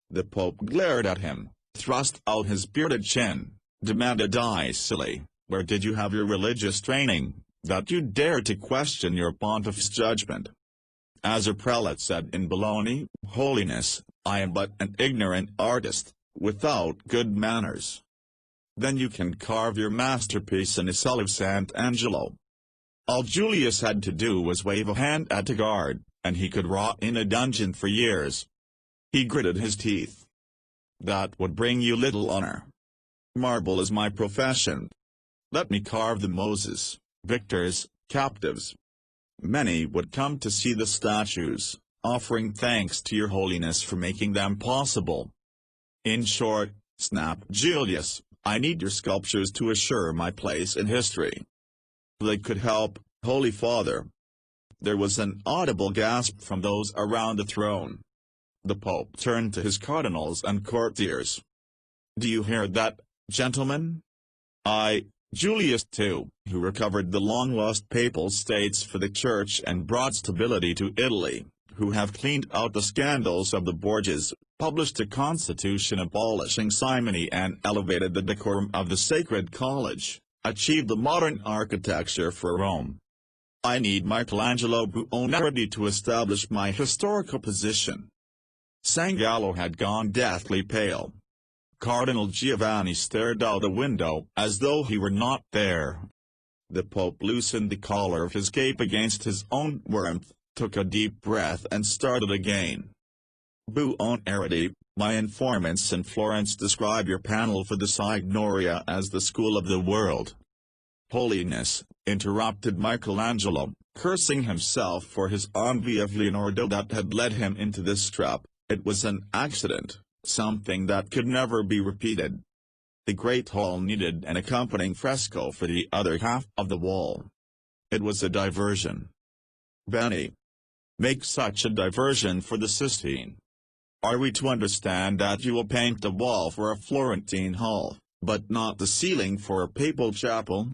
The Pope glared at him, thrust out his bearded chin, demanded icily, "Where did you have your religious training, that you dare to question your pontiff's judgment?" As a prelate said in Bologna, "Holiness, I am but an ignorant artist, without good manners." "Then you can carve your masterpiece in the cell of Sant'Angelo." All Julius had to do was wave a hand at a guard, and he could rot in a dungeon for years. He gritted his teeth. "That would bring you little honor. Marble is my profession. Let me carve the Moses, victors, captives. Many would come to see the statues, offering thanks to your holiness for making them possible." "In short," snapped Julius, "I need your sculptures to assure my place in history." "They could help, Holy Father." There was an audible gasp from those around the throne. The Pope turned to his cardinals and courtiers. "Do you hear that, gentlemen? Julius too, who recovered the long-lost papal states for the Church and brought stability to Italy, who have cleaned out the scandals of the Borgias, published a constitution abolishing simony and elevated the decorum of the Sacred College, achieved the modern architecture for Rome. I need Michelangelo Buonarrotti to establish my historical position." San Gallo had gone deathly pale. Cardinal Giovanni stared out the window as though he were not there. The Pope loosened the collar of his cape against his own warmth, took a deep breath and started again. "Buonarrotti, my informants in Florence describe your panel for the Signoria as the school of the world." "Holiness," interrupted Michelangelo, cursing himself for his envy of Leonardo that had led him into this trap, "it was an accident, something that could never be repeated. The great hall needed an accompanying fresco for the other half of the wall. It was a diversion." "Benny, make such a diversion for the Sistine. Are we to understand that you will paint the wall for a Florentine hall, but not the ceiling for a papal chapel?"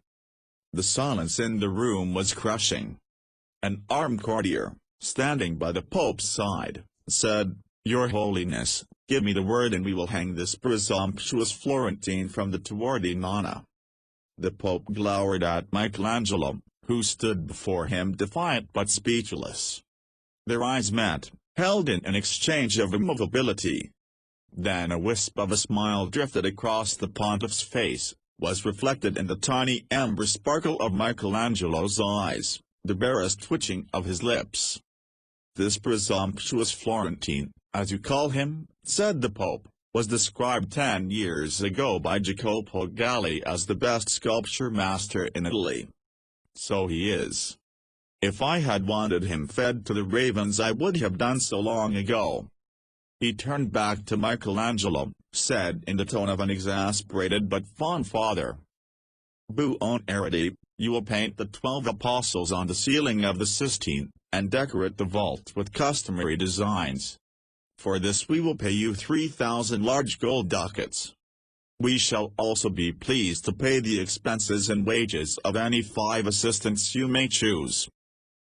The silence in the room was crushing. An armed courtier, standing by the Pope's side, said, "Your Holiness, give me the word and we will hang this presumptuous Florentine from the Tour di Nona." The Pope glowered at Michelangelo, who stood before him defiant but speechless. Their eyes met, held in an exchange of immovability. Then a wisp of a smile drifted across the pontiff's face, was reflected in the tiny amber sparkle of Michelangelo's eyes, the barest twitching of his lips. "This presumptuous Florentine, as you call him," said the Pope, "was described 10 years ago by Jacopo Galli as the best sculpture master in Italy. So he is. If I had wanted him fed to the ravens I would have done so long ago." He turned back to Michelangelo, said in the tone of an exasperated but fond father, "Buonarrotti, you will paint the 12 apostles on the ceiling of the Sistine, and decorate the vault with customary designs. For this we will pay you 3,000 large gold ducats. We shall also be pleased to pay the expenses and wages of any 5 assistants you may choose.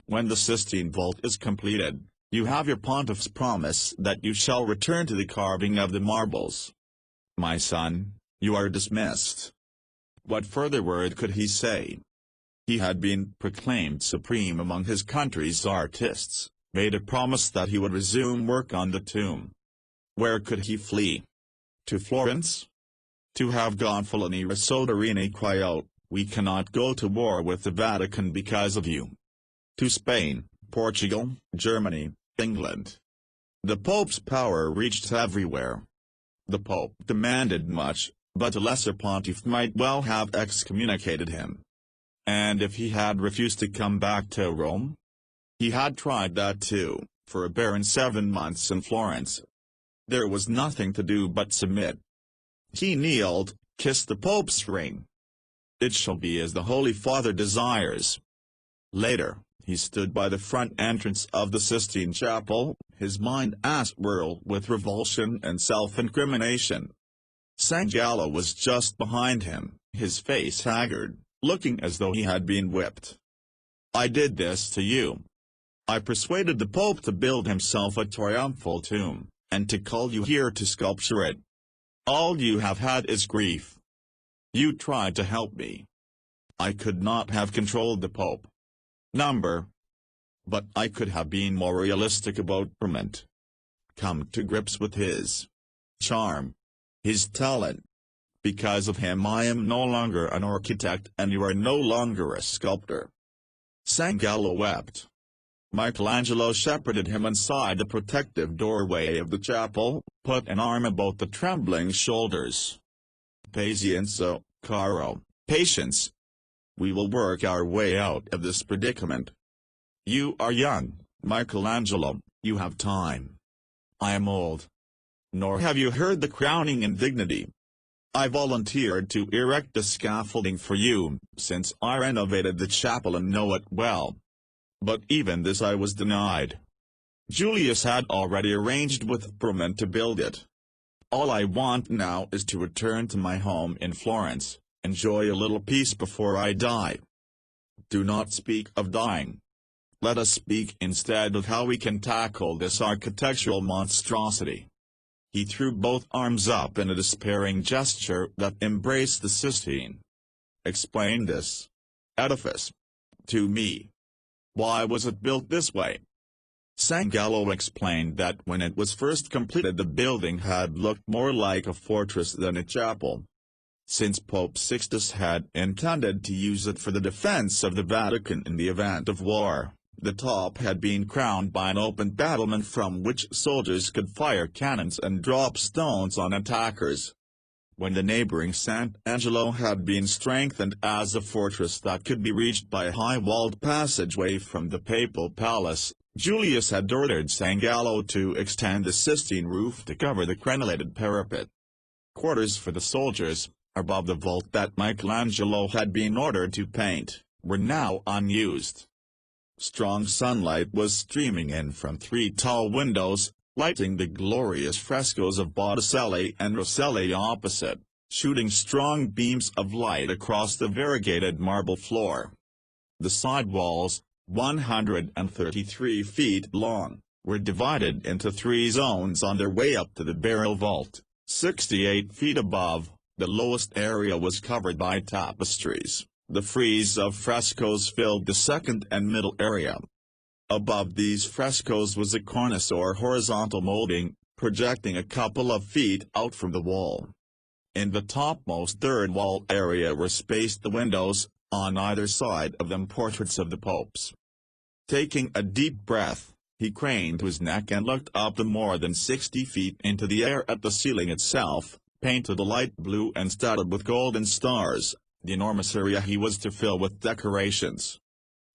When the Sistine vault is completed, you have your pontiff's promise that you shall return to the carving of the marbles. My son, you are dismissed." What further word could he say? He had been proclaimed supreme among his country's artists, made a promise that he would resume work on the tomb. Where could he flee? To Florence? To have Gonfaloni Soderini cry out, "We cannot go to war with the Vatican because of you." To Spain, Portugal, Germany, England. The Pope's power reached everywhere. The Pope demanded much, but a lesser pontiff might well have excommunicated him. And if he had refused to come back to Rome? He had tried that too, for a barren 7 months in Florence. There was nothing to do but submit. He kneeled, kissed the Pope's ring. "It shall be as the Holy Father desires." Later, he stood by the front entrance of the Sistine Chapel, his mind aswhirl with revulsion and self-incrimination. San Gallo was just behind him, his face haggard, looking as though he had been whipped. "I did this to you. I persuaded the Pope to build himself a triumphal tomb, and to call you here to sculpture it. All you have had is grief. You tried to help me. I could not have controlled the Pope. But I could have been more realistic about Vermont. Come to grips with his charm, his talent. Because of him I am no longer an architect and you are no longer a sculptor." San Gallo wept. Michelangelo shepherded him inside the protective doorway of the chapel, put an arm about the trembling shoulders. "Pazienza, caro, patience. We will work our way out of this predicament. You are young, Michelangelo, you have time. I am old. Nor have you heard the crowning indignity. I volunteered to erect the scaffolding for you, since I renovated the chapel and know it well. But even this I was denied. Julius had already arranged with Bruman to build it. All I want now is to return to my home in Florence, enjoy a little peace before I die." "Do not speak of dying. Let us speak instead of how we can tackle this architectural monstrosity." He threw both arms up in a despairing gesture that embraced the Sistine. "Explain this edifice to me. Why was it built this way?" San Gallo explained that when it was first completed the building had looked more like a fortress than a chapel. Since Pope Sixtus had intended to use it for the defense of the Vatican in the event of war, the top had been crowned by an open battlement from which soldiers could fire cannons and drop stones on attackers. When the neighboring Sant'Angelo had been strengthened as a fortress that could be reached by a high-walled passageway from the papal palace, Julius had ordered San Gallo to extend the Sistine roof to cover the crenellated parapet. Quarters for the soldiers, above the vault that Michelangelo had been ordered to paint, were now unused. Strong sunlight was streaming in from 3 tall windows, lighting the glorious frescoes of Botticelli and Rosselli opposite, shooting strong beams of light across the variegated marble floor. The side walls, 133 feet long, were divided into 3 zones on their way up to the burial vault. 68 feet above, the lowest area was covered by tapestries. The frieze of frescoes filled the second and middle area. Above these frescoes was a cornice or horizontal molding, projecting a couple of feet out from the wall. In the topmost third wall area were spaced the windows, on either side of them portraits of the popes. Taking a deep breath, he craned his neck and looked up the more than 60 feet into the air at the ceiling itself, painted a light blue and studded with golden stars, the enormous area he was to fill with decorations.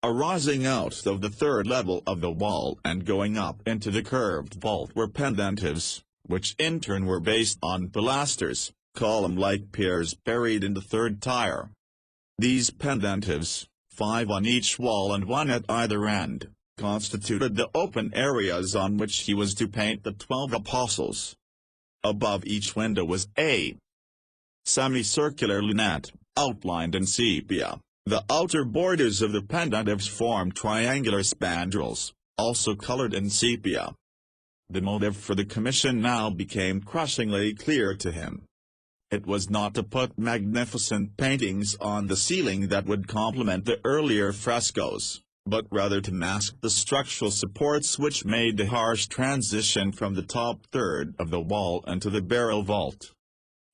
Arising out of the third level of the wall and going up into the curved vault were pendentives, which in turn were based on pilasters, column-like piers buried in the third tier. These pendentives, 5 on each wall and 1 at either end, constituted the open areas on which he was to paint the 12 apostles. Above each window was a semicircular lunette, outlined in sepia, The outer borders of the pendentives formed triangular spandrels, also colored in sepia. The motive for the commission now became crushingly clear to him. It was not to put magnificent paintings on the ceiling that would complement the earlier frescoes, but rather to mask the structural supports which made the harsh transition from the top third of the wall into the barrel vault.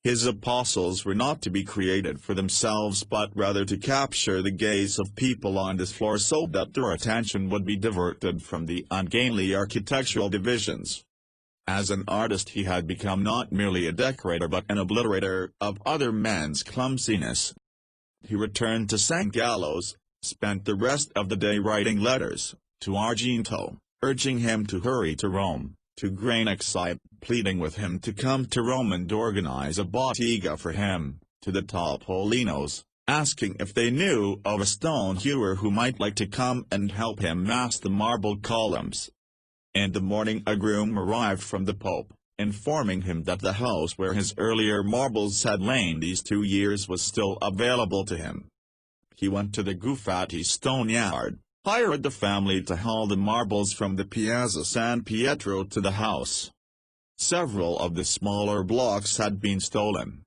His apostles were not to be created for themselves but rather to capture the gaze of people on this floor so that their attention would be diverted from the ungainly architectural divisions. As an artist he had become not merely a decorator but an obliterator of other men's clumsiness. He returned to St. Gallo's, spent the rest of the day writing letters to Argento, urging him to hurry to Rome, to Granexi, pleading with him to come to Rome and organize a bottega for him, to the Topolinos, asking if they knew of a stone hewer who might like to come and help him mask the marble columns. In the morning a groom arrived from the Pope, informing him that the house where his earlier marbles had lain these 2 years was still available to him. He went to the Guffati stone yard, hired the family to haul the marbles from the Piazza San Pietro to the house. Several of the smaller blocks had been stolen.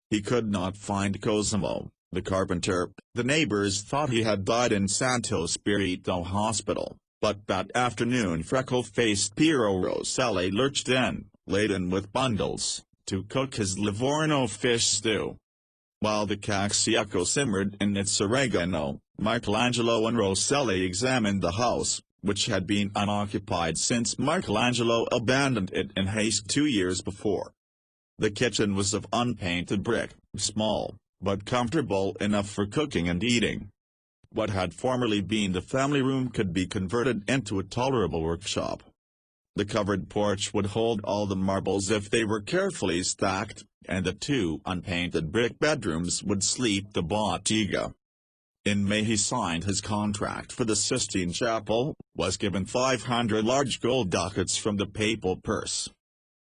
He could not find Cosimo, the carpenter. The neighbors thought he had died in Santo Spirito Hospital, but that afternoon freckle-faced Piero Rosselli lurched in, laden with bundles, to cook his Livorno fish stew. While the caccioco simmered in its oregano, Michelangelo and Rosselli examined the house, which had been unoccupied since Michelangelo abandoned it in haste 2 years before. The kitchen was of unpainted brick, small, but comfortable enough for cooking and eating. What had formerly been the family room could be converted into a tolerable workshop. The covered porch would hold all the marbles if they were carefully stacked, and the 2 unpainted brick bedrooms would sleep the bottega. In May he signed his contract for the Sistine Chapel, was given 500 large gold ducats from the papal purse.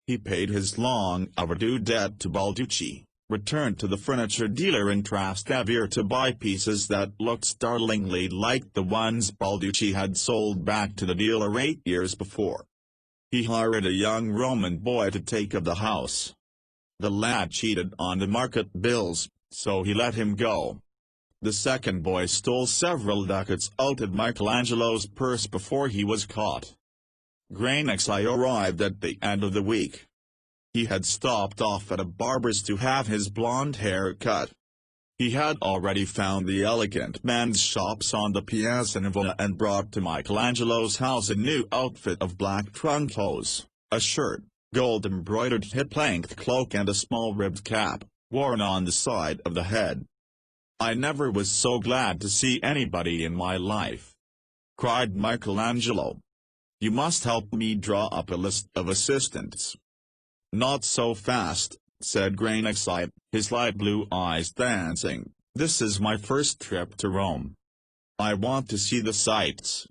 He paid his long overdue debt to Balducci, returned to the furniture dealer in Trastevere to buy pieces that looked startlingly like the ones Balducci had sold back to the dealer 8 years before. He hired a young Roman boy to take of the house. The lad cheated on the market bills, so he let him go. The second boy stole several ducats out of Michelangelo's purse before he was caught. Granexi arrived at the end of the week. He had stopped off at a barber's to have his blonde hair cut. He had already found the elegant men's shops on the Piazza Navona and brought to Michelangelo's house a new outfit of black trunk hose, a shirt, gold-embroidered hip-length cloak and a small ribbed cap, worn on the side of the head. "I never was so glad to see anybody in my life," cried Michelangelo. "You must help me draw up a list of assistants." "Not so fast," said Granexi, his light blue eyes dancing. "This is my first trip to Rome. I want to see the sights.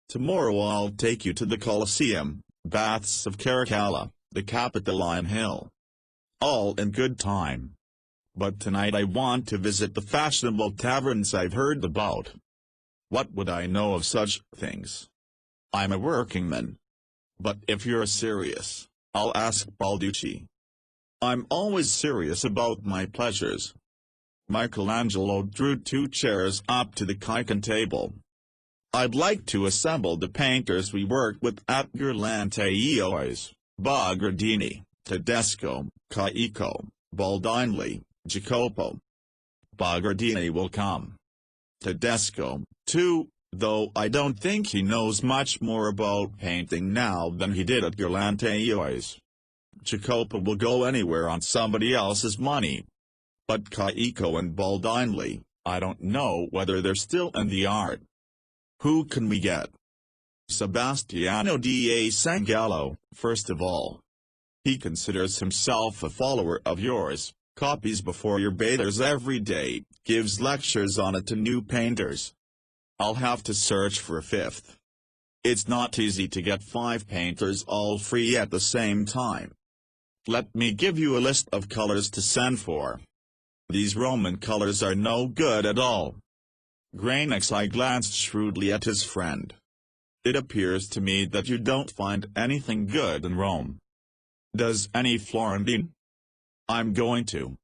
Tomorrow I'll take you to the Colosseum, Baths of Caracalla, the Capitoline Hill. All in good time. But tonight I want to visit the fashionable taverns I've heard about. What would I know of such things? I'm a workingman. But if you're serious, I'll ask Balducci. I'm always serious about my pleasures." Michelangelo drew 2 chairs up to the Chican table. "I'd like to assemble the painters we worked with at your Lanteiois, Bagardini, Tedesco, Caico, Baldini, Jacopo. Bagardini will come. Tedesco, too, though I don't think he knows much more about painting now than he did at your Lanteiois. Jacopo will go anywhere on somebody else's money. But Caico and Baldini, I don't know whether they're still in the art. Who can we get?" "Sebastiano da San Gallo, first of all. He considers himself a follower of yours, copies before your bathers every day, gives lectures on it to new painters. I'll have to search for a 5th. It's not easy to get 5 painters all free at the same time. Let me give you a list of colors to send for. These Roman colors are no good at all, I glanced shrewdly at his friend. It appears to me that you don't find anything good in Rome. Does any Florentine? I'm going to.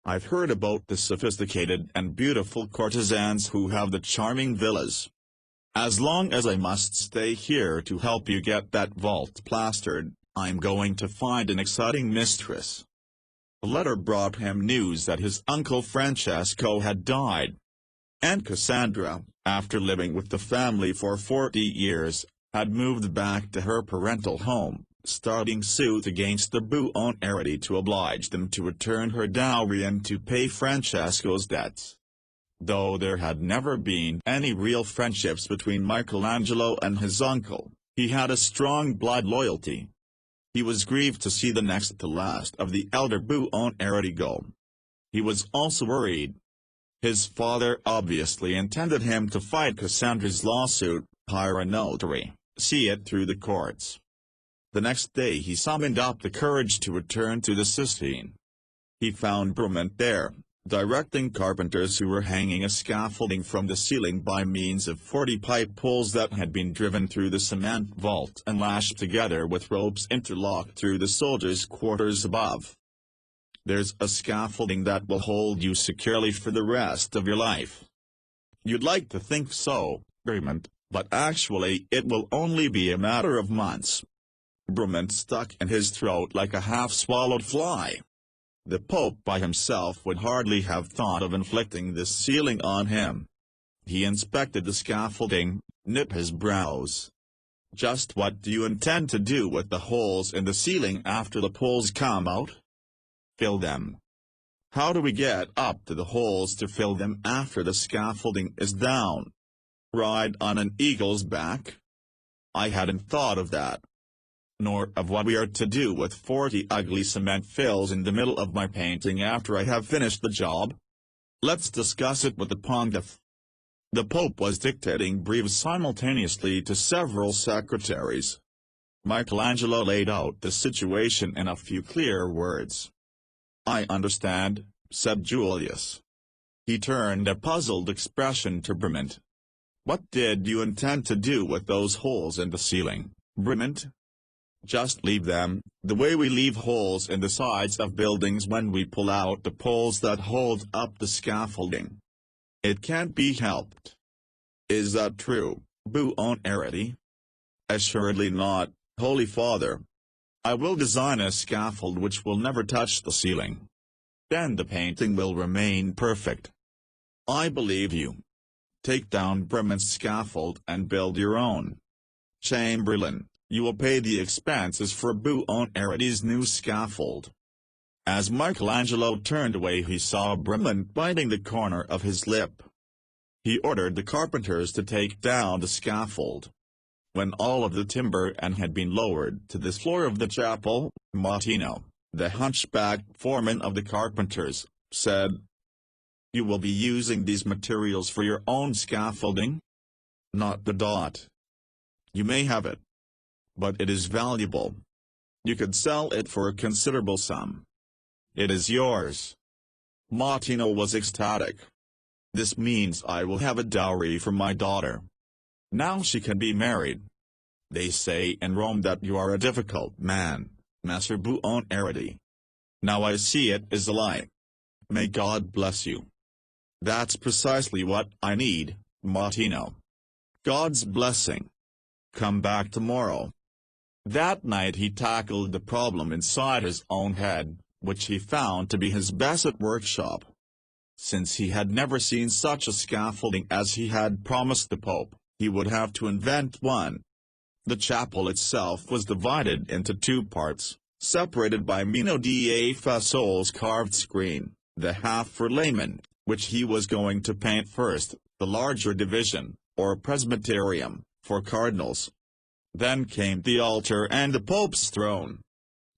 I've heard about the sophisticated and beautiful courtesans who have the charming villas. As long as I must stay here to help you get that vault plastered, I'm going to find an exciting mistress. A letter brought him news that his uncle Francesco had died. And Cassandra, after living with the family for 40 years, had moved back to her parental home, starting suit against the Buonarotti to oblige them to return her dowry and to pay Francesco's debts. Though there had never been any real friendships between Michelangelo and his uncle, he had a strong blood loyalty. He was grieved to see the next to last of the elder Buonarotti go. He was also worried. His father obviously intended him to fight Cassandra's lawsuit, hire a notary, see it through the courts. The next day he summoned up the courage to return to the Sistine. He found Brummont there, directing carpenters who were hanging a scaffolding from the ceiling by means of 40 pipe poles that had been driven through the cement vault and lashed together with ropes interlocked through the soldiers' quarters above. There's a scaffolding that will hold you securely for the rest of your life. You'd like to think so, Brummont, but actually it will only be a matter of months. Brummont stuck in his throat like a half-swallowed fly. The Pope by himself would hardly have thought of inflicting this ceiling on him. He inspected the scaffolding, knit his brows. Just what do you intend to do with the holes in the ceiling after the poles come out? Fill them. How do we get up to the holes to fill them after the scaffolding is down? Ride on an eagle's back? I hadn't thought of that. Nor of what we are to do with 40 ugly cement fills in the middle of my painting after I have finished the job. Let's discuss it with the Pontiff. The Pope was dictating briefs simultaneously to several secretaries. Michelangelo laid out the situation in a few clear words. I understand, said Julius. He turned a puzzled expression to Brummont. What did you intend to do with those holes in the ceiling, Brummont? Just leave them, the way we leave holes in the sides of buildings when we pull out the poles that hold up the scaffolding. It can't be helped. Is that true, Buonarotti? Assuredly not, Holy Father. I will design a scaffold which will never touch the ceiling. Then the painting will remain perfect. I believe you. Take down Brummont's scaffold and build your own. Chamberlain, you will pay the expenses for Buonarotti's new scaffold. As Michelangelo turned away he saw Brummont biting the corner of his lip. He ordered the carpenters to take down the scaffold. When all of the timber had been lowered to the floor of the chapel, Martino, the hunchbacked foreman of the carpenters, said, "You will be using these materials for your own scaffolding?" "Not the dot. You may have it. But it is valuable. You could sell it for a considerable sum. It is yours." Martino was ecstatic. "This means I will have a dowry for my daughter. Now she can be married. They say in Rome that you are a difficult man, Messer Buonarotti. Now I see it is a lie. May God bless you." "That's precisely what I need, Martino. God's blessing. Come back tomorrow." That night he tackled the problem inside his own head, which he found to be his best at workshop. Since he had never seen such a scaffolding as he had promised the Pope, he would have to invent one. The chapel itself was divided into two parts, separated by Mino da Fasole's carved screen, the half for laymen, which he was going to paint first, the larger division, or presbyterium, for cardinals. Then came the altar and the Pope's throne.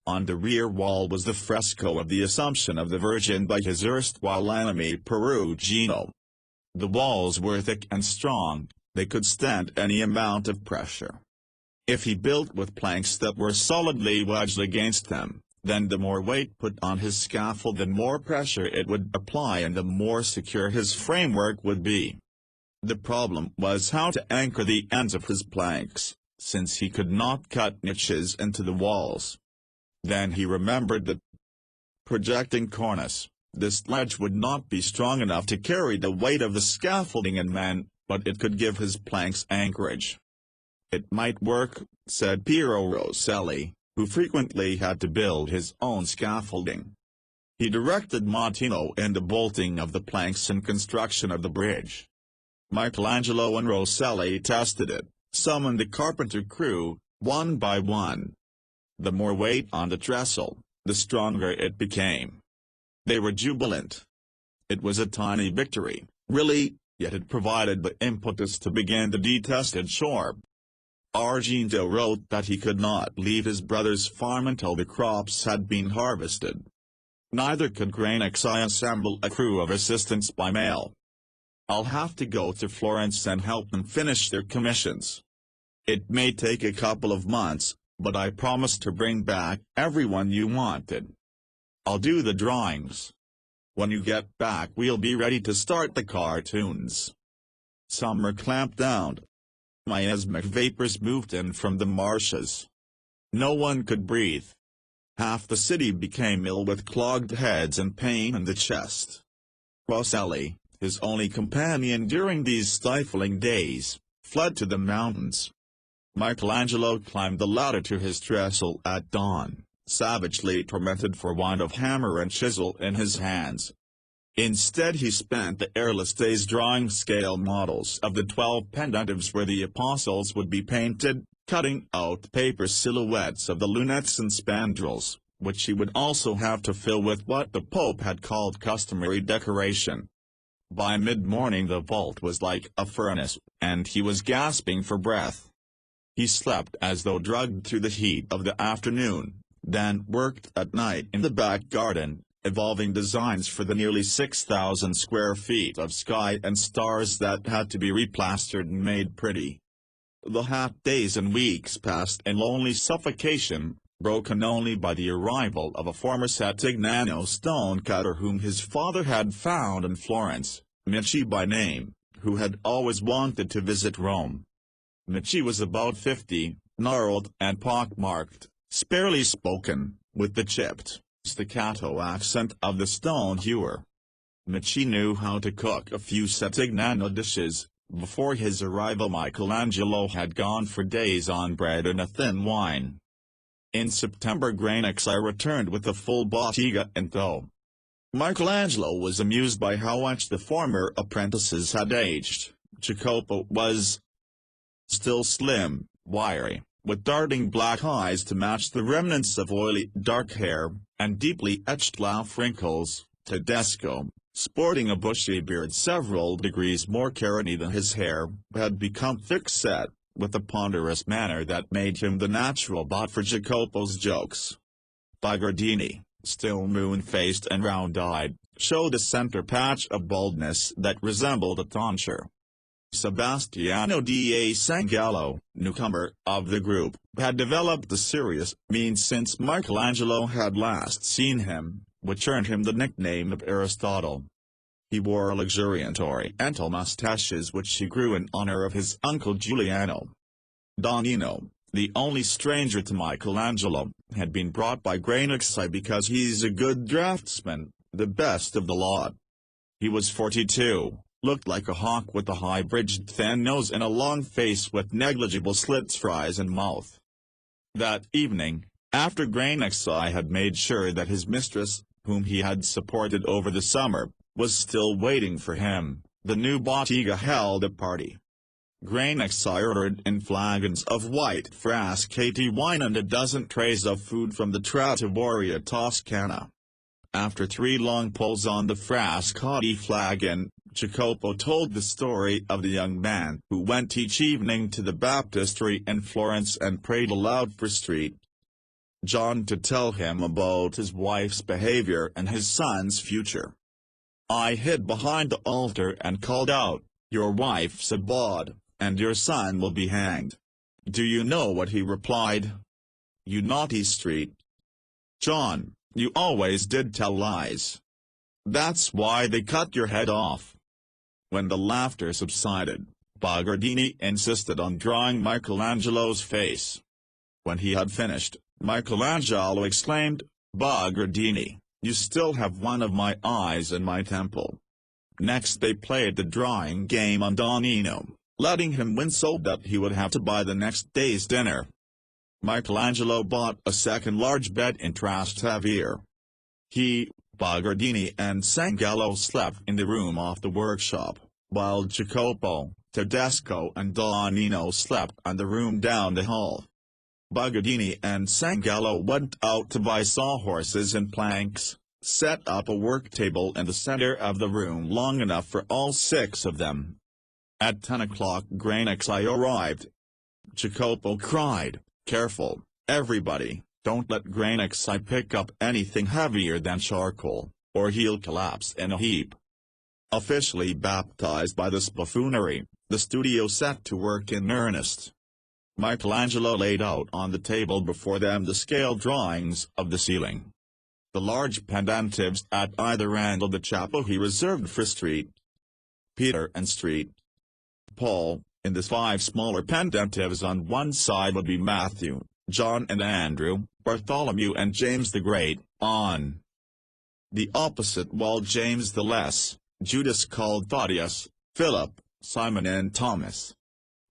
On the rear wall was the fresco of the Assumption of the Virgin by his erstwhile enemy Perugino. The walls were thick and strong, they could stand any amount of pressure. If he built with planks that were solidly wedged against them, then the more weight put on his scaffold the more pressure it would apply and the more secure his framework would be. The problem was how to anchor the ends of his planks, since he could not cut niches into the walls. Then he remembered the projecting cornice. This ledge would not be strong enough to carry the weight of the scaffolding and men, but it could give his planks anchorage. "It might work," said Piero Rosselli, who frequently had to build his own scaffolding. He directed Martino in the bolting of the planks and construction of the bridge. Michelangelo and Rosselli tested it, summoned the carpenter crew, one by one. The more weight on the trestle, the stronger it became. They were jubilant. It was a tiny victory, really, yet it provided the impetus to begin the detested chore. Argento wrote that he could not leave his brother's farm until the crops had been harvested. Neither could Granexi assemble a crew of assistants by mail. "I'll have to go to Florence and help them finish their commissions. It may take a couple of months, but I promise to bring back everyone you wanted. I'll do the drawings. When you get back we'll be ready to start the cartoons." Summer clamped down. Miasmic vapors moved in from the marshes. No one could breathe. Half the city became ill with clogged heads and pain in the chest. Rosselli, his only companion during these stifling days, fled to the mountains. Michelangelo climbed the ladder to his trestle at dawn, savagely tormented for want of hammer and chisel in his hands. Instead he spent the airless days drawing scale models of the 12 pendentives where the apostles would be painted, cutting out paper silhouettes of the lunettes and spandrels, which he would also have to fill with what the Pope had called customary decoration. By mid-morning the vault was like a furnace, and he was gasping for breath. He slept as though drugged through the heat of the afternoon, then worked at night in the back garden, evolving designs for the nearly 6,000 square feet of sky and stars that had to be replastered and made pretty. The hot days and weeks passed in lonely suffocation, broken only by the arrival of a former Settignano stonecutter whom his father had found in Florence, Medici by name, who had always wanted to visit Rome. Medici was about 50, gnarled and pock-marked, sparely spoken, with the chipped, staccato accent of the stone hewer. Medici knew how to cook a few Settignano dishes. Before his arrival Michelangelo had gone for days on bread and a thin wine. In September Granexi returned with a full bottega in tow. Michelangelo was amused by how much the former apprentices had aged. Jacopo was still slim, wiry, with darting black eyes to match the remnants of oily dark hair, and deeply etched laugh wrinkles. Tedesco, sporting a bushy beard several degrees more carroty than his hair, had become thick-set, with a ponderous manner that made him the natural butt for Jacopo's jokes. Bagardini, still moon-faced and round-eyed, showed a center patch of baldness that resembled a tonsure. Sebastiano da Sangallo, newcomer of the group, had developed a serious mien since Michelangelo had last seen him, which earned him the nickname of Aristotle. He wore luxuriant oriental mustaches which he grew in honor of his uncle Giuliano. Donino, the only stranger to Michelangelo, had been brought by Granexi because he's a good draftsman, the best of the lot. He was 42, looked like a hawk with a high-bridged thin nose and a long face with negligible slits for eyes and mouth. That evening, after Granexi had made sure that his mistress, whom he had supported over the summer, was still waiting for him, the new bottega held a party. Granexi ordered in flagons of white Frascati wine and a dozen trays of food from the Trattoria Toscana. After 3 long pulls on the Frascati flagon, Jacopo told the story of the young man who went each evening to the baptistry in Florence and prayed aloud for St. John to tell him about his wife's behavior and his son's future. "I hid behind the altar and called out, 'Your wife's a bawd, and your son will be hanged.' Do you know what he replied? 'You naughty St. John, you always did tell lies. That's why they cut your head off.' When the laughter subsided, Buonarroti insisted on drawing Michelangelo's face. When he had finished, Michelangelo exclaimed, "Buonarroti, you still have one of my eyes in my temple." Next they played the drawing game on Donino, letting him win so that he would have to buy the next day's dinner. Michelangelo bought a second large bed in Trastevere. He, Buonarroti and Sangallo slept in the room off the workshop, while Jacopo, Tedesco and Donino slept in the room down the hall. Buonarroti and Sangallo went out to buy sawhorses and planks, set up a work table in the center of the room long enough for all 6 of them. At 10 o'clock Ecstasy arrived. Jacopo cried, "Careful, everybody, don't let Ecstasy pick up anything heavier than charcoal, or he'll collapse in a heap." Officially baptized by this buffoonery, the studio set to work in earnest. Michelangelo laid out on the table before them the scale drawings of the ceiling. The large pendentives at either end of the chapel he reserved for St. Peter and St. Paul. In the 5 smaller pendentives on one side would be Matthew, John and Andrew, Bartholomew and James the Great. On the opposite wall James the Less, Judas called Thaddeus, Philip, Simon and Thomas.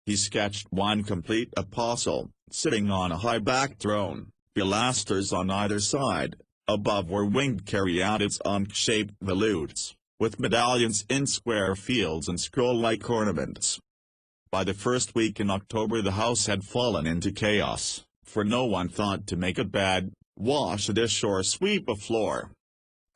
He sketched one complete apostle, sitting on a high-backed throne, pilasters on either side. Above were winged caryatids on shaped volutes, with medallions in square fields and scroll-like ornaments. By the first week in October the house had fallen into chaos, for no one thought to make a bed, wash a dish or sweep a floor.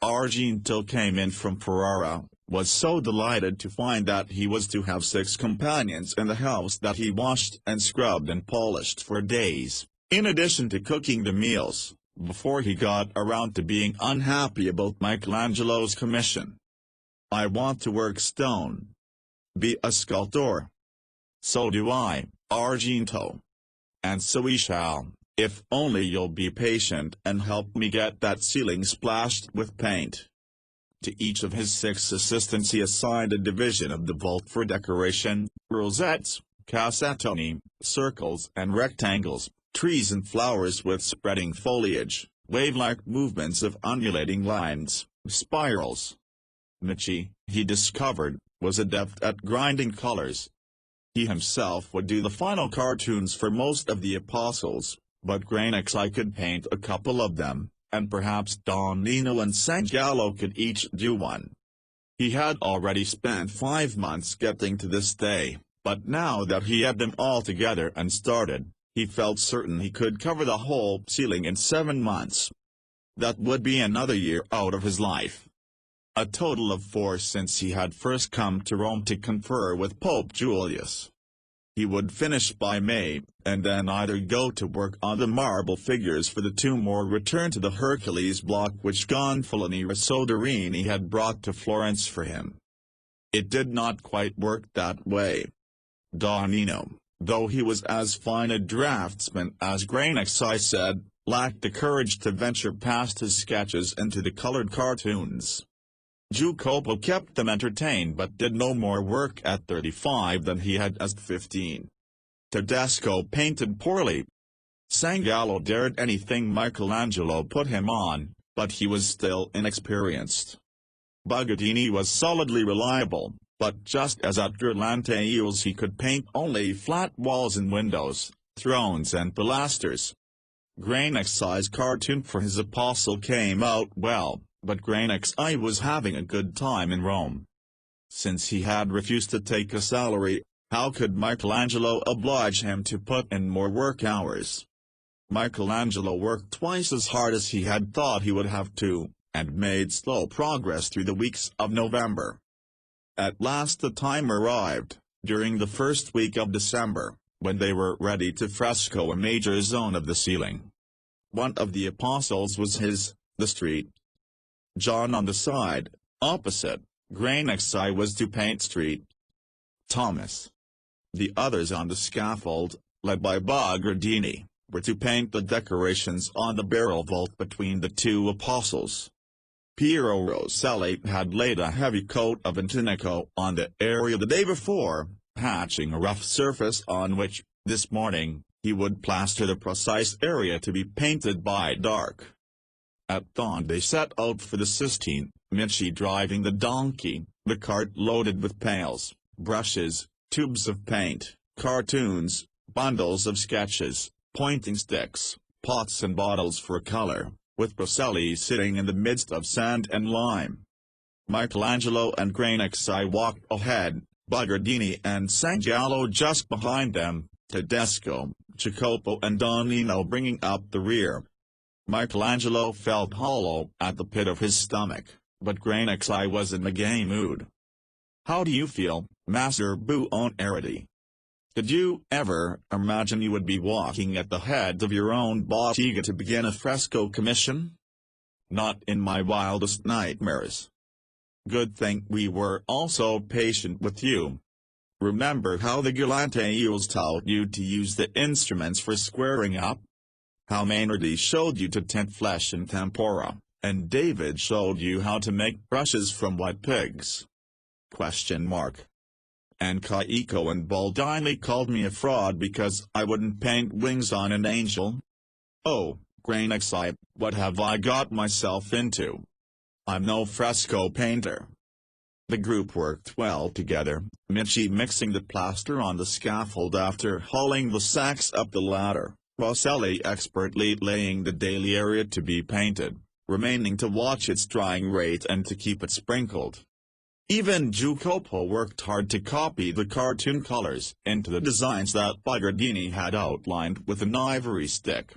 Argento came in from Ferrara, was so delighted to find that he was to have 6 companions in the house that he washed and scrubbed and polished for days, in addition to cooking the meals, before he got around to being unhappy about Michelangelo's commission. "I want to work stone. Be a sculptor." "So do I, Argento. And so we shall, if only you'll be patient and help me get that ceiling splashed with paint." To each of his 6 assistants he assigned a division of the vault for decoration: rosettes, cassettoni, circles and rectangles, trees and flowers with spreading foliage, wave-like movements of undulating lines, spirals. Medici, he discovered, was adept at grinding colors. He himself would do the final cartoons for most of the apostles, but Ecstasy could paint a couple of them, and perhaps Donino and Sangallo could each do one. He had already spent 5 months getting to this day, but now that he had them all together and started, he felt certain he could cover the whole ceiling in 7 months. That would be another year out of his life. A total of 4 since he had first come to Rome to confer with Pope Julius. He would finish by May, and then either go to work on the marble figures for the tomb or return to the Hercules block which Gonfaloni Soderini had brought to Florence for him. It did not quite work that way. Donino, though he was as fine a draftsman as Ecstasy said, lacked the courage to venture past his sketches into the colored cartoons. Jacopo kept them entertained but did no more work at 35 than he had at 15. Tedesco painted poorly. Sangallo dared anything Michelangelo put him on, but he was still inexperienced. Buonarroti was solidly reliable, but just as at Gerlanteils he could paint only flat walls and windows, thrones and pilasters. Ecstasy's cartoon for his apostle came out well, but Ecstasy was having a good time in Rome. Since he had refused to take a salary, how could Michelangelo oblige him to put in more work hours? Michelangelo worked twice as hard as he had thought he would have to, and made slow progress through the weeks of November. At last the time arrived, during the first week of December, when they were ready to fresco a major zone of the ceiling. One of the apostles was the street. John on the side, opposite, Ecstasy was to paint St. Thomas. The others on the scaffold, led by Buonarroti, were to paint the decorations on the barrel vault between the 2 apostles. Piero Rosselli had laid a heavy coat of Intonico on the area the day before, hatching a rough surface on which, this morning, he would plaster the precise area to be painted by dark. At dawn they set out for the Sistine, Medici driving the donkey, the cart loaded with pails, brushes, tubes of paint, cartoons, bundles of sketches, pointing sticks, pots and bottles for color, with Rosselli sitting in the midst of sand and lime. Michelangelo and Granacci walked ahead, Buonarrotti and San Gallo just behind them, Tedesco, Jacopo and Donino bringing up the rear. Michelangelo felt hollow at the pit of his stomach, but Granacci was in a gay mood. "How do you feel, Master Buonarotti? Did you ever imagine you would be walking at the head of your own bottega to begin a fresco commission?" "Not in my wildest nightmares." "Good thing we were also patient with you. Remember how the Galanteals taught you to use the instruments for squaring up? How Maynardi showed you to tint flesh in tempera, and David showed you how to make brushes from wet pigs? And Caicco and Baldini called me a fraud because I wouldn't paint wings on an angel? Oh, Granacci, what have I got myself into? I'm no fresco painter." The group worked well together, Medici mixing the plaster on the scaffold after hauling the sacks up the ladder, Rosselli expertly laying the daily area to be painted, remaining to watch its drying rate and to keep it sprinkled. Even Jacopo worked hard to copy the cartoon colors into the designs that Buonarrotti had outlined with an ivory stick.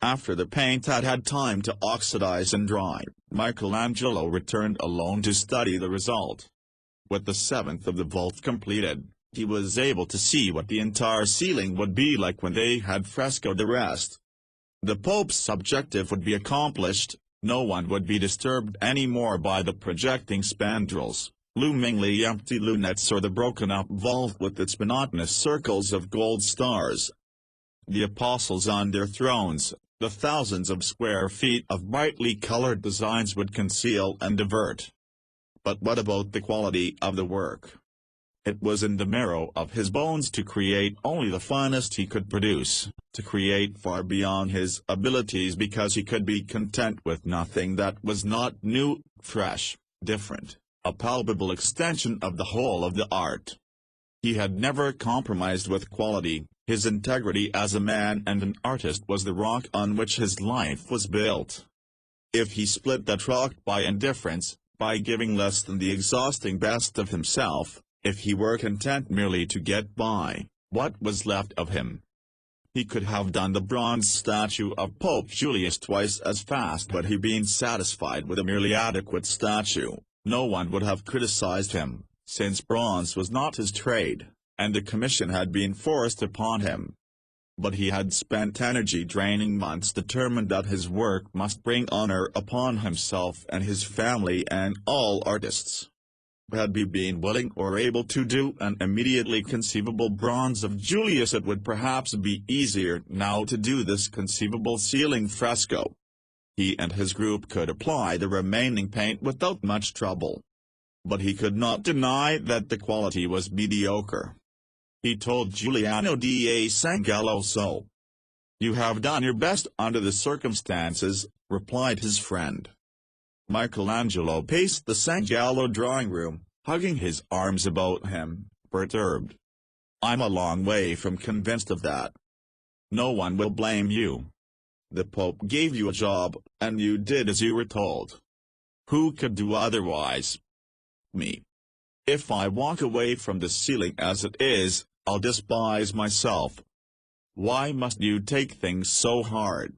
After the paint had had time to oxidize and dry, Michelangelo returned alone to study the result. With the seventh of the vault completed, he was able to see what the entire ceiling would be like when they had frescoed the rest. The Pope's objective would be accomplished. No one would be disturbed anymore by the projecting spandrels, loomingly empty lunettes or the broken-up vault with its monotonous circles of gold stars. The apostles on their thrones, the thousands of square feet of brightly colored designs would conceal and divert. But what about the quality of the work? It was in the marrow of his bones to create only the finest he could produce, to create far beyond his abilities because he could be content with nothing that was not new, fresh, different, a palpable extension of the whole of the art. He had never compromised with quality. His integrity as a man and an artist was the rock on which his life was built. If he split that rock by indifference, by giving less than the exhausting best of himself, if he were content merely to get by, what was left of him? He could have done the bronze statue of Pope Julius twice as fast, but he being satisfied with a merely adequate statue, no one would have criticized him, since bronze was not his trade, and the commission had been forced upon him. But he had spent energy-draining months determined that his work must bring honor upon himself and his family and all artists. Had he been willing or able to do an immediately conceivable bronze of Julius, it would perhaps be easier now to do this conceivable ceiling fresco. He and his group could apply the remaining paint without much trouble. But he could not deny that the quality was mediocre. He told Giuliano da San Gallo so. "You have done your best under the circumstances," replied his friend. Michelangelo paced the San Gallo drawing room, hugging his arms about him, perturbed. "I'm a long way from convinced of that. No one will blame you. The Pope gave you a job, and you did as you were told. Who could do otherwise? Me. If I walk away from the ceiling as it is, I'll despise myself. Why must you take things so hard?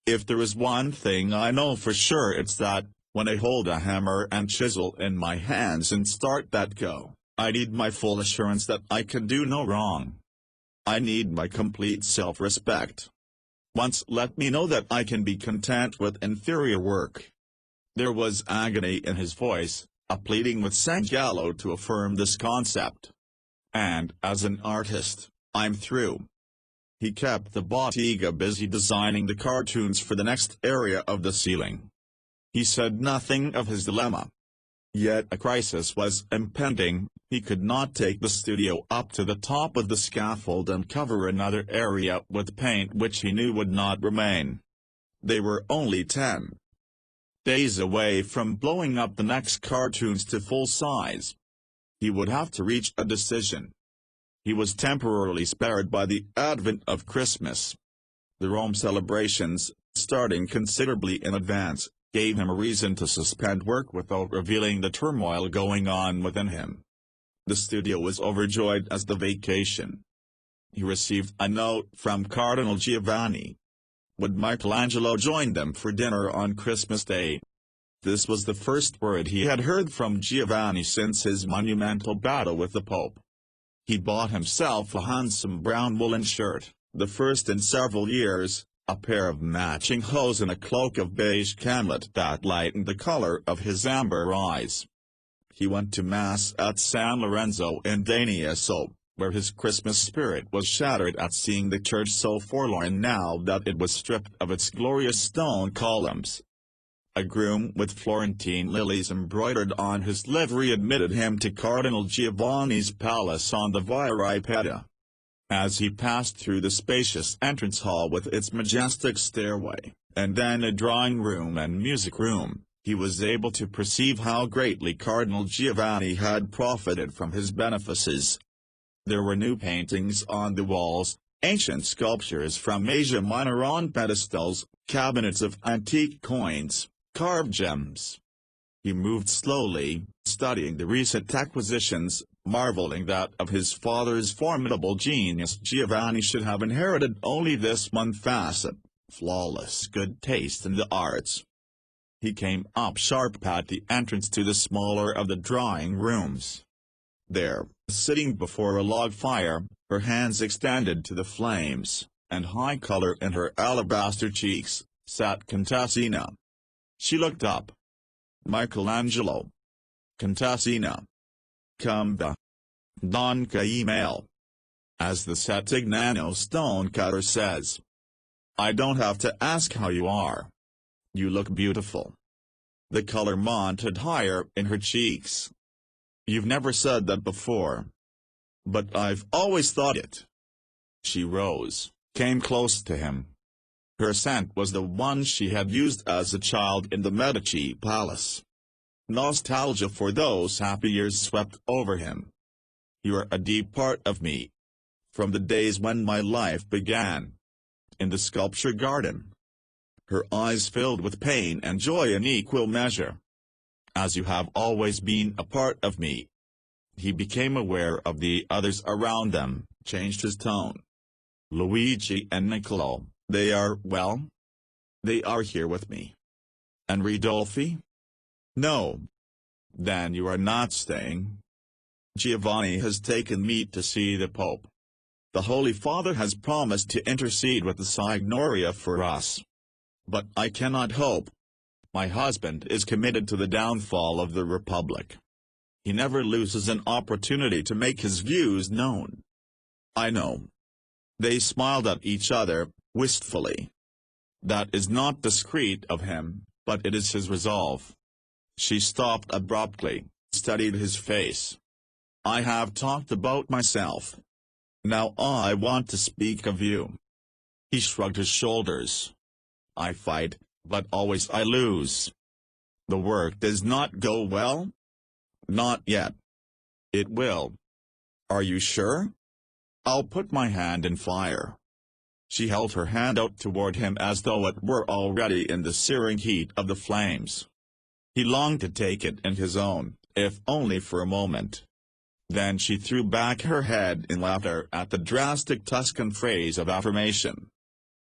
If there is one thing I know for sure, it's that, when I hold a hammer and chisel in my hands and start that go, I need my full assurance that I can do no wrong. I need my complete self-respect. Once let me know that I can be content with inferior work." There was agony in his voice, a pleading with San Gallo to affirm this concept. "And, as an artist, I'm through." He kept the bottega busy designing the cartoons for the next area of the ceiling. He said nothing of his dilemma. Yet a crisis was impending. He could not take the studio up to the top of the scaffold and cover another area with paint which he knew would not remain. They were only 10 days away from blowing up the next cartoons to full size. He would have to reach a decision. He was temporarily spared by the advent of Christmas. The Rome celebrations, starting considerably in advance, gave him a reason to suspend work without revealing the turmoil going on within him. The studio was overjoyed as the vacation. He received a note from Cardinal Giovanni. Would Michelangelo join them for dinner on Christmas Day? This was the first word he had heard from Giovanni since his monumental battle with the Pope. He bought himself a handsome brown woolen shirt, the first in several years, a pair of matching hose and a cloak of beige camlet that lightened the color of his amber eyes. He went to Mass at San Lorenzo in Daniaso, where his Christmas spirit was shattered at seeing the church so forlorn now that it was stripped of its glorious stone columns. A groom with Florentine lilies embroidered on his livery admitted him to Cardinal Giovanni's palace on the Via Ripetta. As he passed through the spacious entrance hall with its majestic stairway, and then a drawing room and music room, he was able to perceive how greatly Cardinal Giovanni had profited from his benefices. There were new paintings on the walls, ancient sculptures from Asia Minor on pedestals, cabinets of antique coins, carved gems. He moved slowly, studying the recent acquisitions, marveling that of his father's formidable genius Giovanni should have inherited only this one facet, flawless good taste in the arts. He came up sharp at the entrance to the smaller of the drawing rooms. There, sitting before a log fire, her hands extended to the flames, and high color in her alabaster cheeks, sat Contessina. She looked up. Michelangelo. Contessina. Come da. Don Caimel. As the Settignano stonecutter says. I don't have to ask how you are. You look beautiful. The color mounted higher in her cheeks. You've never said that before. But I've always thought it. She rose, came close to him. Her scent was the one she had used as a child in the Medici palace. Nostalgia for those happy years swept over him. You are a deep part of me. From the days when my life began. In the sculpture garden. Her eyes filled with pain and joy in equal measure. As you have always been a part of me. He became aware of the others around them, changed his tone. Luigi and Niccolo, they are well? They are here with me. And Ridolfi? No. Then you are not staying. Giovanni has taken me to see the Pope. The Holy Father has promised to intercede with the Signoria for us. But I cannot hope. My husband is committed to the downfall of the Republic. He never loses an opportunity to make his views known. I know. They smiled at each other, wistfully. That is not discreet of him, but it is his resolve. She stopped abruptly, studied his face. I have talked about myself. Now I want to speak of you. He shrugged his shoulders. I fight, but always I lose. The work does not go well? Not yet. It will. Are you sure? I'll put my hand in fire. She held her hand out toward him as though it were already in the searing heat of the flames. He longed to take it in his own, if only for a moment. Then she threw back her head in laughter at the drastic Tuscan phrase of affirmation.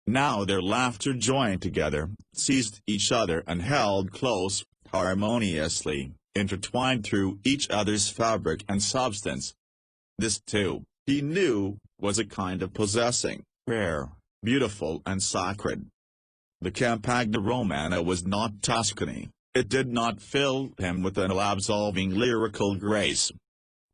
Now their laughter joined together, seized each other and held close, harmoniously, intertwined through each other's fabric and substance. This too, he knew, was a kind of possessing, rare, beautiful and sacred. The Campagna Romana was not Tuscany, it did not fill him with an all-absolving lyrical grace.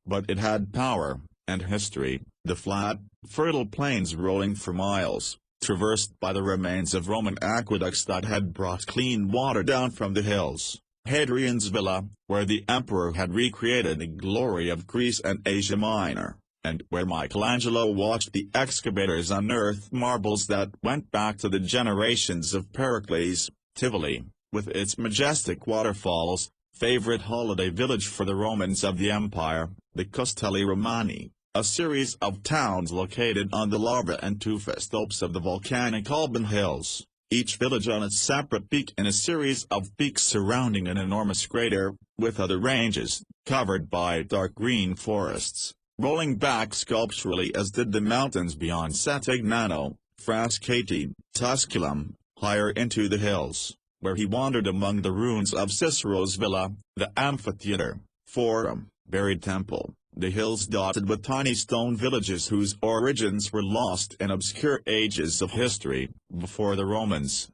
But it had power, and history, the flat, fertile plains rolling for miles, traversed by the remains of Roman aqueducts that had brought clean water down from the hills. Hadrian's villa, where the emperor had recreated the glory of Greece and Asia Minor, and where Michelangelo watched the excavators unearth marbles that went back to the generations of Pericles. Tivoli, with its majestic waterfalls, favorite holiday village for the Romans of the Empire, the Castelli Romani, a series of towns located on the lava and tufa slopes of the volcanic Alban Hills, each village on its separate peak in a series of peaks surrounding an enormous crater, with other ranges, covered by dark green forests, rolling back sculpturally as did the mountains beyond Settignano, Frascati, Tusculum, higher into the hills, where he wandered among the ruins of Cicero's villa, the amphitheater, forum, buried temple, the hills dotted with tiny stone villages whose origins were lost in obscure ages of history, before the Romans.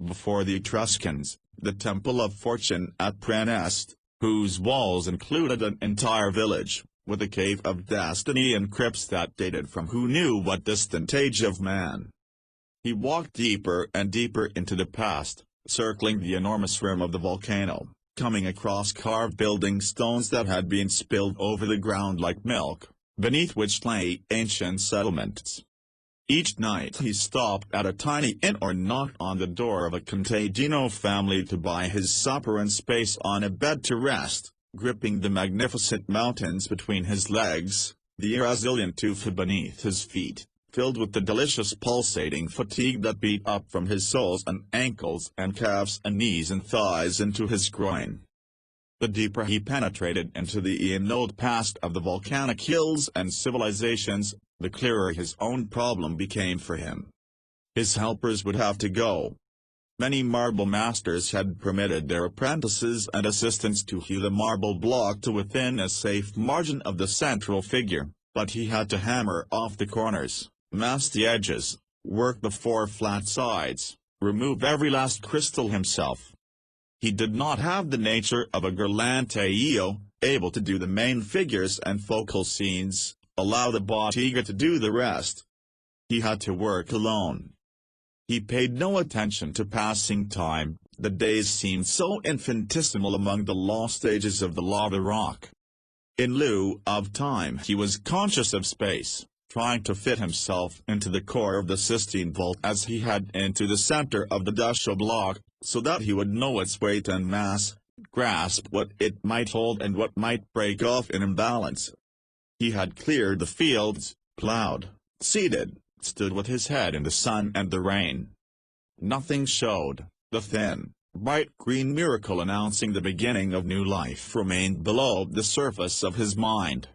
Before the Etruscans, the Temple of Fortune at Praeneste, whose walls included an entire village, with a cave of destiny and crypts that dated from who knew what distant age of man. He walked deeper and deeper into the past, circling the enormous rim of the volcano, coming across carved building stones that had been spilled over the ground like milk, beneath which lay ancient settlements. Each night he stopped at a tiny inn or knocked on the door of a contadino family to buy his supper and space on a bed to rest, gripping the magnificent mountains between his legs, the irresilient tufa beneath his feet, filled with the delicious pulsating fatigue that beat up from his soles and ankles and calves and knees and thighs into his groin. The deeper he penetrated into the eon-old past of the volcanic hills and civilizations, the clearer his own problem became for him. His helpers would have to go. Many marble masters had permitted their apprentices and assistants to hew the marble block to within a safe margin of the central figure, but he had to hammer off the corners, mask the edges, work the four flat sides, remove every last crystal himself. He did not have the nature of a Garlanteio, able to do the main figures and focal scenes, allow the bottega to do the rest. He had to work alone. He paid no attention to passing time, the days seemed so infinitesimal among the lost ages of the lava rock. In lieu of time he was conscious of space, trying to fit himself into the core of the Sistine vault as he had into the center of the Dusha block, so that he would know its weight and mass, grasp what it might hold and what might break off in imbalance. He had cleared the fields, plowed, seeded, stood with his head in the sun and the rain. Nothing showed, the thin, bright green miracle announcing the beginning of new life remained below the surface of his mind.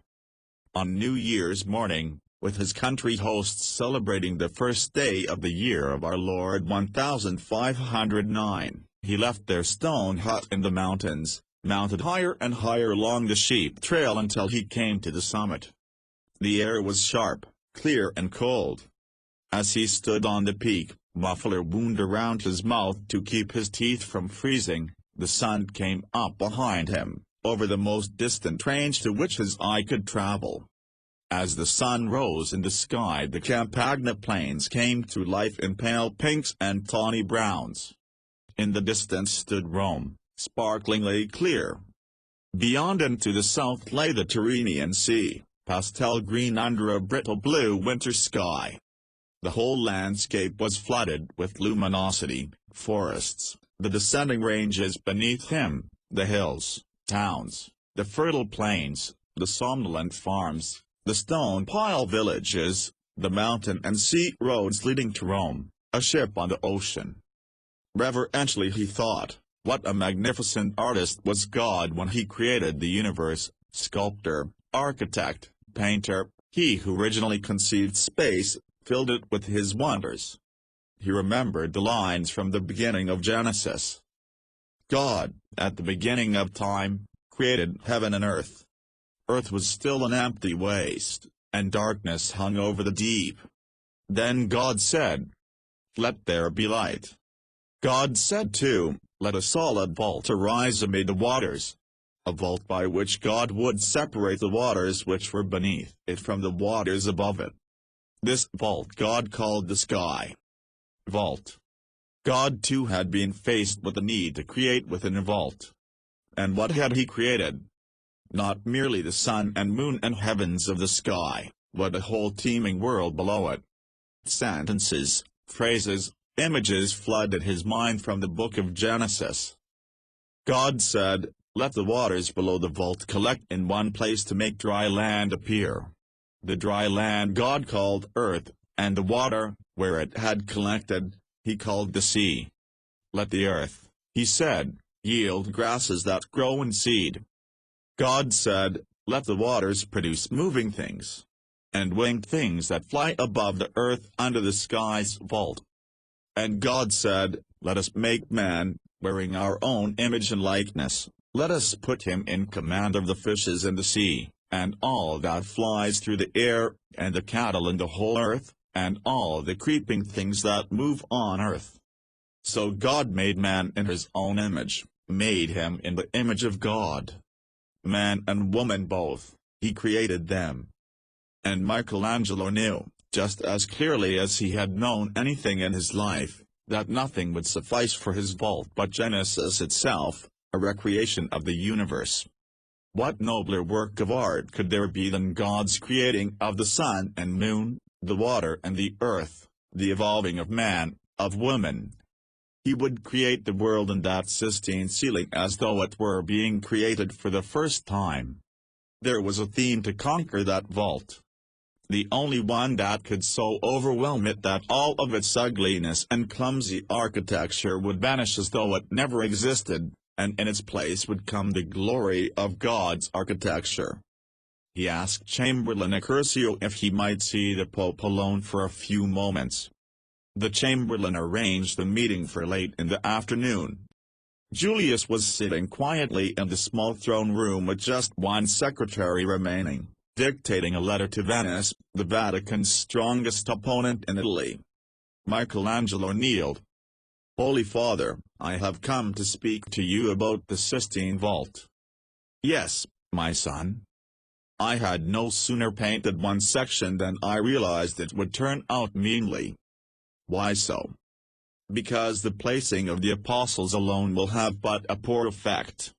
On New Year's morning, with his country hosts celebrating the first day of the year of our Lord 1509, he left their stone hut in the mountains, mounted higher and higher along the sheep trail until he came to the summit. The air was sharp, clear and cold. As he stood on the peak, muffler wound around his mouth to keep his teeth from freezing, the sun came up behind him, over the most distant range to which his eye could travel. As the sun rose in the sky, the Campagna plains came to life in pale pinks and tawny browns. In the distance stood Rome, sparklingly clear. Beyond and to the south lay the Tyrrhenian Sea, pastel green under a brittle blue winter sky. The whole landscape was flooded with luminosity, forests, the descending ranges beneath him, the hills, towns, the fertile plains, the somnolent farms, the stone pile villages, the mountain and sea roads leading to Rome, a ship on the ocean. Reverentially he thought, what a magnificent artist was God when he created the universe, sculptor, architect, painter, he who originally conceived space, filled it with his wonders. He remembered the lines from the beginning of Genesis. God, at the beginning of time, created heaven and earth. Earth was still an empty waste, and darkness hung over the deep. Then God said, "Let there be light." God said too, "Let a solid vault arise amid the waters." A vault by which God would separate the waters which were beneath it from the waters above it. This vault God called the sky vault. God too had been faced with the need to create within a vault. And what had he created? Not merely the sun and moon and heavens of the sky, but a whole teeming world below it. Sentences, phrases, images flooded his mind from the book of Genesis. God said, "Let the waters below the vault collect in one place to make dry land appear." The dry land God called earth, and the water, where it had collected, he called the sea. "Let the earth," he said, "yield grasses that grow in seed." God said, "Let the waters produce moving things, and winged things that fly above the earth under the sky's vault." And God said, "Let us make man, wearing our own image and likeness. Let us put him in command of the fishes in the sea, and all that flies through the air, and the cattle in the whole earth, and all the creeping things that move on earth." So God made man in his own image, made him in the image of God. Man and woman both, he created them. And Michelangelo knew, just as clearly as he had known anything in his life, that nothing would suffice for his vault but Genesis itself, a recreation of the universe. What nobler work of art could there be than God's creating of the sun and moon, the water and the earth, the evolving of man, of woman? He would create the world in that Sistine ceiling as though it were being created for the first time. There was a theme to conquer that vault. The only one that could so overwhelm it that all of its ugliness and clumsy architecture would vanish as though it never existed, and in its place would come the glory of God's architecture. He asked Chamberlain Accurcio if he might see the Pope alone for a few moments. The Chamberlain arranged the meeting for late in the afternoon. Julius was sitting quietly in the small throne room with just one secretary remaining, dictating a letter to Venice, the Vatican's strongest opponent in Italy. Michelangelo kneeled. "Holy Father, I have come to speak to you about the Sistine vault." "Yes, my son." "I had no sooner painted one section than I realized it would turn out meanly." "Why so?" "Because the placing of the apostles alone will have but a poor effect.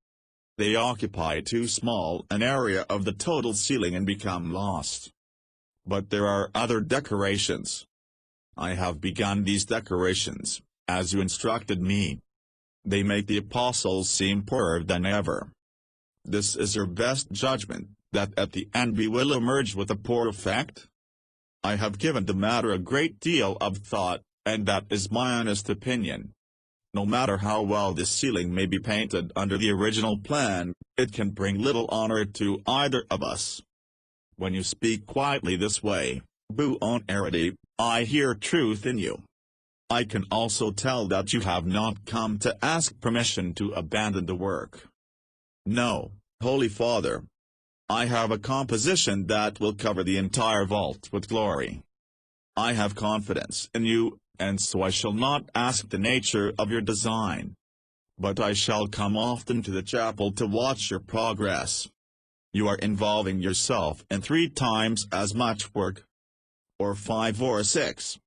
They occupy too small an area of the total ceiling and become lost. But there are other decorations. I have begun these decorations, as you instructed me. They make the apostles seem poorer than ever. This is your best judgment, that at the end we will emerge with a poor effect?" "I have given the matter a great deal of thought, and that is my honest opinion. No matter how well this ceiling may be painted under the original plan, it can bring little honor to either of us. When you speak quietly this way, Buonarotti, I hear truth in you. I can also tell that you have not come to ask permission to abandon the work." "No, Holy Father. I have a composition that will cover the entire vault with glory. I have confidence in you, and so I shall not ask the nature of your design. But I shall come often to the chapel to watch your progress. You are involving yourself in 3 times as much work. Or 5 or 6.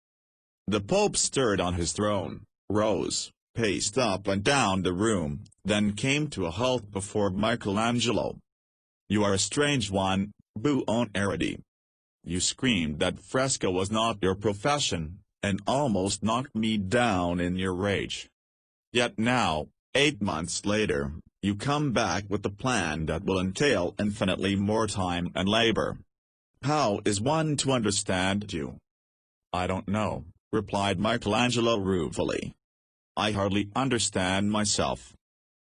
The Pope stirred on his throne, rose, paced up and down the room, then came to a halt before Michelangelo. "You are a strange one, Buonarotti. You screamed that fresco was not your profession, and almost knocked me down in your rage. Yet now, 8 months later, you come back with a plan that will entail infinitely more time and labor. How is one to understand you?" "I don't know," replied Michelangelo ruefully. "I hardly understand myself.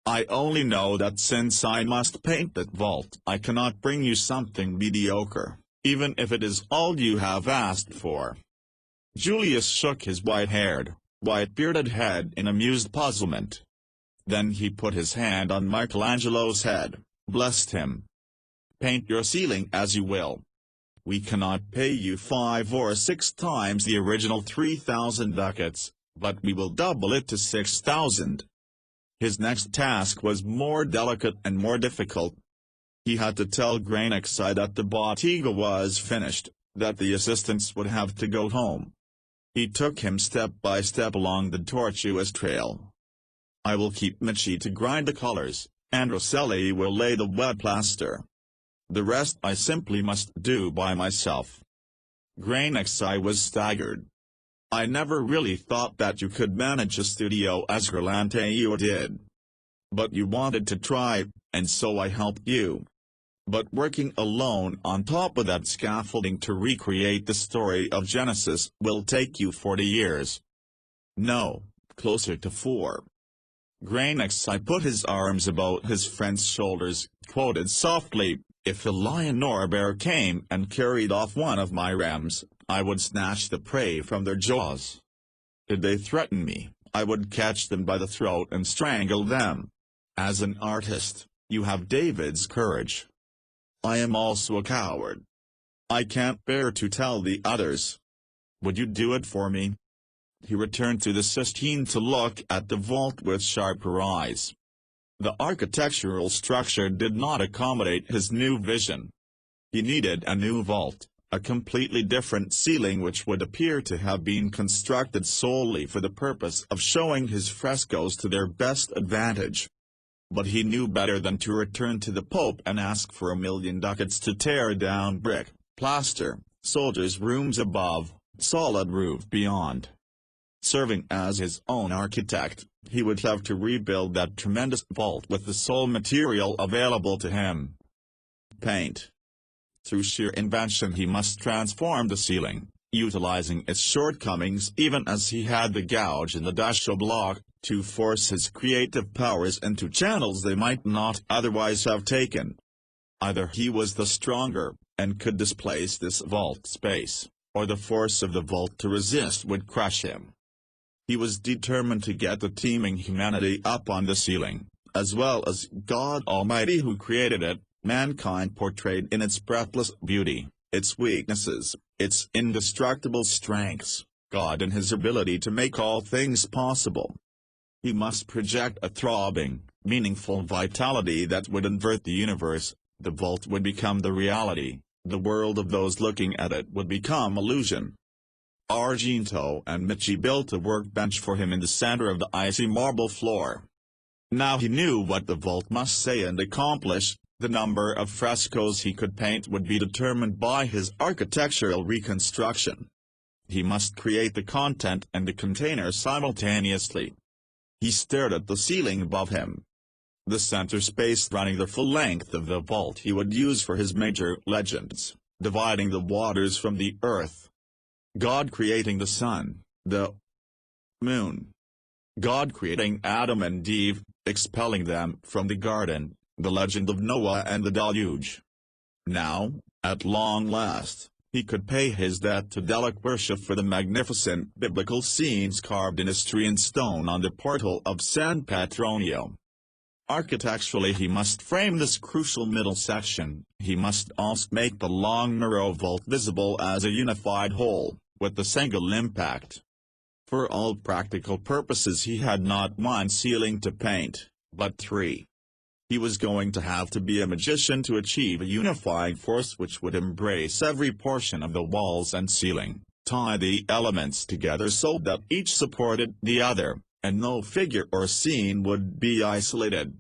I only know that since I must paint that vault I cannot bring you something mediocre, even if it is all you have asked for." Julius shook his white-haired, white-bearded head in amused puzzlement. Then he put his hand on Michelangelo's head, blessed him. "Paint your ceiling as you will. We cannot pay you 5 or 6 times the original 3,000 ducats, but we will double it to 6,000. His next task was more delicate and more difficult. He had to tell Granicsai that the bottega was finished, that the assistants would have to go home. He took him step by step along the tortuous trail. "I will keep Medici to grind the colors, and Rosselli will lay the wet plaster. The rest I simply must do by myself." Ecstasy was staggered. "I never really thought that you could manage a studio as brilliant as you did. But you wanted to try, and so I helped you. But working alone on top of that scaffolding to recreate the story of Genesis will take you 40 years. No, closer to 4. Ecstasy put his arms about his friend's shoulders, quoted softly, "If a lion or a bear came and carried off one of my rams, I would snatch the prey from their jaws. Did they threaten me, I would catch them by the throat and strangle them. As an artist, you have David's courage. I am also a coward. I can't bear to tell the others. Would you do it for me?" He returned to the Sistine to look at the vault with sharper eyes. The architectural structure did not accommodate his new vision. He needed a new vault, a completely different ceiling which would appear to have been constructed solely for the purpose of showing his frescoes to their best advantage. But he knew better than to return to the Pope and ask for 1,000,000 ducats to tear down brick, plaster, soldiers' rooms above, solid roof beyond. Serving as his own architect, he would have to rebuild that tremendous vault with the sole material available to him: paint. Through sheer invention he must transform the ceiling, utilizing its shortcomings even as he had the gouge in the dasho block, to force his creative powers into channels they might not otherwise have taken. Either he was the stronger, and could displace this vault space, or the force of the vault to resist would crush him. He was determined to get the teeming humanity up on the ceiling, as well as God Almighty who created it, mankind portrayed in its breathless beauty, its weaknesses, its indestructible strengths, God in his ability to make all things possible. He must project a throbbing, meaningful vitality that would invert the universe. The vault would become the reality, the world of those looking at it would become illusion. Argento and Medici built a workbench for him in the center of the icy marble floor. Now he knew what the vault must say and accomplish. The number of frescoes he could paint would be determined by his architectural reconstruction. He must create the content and the container simultaneously. He stared at the ceiling above him. The center space running the full length of the vault he would use for his major legends, dividing the waters from the earth. God creating the sun, the moon. God creating Adam and Eve, expelling them from the garden, the legend of Noah and the deluge. Now, at long last, he could pay his debt to Delic worship for the magnificent biblical scenes carved in Istrian stone on the portal of San Petronio. Architecturally he must frame this crucial middle section. He must also make the long narrow vault visible as a unified whole, with a single impact. For all practical purposes he had not one ceiling to paint, but 3. He was going to have to be a magician to achieve a unifying force which would embrace every portion of the walls and ceiling, tie the elements together so that each supported the other, and no figure or scene would be isolated.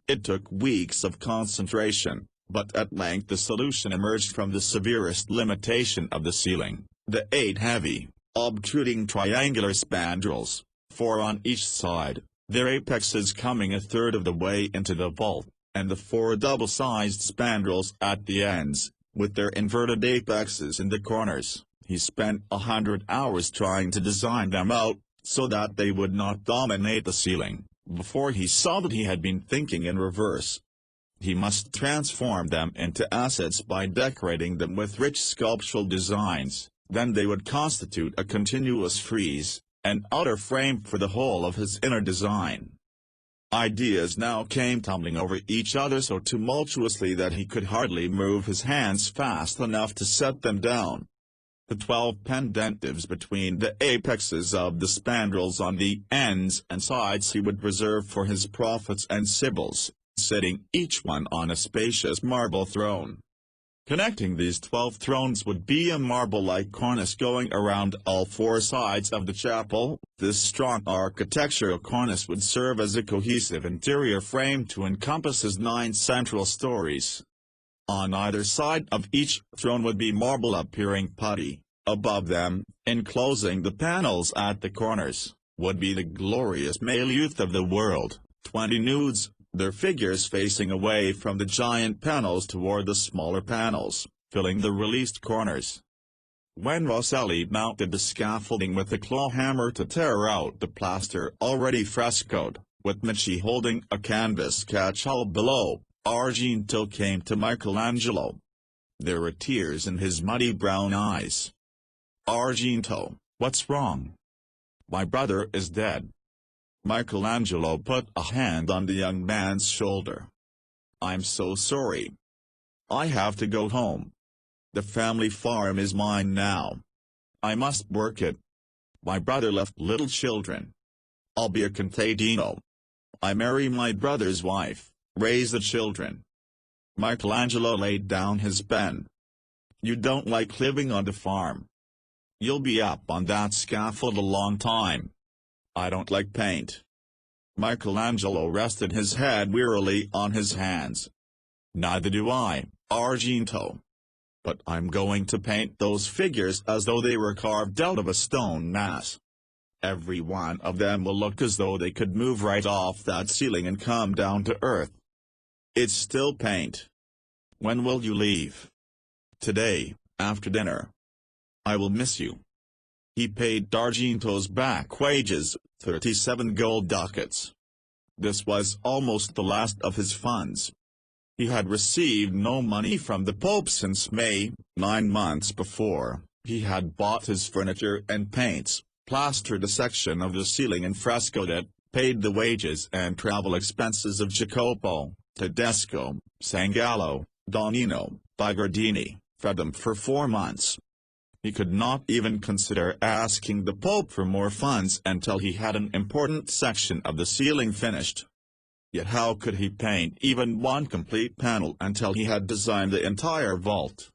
It took weeks of concentration, but at length the solution emerged from the severest limitation of the ceiling: the 8 heavy, obtruding triangular spandrels, 4 on each side, their apexes coming a third of the way into the vault, and the 4 double-sized spandrels at the ends, with their inverted apexes in the corners. He spent 100 hours trying to design them out, so that they would not dominate the ceiling, before he saw that he had been thinking in reverse. He must transform them into assets by decorating them with rich sculptural designs, then they would constitute a continuous frieze, an outer frame for the whole of his inner design. Ideas now came tumbling over each other so tumultuously that he could hardly move his hands fast enough to set them down. The 12 pendentives between the apexes of the spandrels on the ends and sides he would reserve for his prophets and sibyls, sitting each one on a spacious marble throne. Connecting these 12 thrones would be a marble-like cornice going around all four sides of the chapel. This strong architectural cornice would serve as a cohesive interior frame to encompass his 9 central stories. On either side of each throne would be marble-appearing putti. Above them, enclosing the panels at the corners, would be the glorious male youth of the world, 20 nudes, their figures facing away from the giant panels toward the smaller panels, filling the released corners. When Rosselli mounted the scaffolding with a claw hammer to tear out the plaster already frescoed, with Medici holding a canvas catch-all below, Argento came to Michelangelo. There were tears in his muddy brown eyes. "Argento, what's wrong?" "My brother is dead." Michelangelo put a hand on the young man's shoulder. "I'm so sorry. I have to go home. The family farm is mine now. I must work it. My brother left little children. I'll be a contadino. I marry my brother's wife, raise the children." Michelangelo laid down his pen. "You don't like living on the farm. You'll be up on that scaffold a long time." "I don't like paint." Michelangelo rested his head wearily on his hands. "Neither do I, Argento. But I'm going to paint those figures as though they were carved out of a stone mass. Every one of them will look as though they could move right off that ceiling and come down to earth." "It's still paint. When will you leave?" "Today, after dinner. I will miss you." He paid Argento's back wages, 37 gold ducats. This was almost the last of his funds. He had received no money from the Pope since May. 9 months before, he had bought his furniture and paints, plastered a section of the ceiling and frescoed it, paid the wages and travel expenses of Jacopo, Tedesco, Sangallo, Donino, Bigardini, fed them for 4 months. He could not even consider asking the Pope for more funds until he had an important section of the ceiling finished. Yet how could he paint even one complete panel until he had designed the entire vault?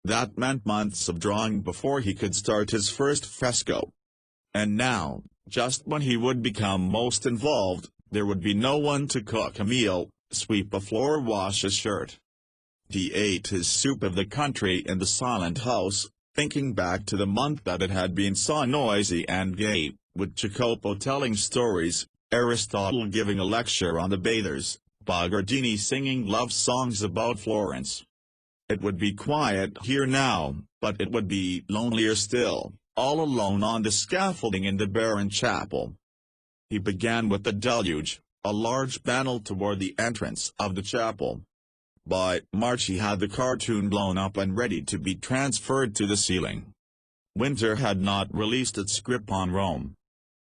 That meant months of drawing before he could start his first fresco. And now, just when he would become most involved, there would be no one to cook a meal, sweep a floor or wash a shirt. He ate his soup of the country in the silent house, thinking back to the month that it had been so noisy and gay, with Jacopo telling stories, Aristotle giving a lecture on the bathers, Bigardini singing love songs about Florence. It would be quiet here now, but it would be lonelier still, all alone on the scaffolding in the barren chapel. He began with the deluge, a large panel toward the entrance of the chapel. By March he had the cartoon blown up and ready to be transferred to the ceiling. Winter had not released its grip on Rome.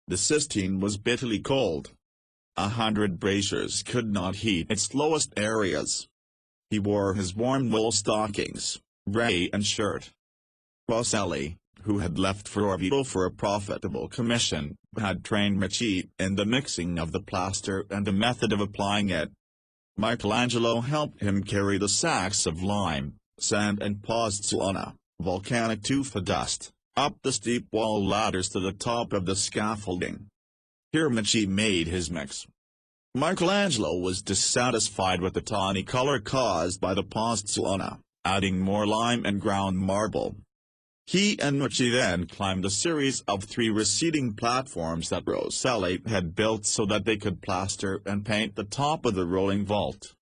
The Sistine was bitterly cold. 100 braziers could not heat its lowest areas. He wore his warm wool stockings, bray and shirt. Rosselli, who had left for Orvieto for a profitable commission, had trained Medici in the mixing of the plaster and the method of applying it. Michelangelo helped him carry the sacks of lime, sand and pozzolana, volcanic tufa dust, up the steep wall ladders to the top of the scaffolding. Here Medici made his mix. Michelangelo was dissatisfied with the tawny color caused by the pozzolana, adding more lime and ground marble. He and Medici then climbed a series of 3 receding platforms that Rosselli had built so that they could plaster and paint the top of the rolling vault.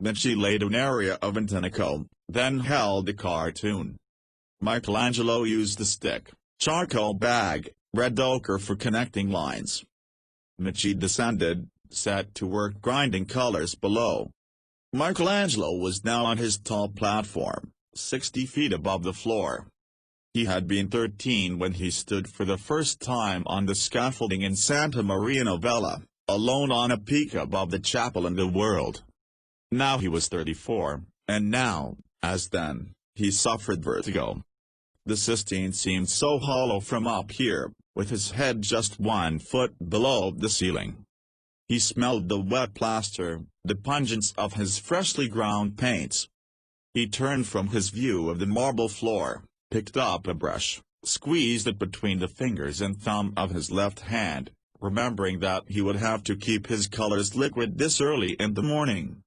Medici laid an area of intonaco, then held the cartoon. Michelangelo used the stick, charcoal bag, red ochre for connecting lines. Medici descended, set to work grinding colors below. Michelangelo was now on his tall platform, 60 feet above the floor. He had been 13 when he stood for the first time on the scaffolding in Santa Maria Novella, alone on a peak above the chapel and the world. Now he was 34, and now, as then, he suffered vertigo. The Sistine seemed so hollow from up here, with his head just 1 foot below the ceiling. He smelled the wet plaster, the pungence of his freshly ground paints. He turned from his view of the marble floor, picked up a brush, squeezed it between the fingers and thumb of his left hand, remembering that he would have to keep his colors liquid this early in the morning.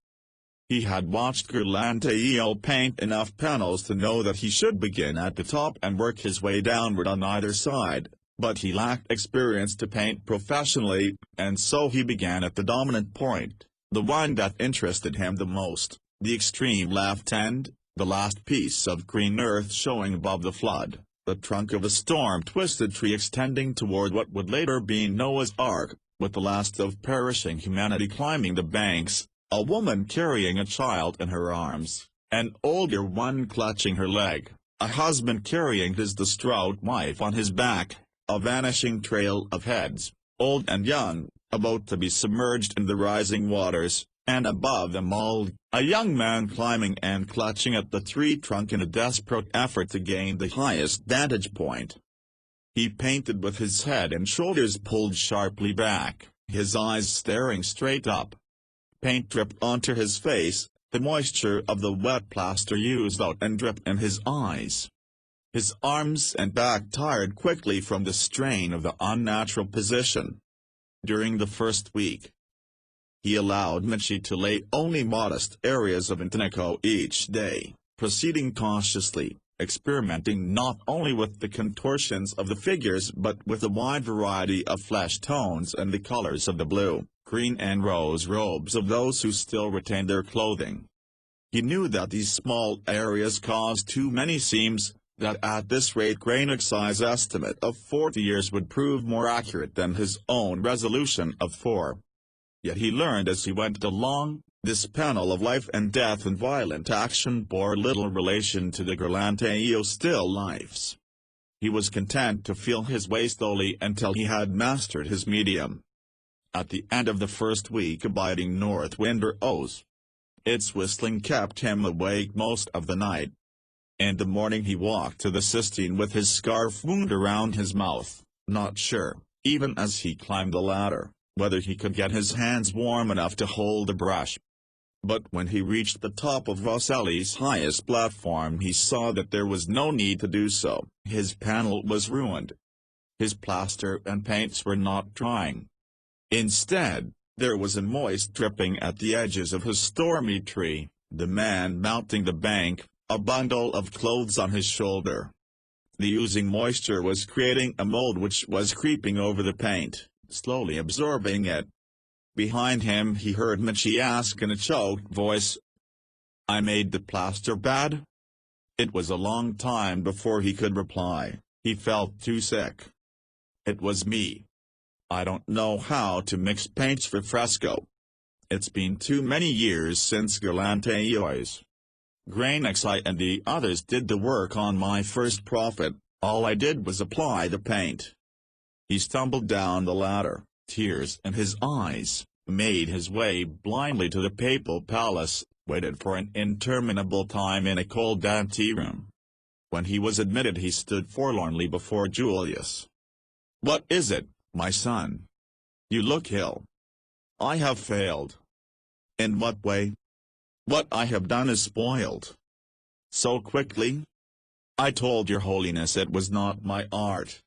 He had watched Michelangelo paint enough panels to know that he should begin at the top and work his way downward on either side, but he lacked experience to paint professionally, and so he began at the dominant point, the one that interested him the most, the extreme left end, the last piece of green earth showing above the flood, the trunk of a storm-twisted tree extending toward what would later be Noah's Ark, with the last of perishing humanity climbing the banks, a woman carrying a child in her arms, an older one clutching her leg, a husband carrying his distraught wife on his back, a vanishing trail of heads, old and young, about to be submerged in the rising waters, and above them all, a young man climbing and clutching at the tree trunk in a desperate effort to gain the highest vantage point. He painted with his head and shoulders pulled sharply back, his eyes staring straight up. Paint dripped onto his face, the moisture of the wet plaster oozed out and dripped in his eyes. His arms and back tired quickly from the strain of the unnatural position. During the first week, he allowed Medici to lay only modest areas of intonaco each day, proceeding cautiously, experimenting not only with the contortions of the figures but with a wide variety of flesh tones and the colors of the blue, green and rose robes of those who still retained their clothing. He knew that these small areas caused too many seams, that at this rate Grainer's size estimate of 40 years would prove more accurate than his own resolution of 4. Yet he learned as he went along, this panel of life and death and violent action bore little relation to the Michelangelo still lifes. He was content to feel his way slowly until he had mastered his medium. At the end of the first week a biting north wind arose. Its whistling kept him awake most of the night. In the morning he walked to the Sistine with his scarf wound around his mouth, not sure, even as he climbed the ladder, whether he could get his hands warm enough to hold the brush. But when he reached the top of Rosselli's highest platform he saw that there was no need to do so. His panel was ruined. His plaster and paints were not drying. Instead, there was a moist dripping at the edges of his stormy tree, the man mounting the bank, a bundle of clothes on his shoulder. The oozing moisture was creating a mold which was creeping over the paint, slowly absorbing it. Behind him he heard Medici ask in a choked voice, "I made the plaster bad?" It was a long time before he could reply. He felt too sick. "It was me. I don't know how to mix paints for fresco. It's been too many years since Michelangelo's. Grainexi and the others did the work on my first profit, all I did was apply the paint." He stumbled down the ladder, tears in his eyes, made his way blindly to the papal palace, waited for an interminable time in a cold anteroom. When he was admitted he stood forlornly before Julius. "What is it, my son? You look ill." "I have failed." "In what way?" "What I have done is spoiled." "So quickly?" "I told your holiness it was not my art."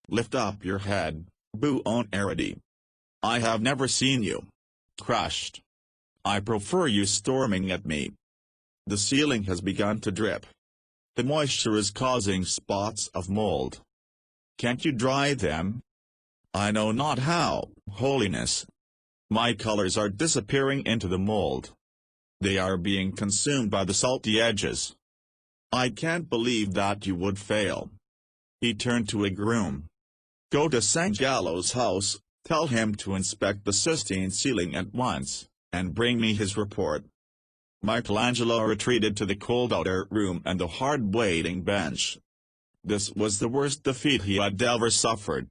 "Lift up your head, Buonarrotti. I have never seen you crushed. I prefer you storming at me." The ceiling has begun to drip. The moisture is causing spots of mold. "Can't you dry them?" "I know not how, holiness. My colors are disappearing into the mold. They are being consumed by the salty edges." "I can't believe that you would fail." He turned to a groom. "Go to St. Gallo's house, tell him to inspect the Sistine ceiling at once, and bring me his report." Michelangelo retreated to the cold outer room and the hard waiting bench. This was the worst defeat he had ever suffered.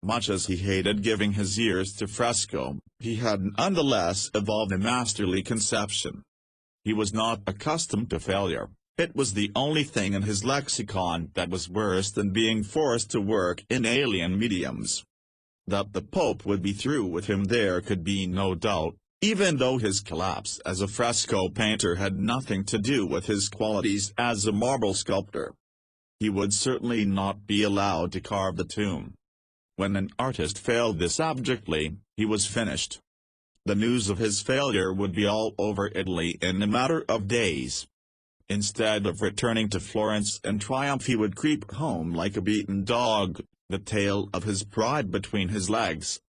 Much as he hated giving his ears to fresco, he had nonetheless evolved a masterly conception. He was not accustomed to failure. It was the only thing in his lexicon that was worse than being forced to work in alien mediums. That the Pope would be through with him there could be no doubt, Even though his collapse as a fresco painter had nothing to do with his qualities as a marble sculptor, he would certainly not be allowed to carve the tomb. When an artist failed this abjectly, he was finished. The news of his failure would be all over Italy in a matter of days. Instead of returning to Florence in triumph, he would creep home like a beaten dog, the tail of his pride between his legs.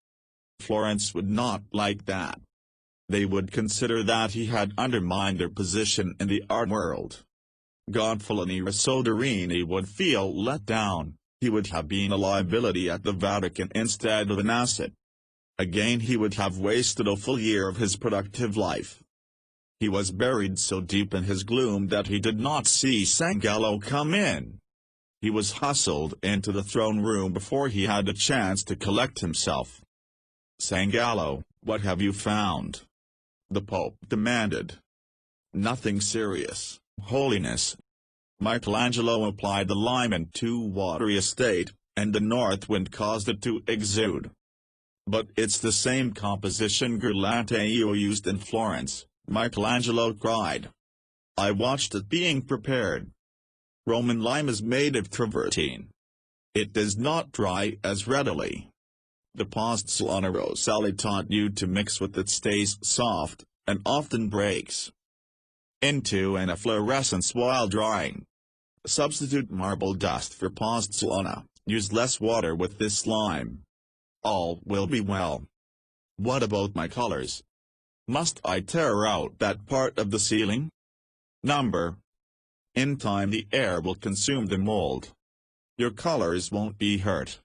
Florence would not like that. They would consider that he had undermined their position in the art world. Gonfaloni Soderini would feel let down. He would have been a liability at the Vatican instead of an asset. Again he would have wasted a full year of his productive life. He was buried so deep in his gloom that he did not see Sangallo come in. He was hustled into the throne room before he had a chance to collect himself. "Sangallo, what have you found?" the Pope demanded. "Nothing serious, Holiness." Michelangelo applied the lime in too watery a state, and the north wind caused it to exude. "But it's the same composition Guerlante you used in Florence," Michelangelo cried. "I watched it being prepared. Roman lime is made of travertine. It does not dry as readily. The Pozzolano Sally taught you to mix with it stays soft, and often breaks into an efflorescence while drying. Substitute marble dust for Pozzolana, use less water with this lime. All will be well. What about my colors? Must I tear out that part of the ceiling? In time the air will consume the mold. Your colors won't be hurt."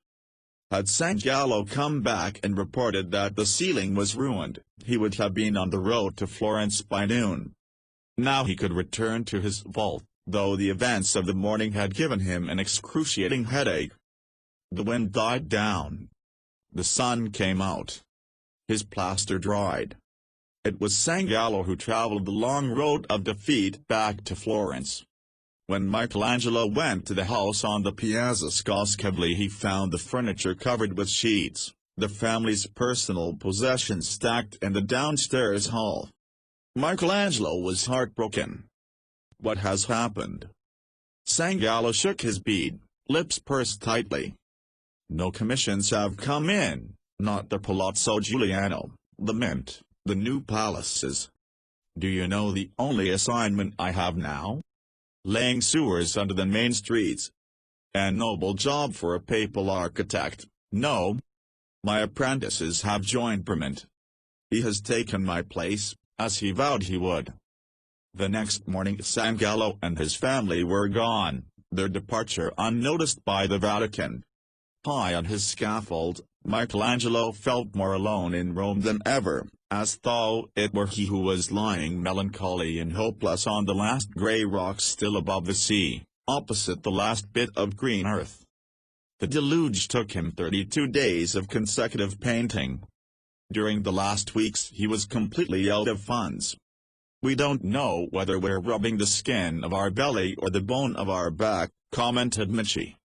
Had Sangallo come back and reported that the ceiling was ruined, he would have been on the road to Florence by noon. Now he could return to his vault, though the events of the morning had given him an excruciating headache. The wind died down. The sun came out. His plaster dried. It was Sangallo who traveled the long road of defeat back to Florence. When Michelangelo went to the house on the Piazza Scoscavli, he found the furniture covered with sheets, the family's personal possessions stacked in the downstairs hall. Michelangelo was heartbroken. "What has happened?" Sangallo shook his bead, lips pursed tightly. "No commissions have come in, not the Palazzo Giuliano, the Mint, the new palaces. Do you know the only assignment I have now? Laying sewers under the main streets. A noble job for a papal architect, no? My apprentices have joined Brement. He has taken my place, as he vowed he would." The next morning Sangallo and his family were gone, their departure unnoticed by the Vatican. High on his scaffold, Michelangelo felt more alone in Rome than ever, as though it were he who was lying melancholy and hopeless on the last grey rocks still above the sea, opposite the last bit of green earth. The deluge took him 32 days of consecutive painting. During the last weeks he was completely out of funds. "We don't know whether we're rubbing the skin of our belly or the bone of our back," commented Medici.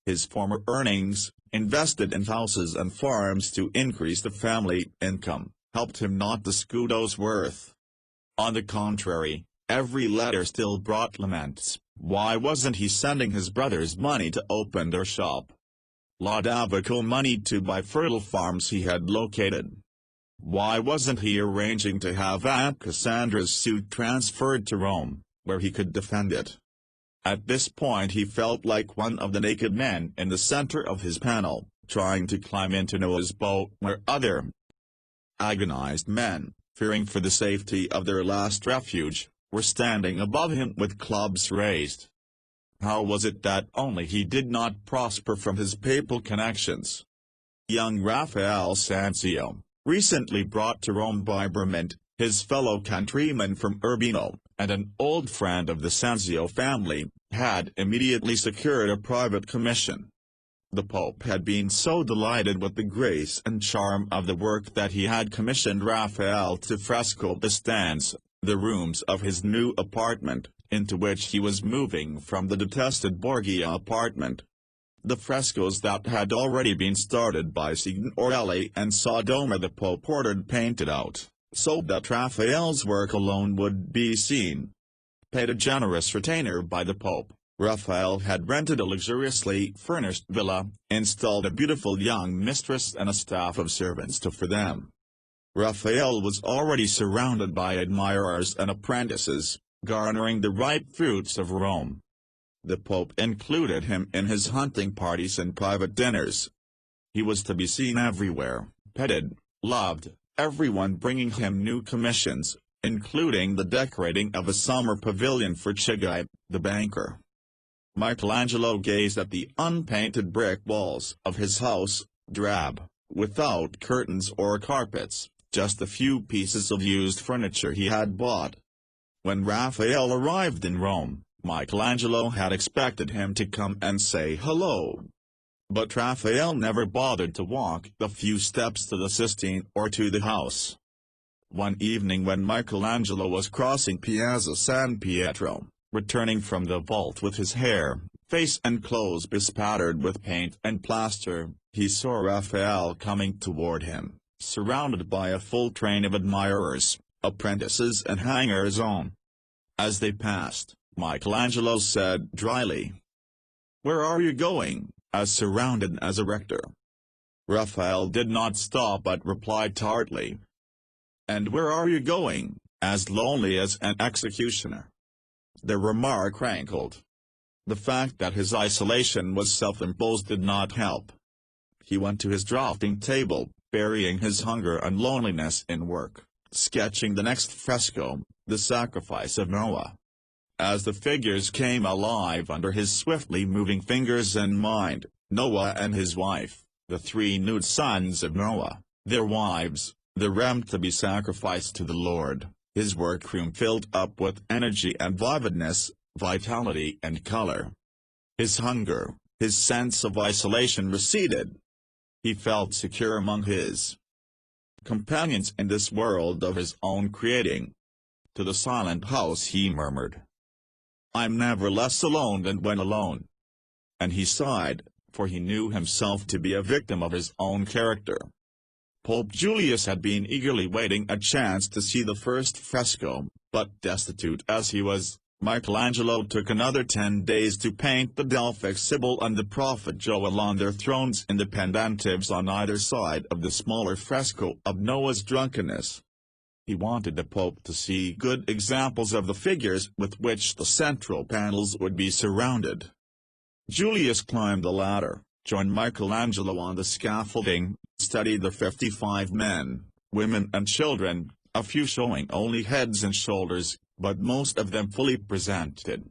His former earnings, invested in houses and farms to increase the family income, helped him not the scudo's worth. On the contrary, every letter still brought laments. Why wasn't he sending his brothers money to open their shop? Laudavoco money to buy fertile farms he had located? Why wasn't he arranging to have Aunt Cassandra's suit transferred to Rome, where he could defend it? At this point he felt like one of the naked men in the center of his panel, trying to climb into Noah's boat where other agonized men, fearing for the safety of their last refuge, were standing above him with clubs raised. How was it that only he did not prosper from his papal connections? Young Raphael Sanzio, recently brought to Rome by Brement, his fellow countryman from Urbino, and an old friend of the Sanzio family, had immediately secured a private commission. The Pope had been so delighted with the grace and charm of the work that he had commissioned Raphael to fresco the stands, the rooms of his new apartment, into which he was moving from the detested Borgia apartment. The frescoes that had already been started by Signorelli and Sodoma the Pope ordered painted out, so that Raphael's work alone would be seen. Paid a generous retainer by the Pope, Raphael had rented a luxuriously furnished villa, installed a beautiful young mistress and a staff of servants to for them. Raphael was already surrounded by admirers and apprentices, garnering the ripe fruits of Rome. The Pope included him in his hunting parties and private dinners. He was to be seen everywhere, petted, loved, everyone bringing him new commissions, including the decorating of a summer pavilion for Chigi, the banker. Michelangelo gazed at the unpainted brick walls of his house, drab, without curtains or carpets, just a few pieces of used furniture he had bought. When Raphael arrived in Rome, Michelangelo had expected him to come and say hello. But Raphael never bothered to walk the few steps to the Sistine or to the house. One evening when Michelangelo was crossing Piazza San Pietro, returning from the vault with his hair, face and clothes bespattered with paint and plaster, he saw Raphael coming toward him, surrounded by a full train of admirers, apprentices and hangers-on. As they passed, Michelangelo said dryly, "Where are you going, as surrounded as a rector?" Raphael did not stop but replied tartly, "And where are you going, as lonely as an executioner?" The remark rankled. The fact that his isolation was self-imposed did not help. He went to his drafting table, burying his hunger and loneliness in work, sketching the next fresco, the sacrifice of Noah. As the figures came alive under his swiftly moving fingers and mind, Noah and his wife, the three nude sons of Noah, their wives, the ram to be sacrificed to the Lord, his workroom filled up with energy and vividness, vitality and color. His hunger, his sense of isolation receded. He felt secure among his companions in this world of his own creating. To the silent house he murmured, "I'm never less alone than when alone." And he sighed, for he knew himself to be a victim of his own character. Pope Julius had been eagerly waiting a chance to see the first fresco, but destitute as he was, Michelangelo took another 10 days to paint the Delphic Sibyl and the Prophet Joel on their thrones in the pendentives on either side of the smaller fresco of Noah's drunkenness. He wanted the Pope to see good examples of the figures with which the central panels would be surrounded. Julius climbed the ladder, joined Michelangelo on the scaffolding, studied the 55 men, women and children, a few showing only heads and shoulders, but most of them fully presented.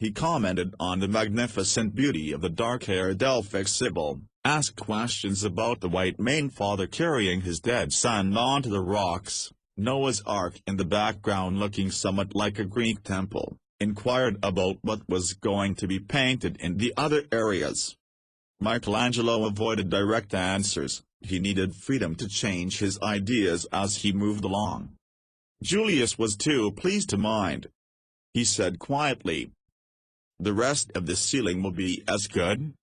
He commented on the magnificent beauty of the dark-haired Delphic Sibyl, asked questions about the white maned father carrying his dead son onto the rocks, Noah's Ark in the background looking somewhat like a Greek temple, inquired about what was going to be painted in the other areas. Michelangelo avoided direct answers, he needed freedom to change his ideas as he moved along. Julius was too pleased to mind. He said quietly, "The rest of the ceiling will be as good?"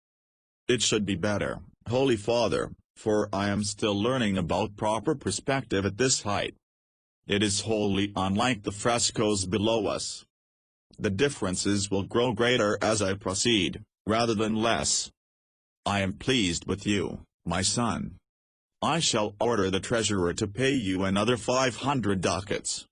"It should be better, Holy Father, for I am still learning about proper perspective at this height. It is wholly unlike the frescoes below us. The differences will grow greater as I proceed, rather than less. I am pleased with you, my son. I shall order the treasurer to pay you another 500 ducats."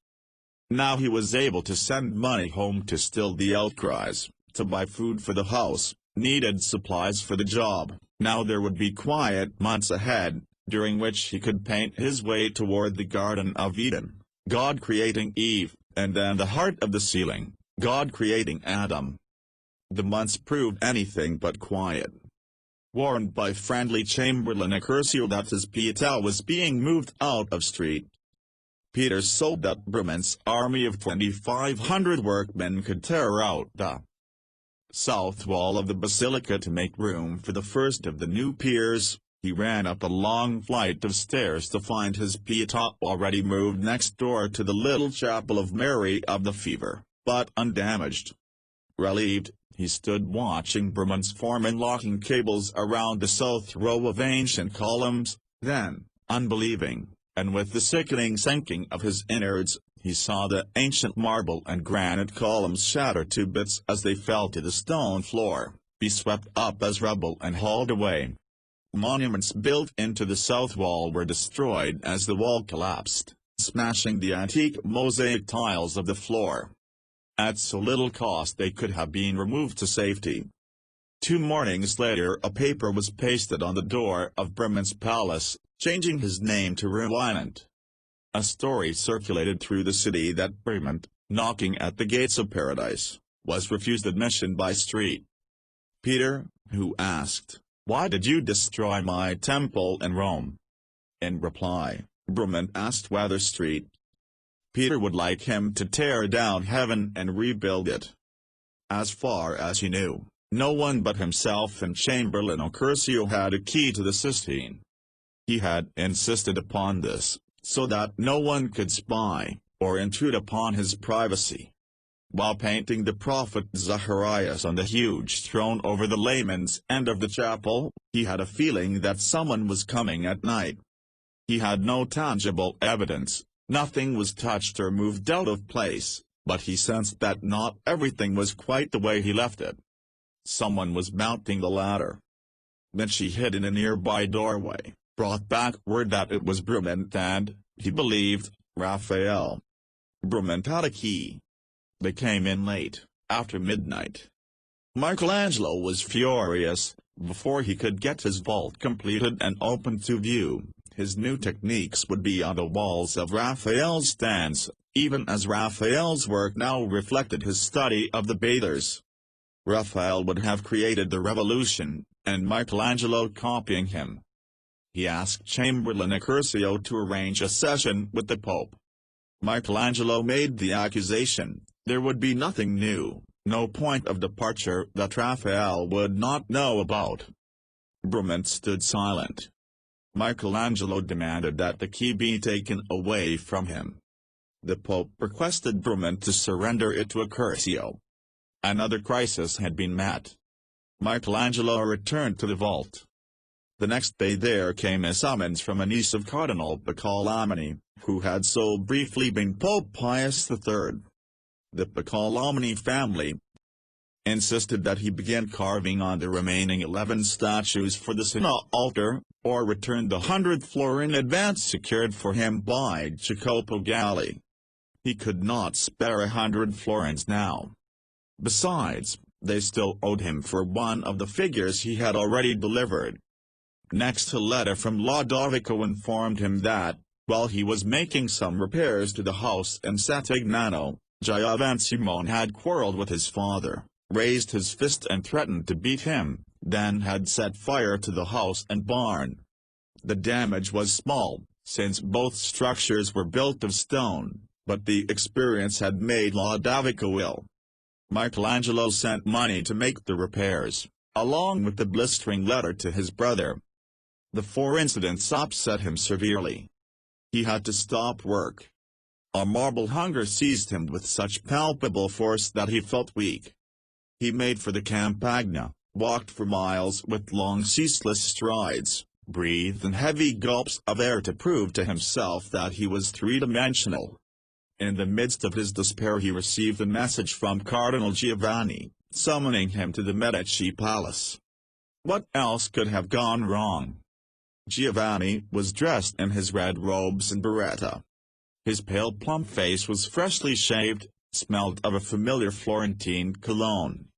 Now he was able to send money home to still the outcries, to buy food for the house, needed supplies for the job. Now there would be quiet months ahead, during which he could paint his way toward the Garden of Eden, God creating Eve, and then the heart of the ceiling, God creating Adam. The months proved anything but quiet. Warned by friendly Chamberlain Accurcio that his Pietà was being moved out of street, Peter so that Brument's army of 2,500 workmen could tear out the south wall of the basilica to make room for the first of the new piers. He ran up a long flight of stairs to find his Pietà already moved next door to the little chapel of Mary of the Fever, but undamaged. Relieved, he stood watching Brument's foreman locking cables around the south row of ancient columns, then, unbelieving, and with the sickening sinking of his innards, he saw the ancient marble and granite columns shatter to bits as they fell to the stone floor, be swept up as rubble and hauled away. Monuments built into the south wall were destroyed as the wall collapsed, smashing the antique mosaic tiles of the floor. At so little cost they could have been removed to safety. 2 mornings later a paper was pasted on the door of Brummond's palace, changing his name to Ruinant. A story circulated through the city that Brummond, knocking at the gates of paradise, was refused admission by Street Peter, who asked, "Why did you destroy my temple in Rome?" In reply, Brummond asked whether Street Peter would like him to tear down heaven and rebuild it. As far as he knew, no one but himself and Chamberlain Accurcio had a key to the Sistine. He had insisted upon this, so that no one could spy, or intrude upon his privacy. While painting the prophet Zacharias on the huge throne over the layman's end of the chapel, he had a feeling that someone was coming at night. He had no tangible evidence, nothing was touched or moved out of place, but he sensed that not everything was quite the way he left it. Someone was mounting the ladder. Medici hid in a nearby doorway, brought back word that it was Brummond and, he believed, Raphael. Brummond had a key. They came in late, after midnight. Michelangelo was furious. Before he could get his vault completed and open to view, his new techniques would be on the walls of Raphael's stands, even as Raphael's work now reflected his study of the bathers. Raphael would have created the revolution, and Michelangelo copying him. He asked Chamberlain Accurcio to arrange a session with the Pope. Michelangelo made the accusation, there would be nothing new, no point of departure that Raphael would not know about. Brummond stood silent. Michelangelo demanded that the key be taken away from him. The Pope requested Brummond to surrender it to Accurcio. Another crisis had been met. Michelangelo returned to the vault. The next day there came a summons from a niece of Cardinal Piccolomini, who had so briefly been Pope Pius III. The Piccolomini family insisted that he begin carving on the remaining 11 statues for the Sistine altar, or return the 100 florin advance secured for him by Jacopo Galli. He could not spare 100 florins now. Besides, they still owed him for one of the figures he had already delivered. Next a letter from Lodovico informed him that, while he was making some repairs to the house in Sant'Agnano, Giovan Simone had quarreled with his father, raised his fist and threatened to beat him, then had set fire to the house and barn. The damage was small, since both structures were built of stone, but the experience had made Lodovico ill. Michelangelo sent money to make the repairs, along with the blistering letter to his brother. The 4 incidents upset him severely. He had to stop work. A marble hunger seized him with such palpable force that he felt weak. He made for the Campagna, walked for miles with long ceaseless strides, breathed in heavy gulps of air to prove to himself that he was three-dimensional. In the midst of his despair he received a message from Cardinal Giovanni, summoning him to the Medici palace. What else could have gone wrong? Giovanni was dressed in his red robes and beretta. His pale plump face was freshly shaved, smelled of a familiar Florentine cologne.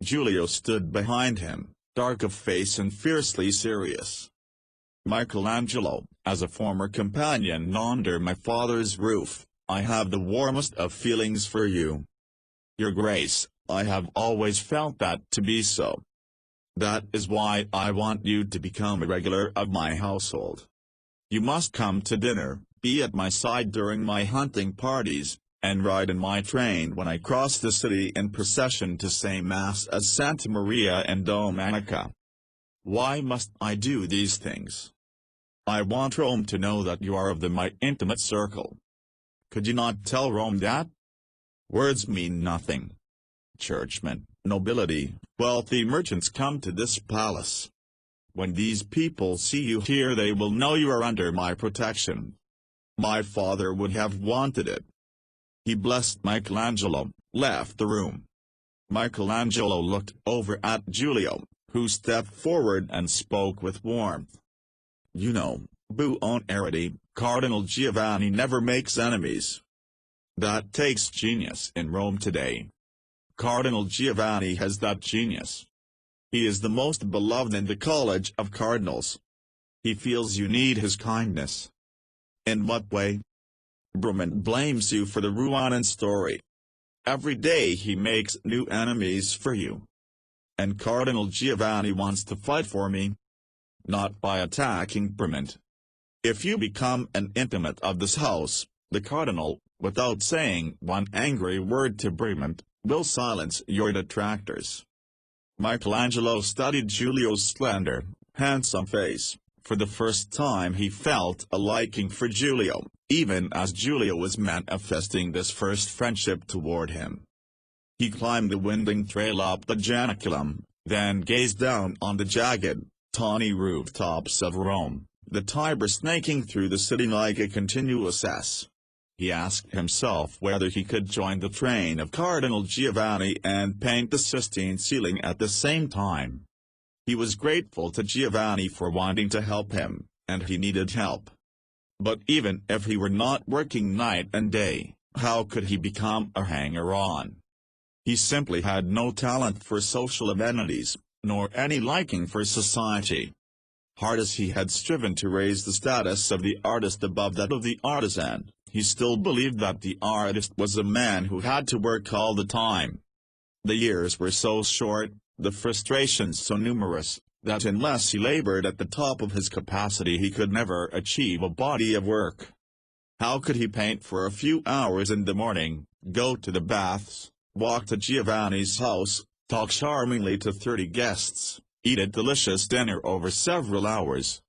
Giulio stood behind him, dark of face and fiercely serious. Michelangelo, as a former companion under my father's roof, I have the warmest of feelings for you. Your Grace, I have always felt that to be so. That is why I want you to become a regular of my household. You must come to dinner, be at my side during my hunting parties, and ride in my train when I cross the city in procession to say Mass at Santa Maria in Domenica. Why must I do these things? I want Rome to know that you are of my intimate circle. Could you not tell Rome that? Words mean nothing. Churchmen, nobility, wealthy merchants come to this palace. When these people see you here they will know you are under my protection. My father would have wanted it." He blessed Michelangelo, left the room. Michelangelo looked over at Giulio, who stepped forward and spoke with warmth. "You know, Buonarrotti, Cardinal Giovanni never makes enemies. That takes genius in Rome today. Cardinal Giovanni has that genius. He is the most beloved in the College of Cardinals. He feels you need his kindness." "In what way?" "Brummond blames you for the Ruanan story. Every day he makes new enemies for you. And Cardinal Giovanni wants to fight for me. Not by attacking Brummond. If you become an intimate of this house, the Cardinal, without saying one angry word to Brummond, will silence your detractors." Michelangelo studied Giulio's slender, handsome face. For the first time he felt a liking for Giulio, even as Giulio was manifesting this first friendship toward him. He climbed the winding trail up the Janiculum, then gazed down on the jagged, tawny rooftops of Rome, the Tiber snaking through the city like a continuous S. He asked himself whether he could join the train of Cardinal Giovanni and paint the Sistine ceiling at the same time. He was grateful to Giovanni for wanting to help him, and he needed help. But even if he were not working night and day, how could he become a hanger-on? He simply had no talent for social amenities, nor any liking for society. Hard as he had striven to raise the status of the artist above that of the artisan, he still believed that the artist was a man who had to work all the time. The years were so short, the frustrations so numerous, that unless he labored at the top of his capacity he could never achieve a body of work. How could he paint for a few hours in the morning, go to the baths, walk to Giovanni's house, talk charmingly to 30 guests, eat a delicious dinner over several hours?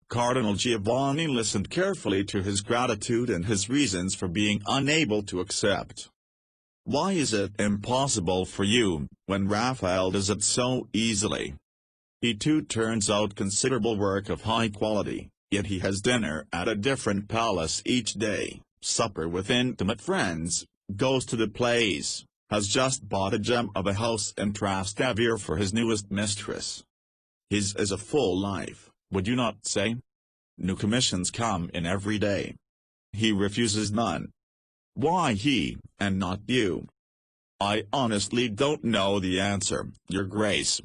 Cardinal Giovanni listened carefully to his gratitude and his reasons for being unable to accept. "Why is it impossible for you, when Raphael does it so easily? He too turns out considerable work of high quality, yet he has dinner at a different palace each day, supper with intimate friends, goes to the plays, has just bought a gem of a house in Trastevere for his newest mistress. His is a full life, would you not say? New commissions come in every day. He refuses none. Why he, and not you?" "I honestly don't know the answer, Your Grace.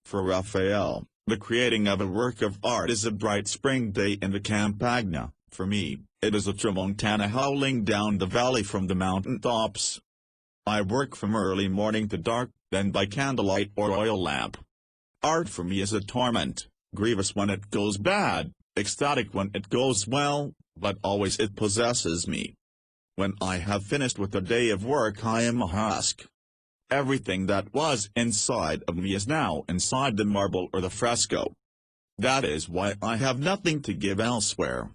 For Raphael, the creating of a work of art is a bright spring day in the Campagna. For me, it is a tramontana howling down the valley from the mountain tops. I work from early morning to dark, then by candlelight or oil lamp. Art for me is a torment, grievous when it goes bad, ecstatic when it goes well, but always it possesses me. When I have finished with a day of work I am a husk. Everything that was inside of me is now inside the marble or the fresco. That is why I have nothing to give elsewhere.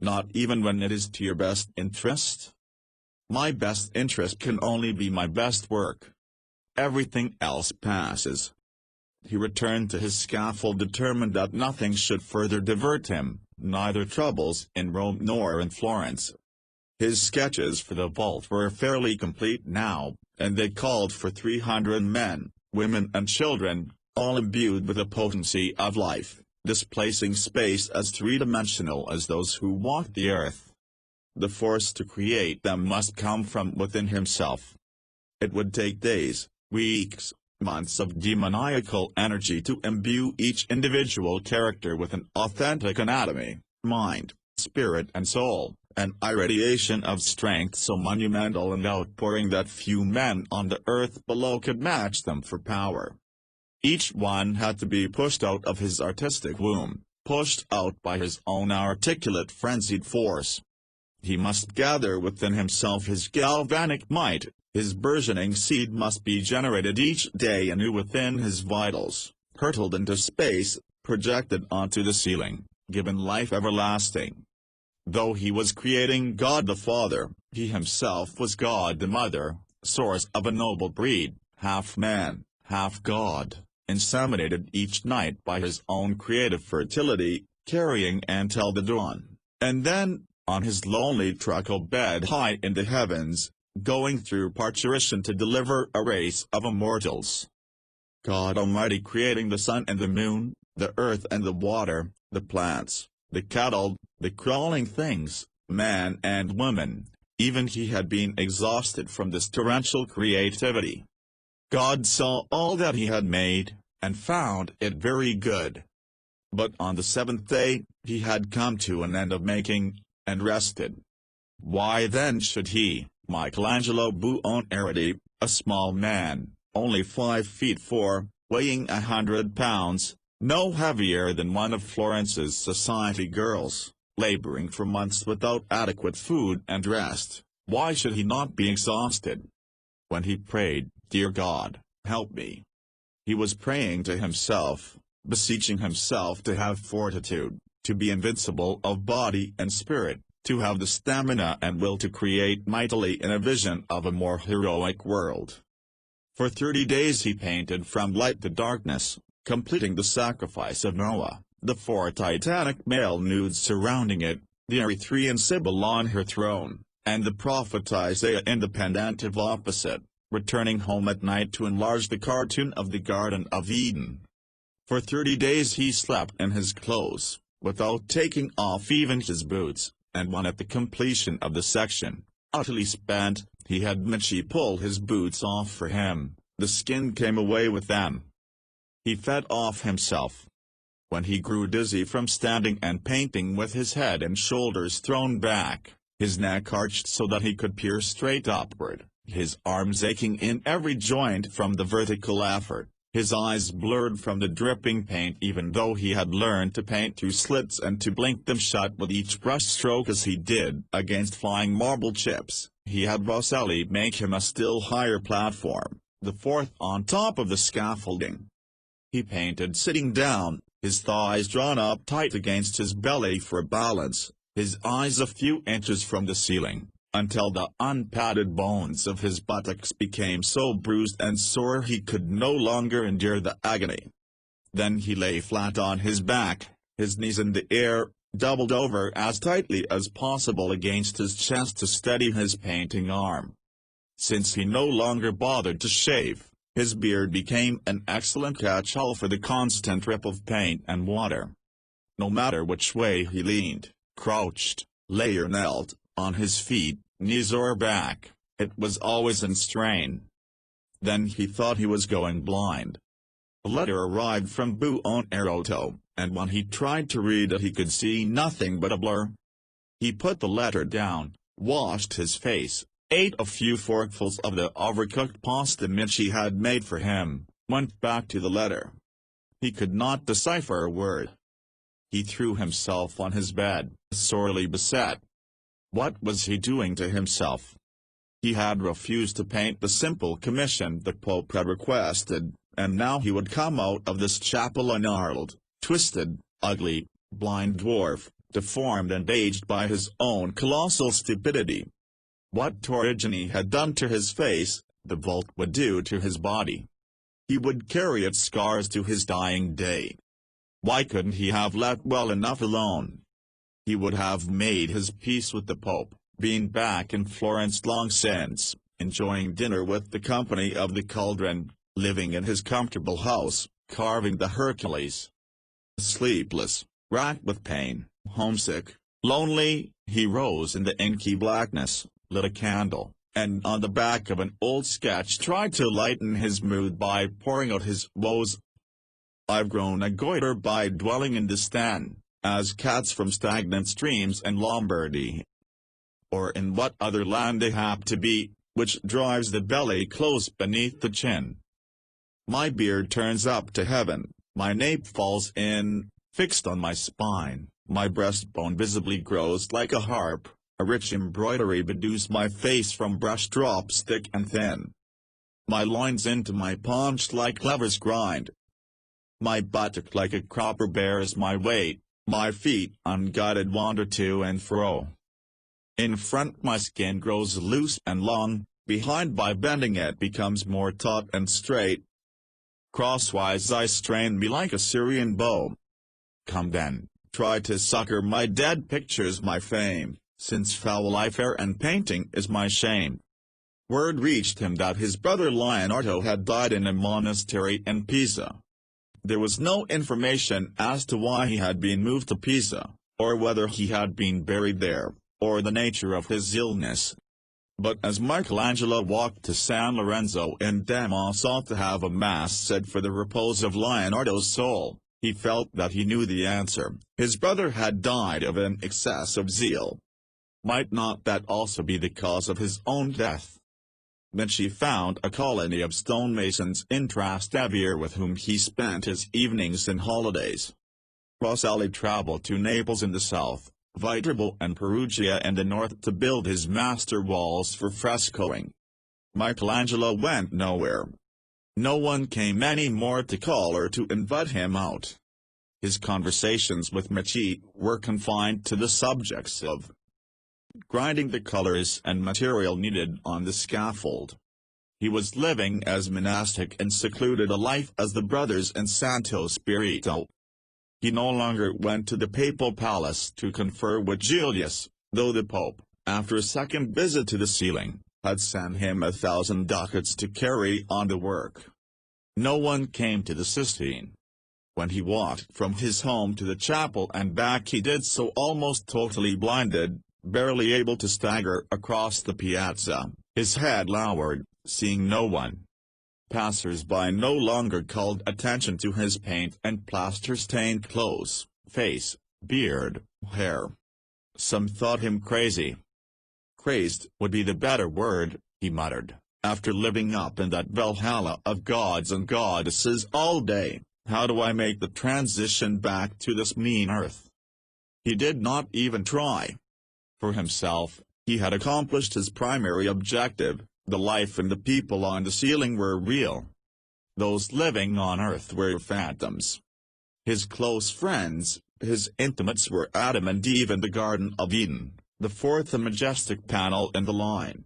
Not even when it is to your best interest? My best interest can only be my best work. Everything else passes." He returned to his scaffold determined that nothing should further divert him, neither troubles in Rome nor in Florence. His sketches for the vault were fairly complete now, and they called for 300 men, women and children, all imbued with the potency of life, displacing space as three-dimensional as those who walk the earth. The force to create them must come from within himself. It would take days, weeks, months of demoniacal energy to imbue each individual character with an authentic anatomy, mind, spirit and soul, an irradiation of strength so monumental and outpouring that few men on the earth below could match them for power. Each one had to be pushed out of his artistic womb, pushed out by his own articulate frenzied force. He must gather within himself his galvanic might, his burgeoning seed must be generated each day anew within his vitals, hurtled into space, projected onto the ceiling, given life everlasting. Though he was creating God the Father, he himself was God the Mother, source of a noble breed, half man, half God, inseminated each night by his own creative fertility, carrying until the dawn, and then, on his lonely truckle bed high in the heavens, going through parturition to deliver a race of immortals. God Almighty creating the sun and the moon, the earth and the water, the plants, the cattle, the crawling things, man and woman, even he had been exhausted from this torrential creativity. God saw all that he had made, and found it very good. But on the seventh day, he had come to an end of making, and rested. Why then should he, Michelangelo Buonarrotti, a small man, only 5 feet 4, weighing 100 pounds, no heavier than one of Florence's society girls, laboring for months without adequate food and rest, why should he not be exhausted? When he prayed, "Dear God, help me," he was praying to himself, beseeching himself to have fortitude, to be invincible of body and spirit, to have the stamina and will to create mightily in a vision of a more heroic world. For 30 days he painted from light to darkness, completing the sacrifice of Noah, the 4 titanic male nudes surrounding it, the Erythraean Sibyl on her throne, and the prophet Isaiah in the pendantive opposite, returning home at night to enlarge the cartoon of the Garden of Eden. For 30 days he slept in his clothes, without taking off even his boots, and when at the completion of the section, utterly spent, he had Medici pull his boots off for him, the skin came away with them. He fed off himself. When he grew dizzy from standing and painting with his head and shoulders thrown back, his neck arched so that he could peer straight upward, his arms aching in every joint from the vertical effort, his eyes blurred from the dripping paint even though he had learned to paint through slits and to blink them shut with each brush stroke as he did against flying marble chips, he had Rosselli make him a still higher platform, the 4th on top of the scaffolding. He painted sitting down, his thighs drawn up tight against his belly for balance, his eyes a few inches from the ceiling, until the unpadded bones of his buttocks became so bruised and sore he could no longer endure the agony. Then he lay flat on his back, his knees in the air, doubled over as tightly as possible against his chest to steady his painting arm. Since he no longer bothered to shave, his beard became an excellent catch-all for the constant drip of paint and water. No matter which way he leaned, crouched, lay or knelt, on his feet, knees or back, it was always in strain. Then he thought he was going blind. A letter arrived from Buonarrotti, and when he tried to read it he could see nothing but a blur. He put the letter down, washed his face, ate a few forkfuls of the overcooked pasta Medici had made for him, went back to the letter. He could not decipher a word. He threw himself on his bed, sorely beset. What was he doing to himself? He had refused to paint the simple commission the Pope had requested, and now he would come out of this chapel a gnarled, twisted, ugly, blind dwarf, deformed and aged by his own colossal stupidity. What Torrigini had done to his face, the vault would do to his body. He would carry its scars to his dying day. Why couldn't he have let well enough alone? He would have made his peace with the Pope, been back in Florence long since, enjoying dinner with the company of the Cauldron, living in his comfortable house, carving the Hercules. Sleepless, racked with pain, homesick, lonely, he rose in the inky blackness, lit a candle, and on the back of an old sketch tried to lighten his mood by pouring out his woes. I've grown a goiter by dwelling in Sistine, as cats from stagnant streams in Lombardy, or in what other land they hap to be, which drives the belly close beneath the chin. My beard turns up to heaven, my nape falls in, fixed on my spine, my breastbone visibly grows like a harp, a rich embroidery bedews my face from brush drops thick and thin. My loins into my paunch like levers grind. My buttock like a cropper bears my weight, my feet unguided wander to and fro. In front my skin grows loose and long, behind by bending it becomes more taut and straight. Crosswise I strain me like a Syrian bow. Come then, try to succor my dead pictures my fame, since foul life air and painting is my shame." Word reached him that his brother Leonardo had died in a monastery in Pisa. There was no information as to why he had been moved to Pisa, or whether he had been buried there, or the nature of his illness. But as Michelangelo walked to San Lorenzo in Damaso to have a mass said for the repose of Leonardo's soul, he felt that he knew the answer. His brother had died of an excess of zeal. Might not that also be the cause of his own death? Medici found a colony of stonemasons in Trastevere with whom he spent his evenings and holidays. Rosselli traveled to Naples in the south, Viterbo and Perugia in the north to build his master walls for frescoing. Michelangelo went nowhere. No one came any more to call or to invite him out. His conversations with Medici were confined to the subjects of grinding the colors and material needed on the scaffold. He was living as monastic and secluded a life as the brothers in Santo Spirito. He no longer went to the papal palace to confer with Julius, though the pope, after a second visit to the ceiling, had sent him 1,000 ducats to carry on the work. No one came to the Sistine. When he walked from his home to the chapel and back he did so almost totally blinded, barely able to stagger across the piazza, his head lowered, seeing no one. Passers-by no longer called attention to his paint and plaster-stained clothes, face, beard, hair. Some thought him crazy. Crazed would be the better word, he muttered, after living up in that Valhalla of gods and goddesses all day. How do I make the transition back to this mean earth? He did not even try. For himself, he had accomplished his primary objective. The life and the people on the ceiling were real. Those living on earth were phantoms. His close friends, his intimates were Adam and Eve in the Garden of Eden, the fourth and majestic panel in the line.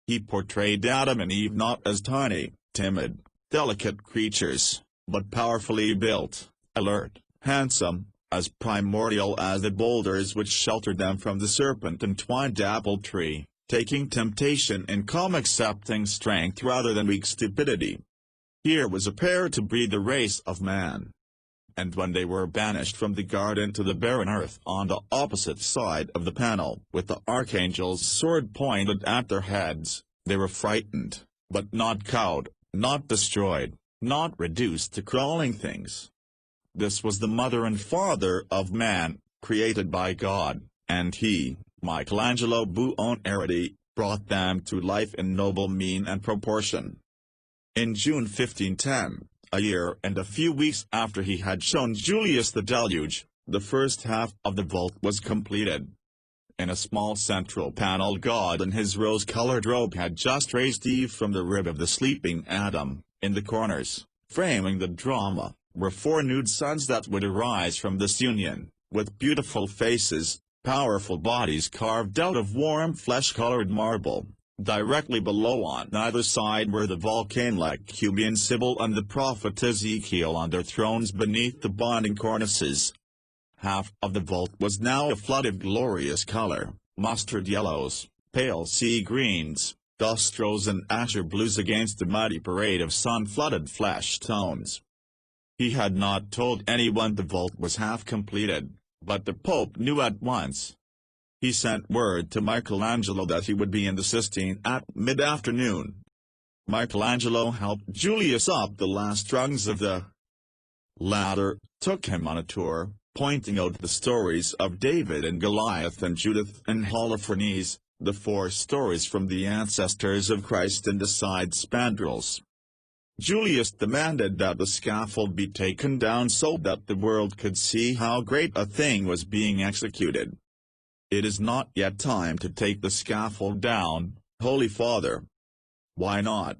He portrayed Adam and Eve not as tiny, timid, delicate creatures, but powerfully built, alert, handsome, as primordial as the boulders which sheltered them from the serpent-entwined apple tree, taking temptation in calm, accepting strength rather than weak stupidity. Here was a pair to breed the race of man. And when they were banished from the garden to the barren earth on the opposite side of the panel, with the archangel's sword pointed at their heads, they were frightened, but not cowed, not destroyed, not reduced to crawling things. This was the mother and father of man, created by God, and he, Michelangelo Buonarrotti, brought them to life in noble mien and proportion. In June 1510, a year and a few weeks after he had shown Julius the deluge, the first half of the vault was completed. In a small central panel, God in his rose-colored robe had just raised Eve from the rib of the sleeping Adam. In the corners, framing the drama, were 4 nude sons that would arise from this union, with beautiful faces, powerful bodies carved out of warm flesh-colored marble. Directly below on either side were the volcano-like Cuban Sibyl and the prophet Ezekiel on their thrones beneath the bonding cornices. Half of the vault was now a flood of glorious color, mustard yellows, pale sea greens, dust rose and azure blues against the muddy parade of sun-flooded flesh tones. He had not told anyone the vault was half completed, but the Pope knew at once. He sent word to Michelangelo that he would be in the Sistine at mid-afternoon. Michelangelo helped Julius up the last rungs of the ladder, took him on a tour, pointing out the stories of David and Goliath and Judith and Holofernes, the 4 stories from the ancestors of Christ in the side spandrels. Julius demanded that the scaffold be taken down so that the world could see how great a thing was being executed. "It is not yet time to take the scaffold down, Holy Father." "Why not?"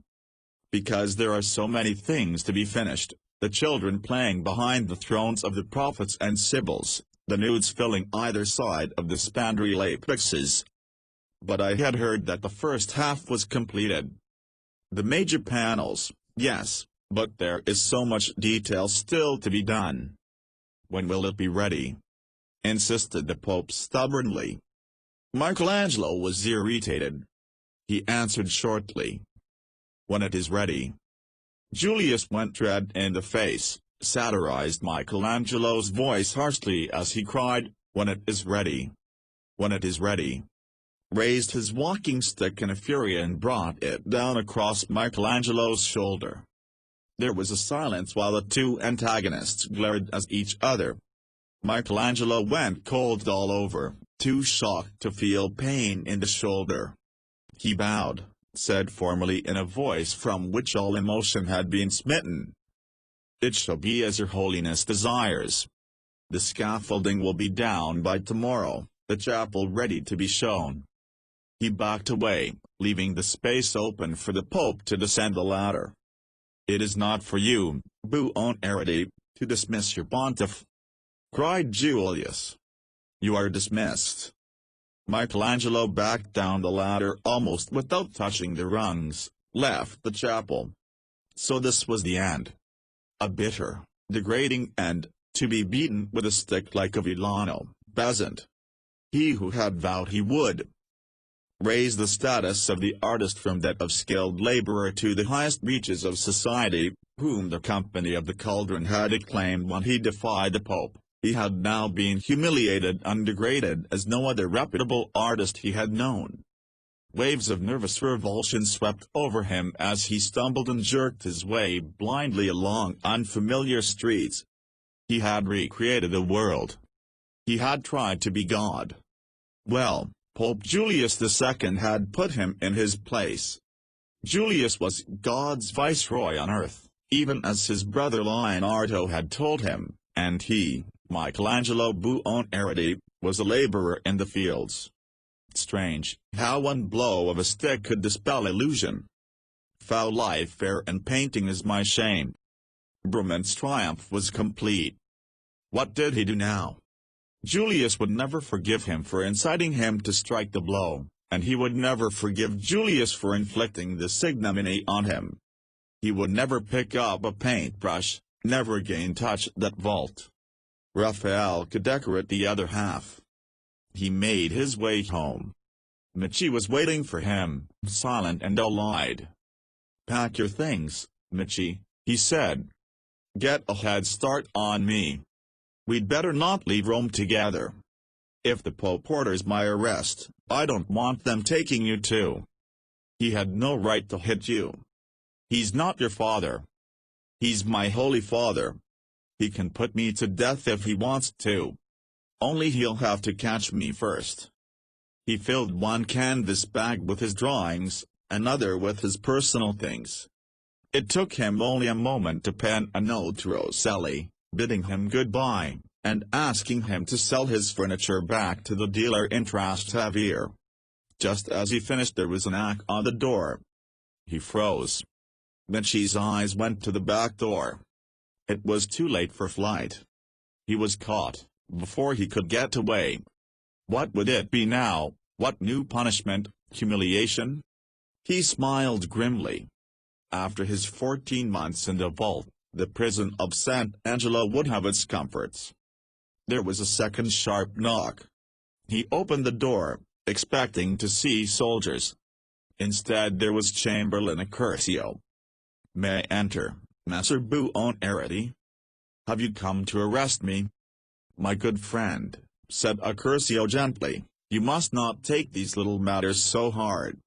"Because there are so many things to be finished, the children playing behind the thrones of the prophets and sibyls, the nudes filling either side of the spandrel apexes." "But I had heard that the first half was completed." "The major panels, yes, but there is so much detail still to be done." "When will it be ready?" insisted the Pope stubbornly. Michelangelo was irritated. He answered shortly, "When it is ready." Julius went red in the face, satirized Michelangelo's voice harshly as he cried, "When it is ready. When it is ready," raised his walking stick in a fury and brought it down across Michelangelo's shoulder. There was a silence while the two antagonists glared at each other. Michelangelo went cold all over, too shocked to feel pain in the shoulder. He bowed, said formally in a voice from which all emotion had been smitten, "It shall be as your holiness desires. The scaffolding will be down by tomorrow, the chapel ready to be shown." He backed away, leaving the space open for the Pope to descend the ladder. "It is not for you, Buonarotti, to dismiss your pontiff," cried Julius. "You are dismissed." Michelangelo backed down the ladder almost without touching the rungs, left the chapel. So this was the end. A bitter, degrading end, to be beaten with a stick like a villano peasant. He who had vowed he would raise the status of the artist from that of skilled laborer to the highest reaches of society, whom the company of the cauldron had acclaimed when he defied the Pope, he had now been humiliated and degraded as no other reputable artist he had known. Waves of nervous revulsion swept over him as he stumbled and jerked his way blindly along unfamiliar streets. He had recreated a world. He had tried to be God. Well, Pope Julius II had put him in his place. Julius was God's viceroy on earth, even as his brother Leonardo had told him, and he, Michelangelo Buonarotti, was a laborer in the fields. Strange how one blow of a stick could dispel illusion. "Foul life fair and painting is my shame." Brument's triumph was complete. What did he do now? Julius would never forgive him for inciting him to strike the blow, and he would never forgive Julius for inflicting this ignominy on him. He would never pick up a paintbrush, never again touch that vault. Raphael could decorate the other half. He made his way home. Medici was waiting for him, silent and dull-eyed. "Pack your things, Medici," he said. "Get a head start on me. We'd better not leave Rome together. If the Pope orders my arrest, I don't want them taking you too. He had no right to hit you. He's not your father. He's my Holy Father. He can put me to death if he wants to. Only he'll have to catch me first." He filled one canvas bag with his drawings, another with his personal things. It took him only a moment to pen a note to Rosselli, bidding him goodbye, and asking him to sell his furniture back to the dealer in Trastevere. Just as he finished there was a knock on the door. He froze. Medici's eyes went to the back door. It was too late for flight. He was caught, before he could get away. What would it be now? What new punishment, humiliation? He smiled grimly. After his 14 months in the vault, the prison of Sant' Angelo would have its comforts. There was a second sharp knock. He opened the door, expecting to see soldiers. Instead there was Chamberlain Accurcio. "May I enter, Messer Buonarotti? Have you come to arrest me?" "My good friend," said Accurcio gently, "you must not take these little matters so hard.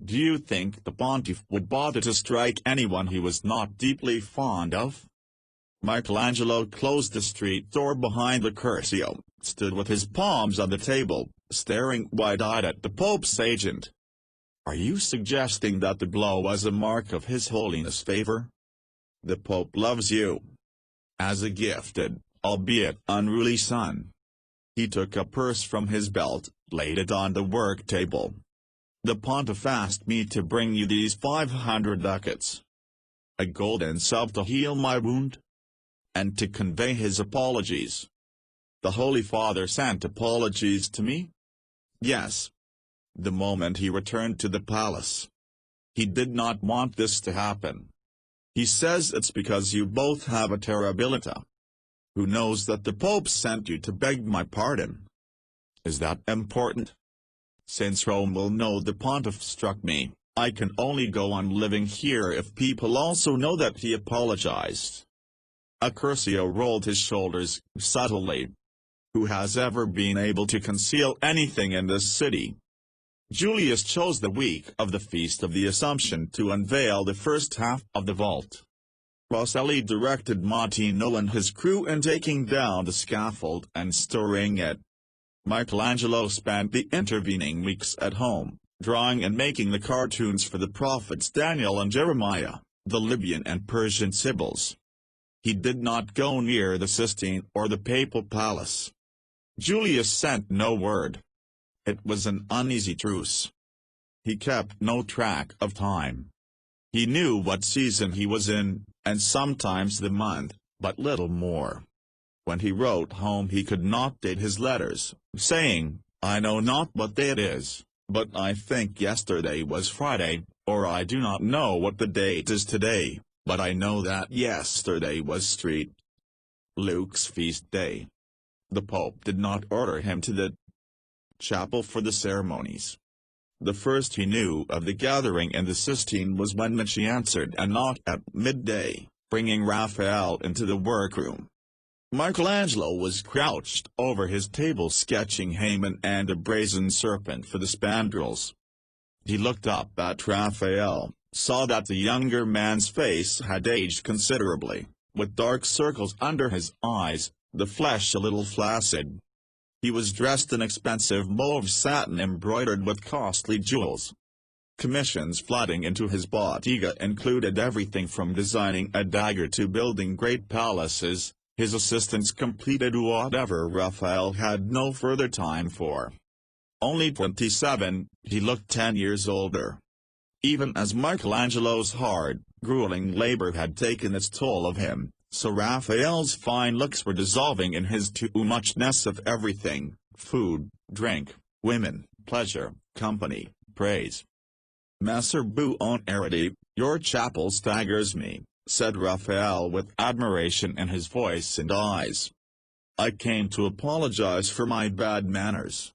Do you think the pontiff would bother to strike anyone he was not deeply fond of?" Michelangelo closed the street door behind Accurcio, stood with his palms on the table, staring wide-eyed at the Pope's agent. "Are you suggesting that the blow was a mark of His Holiness' favor? The Pope loves you as a gifted, albeit unruly son." He took a purse from his belt, laid it on the work table. "The pontiff asked me to bring you these 500 ducats. A golden salve to heal my wound, and to convey his apologies." "The Holy Father sent apologies to me?" "Yes. The moment he returned to the palace. He did not want this to happen. He says it's because you both have a terribilità. Who knows that the Pope sent you to beg my pardon?" "Is that important?" Since Rome will know the pontiff struck me, I can only go on living here if people also know that he apologized." Accurcio rolled his shoulders, subtly. "Who has ever been able to conceal anything in this city?" Julius chose the week of the Feast of the Assumption to unveil the first half of the vault. Rosselli directed Martino and his crew in taking down the scaffold and storing it. Michelangelo spent the intervening weeks at home, drawing and making the cartoons for the prophets Daniel and Jeremiah, the Libyan and Persian sibyls. He did not go near the Sistine or the papal palace. Julius sent no word. It was an uneasy truce. He kept no track of time. He knew what season he was in, and sometimes the month, but little more. When he wrote home he could not date his letters, saying, "I know not what day it is, but I think yesterday was Friday, or I do not know what the date is today, but I know that yesterday was street Luke's feast day." The Pope did not order him to the chapel for the ceremonies. The first he knew of the gathering in the Sistine was when Medici answered a knock at midday, bringing Raphael into the workroom. Michelangelo was crouched over his table sketching Haman and a brazen serpent for the spandrels. He looked up at Raphael, saw that the younger man's face had aged considerably, with dark circles under his eyes, the flesh a little flaccid. He was dressed in expensive mauve satin embroidered with costly jewels. Commissions flooding into his bottega included everything from designing a dagger to building great palaces. His assistants completed whatever Raphael had no further time for. Only 27, he looked 10 years older. Even as Michelangelo's hard, grueling labor had taken its toll of him, so Raphael's fine looks were dissolving in his too muchness of everything: food, drink, women, pleasure, company, praise. "Messer Buonarrotti, your chapel staggers me," said Raphael with admiration in his voice and eyes. "I came to apologize for my bad manners.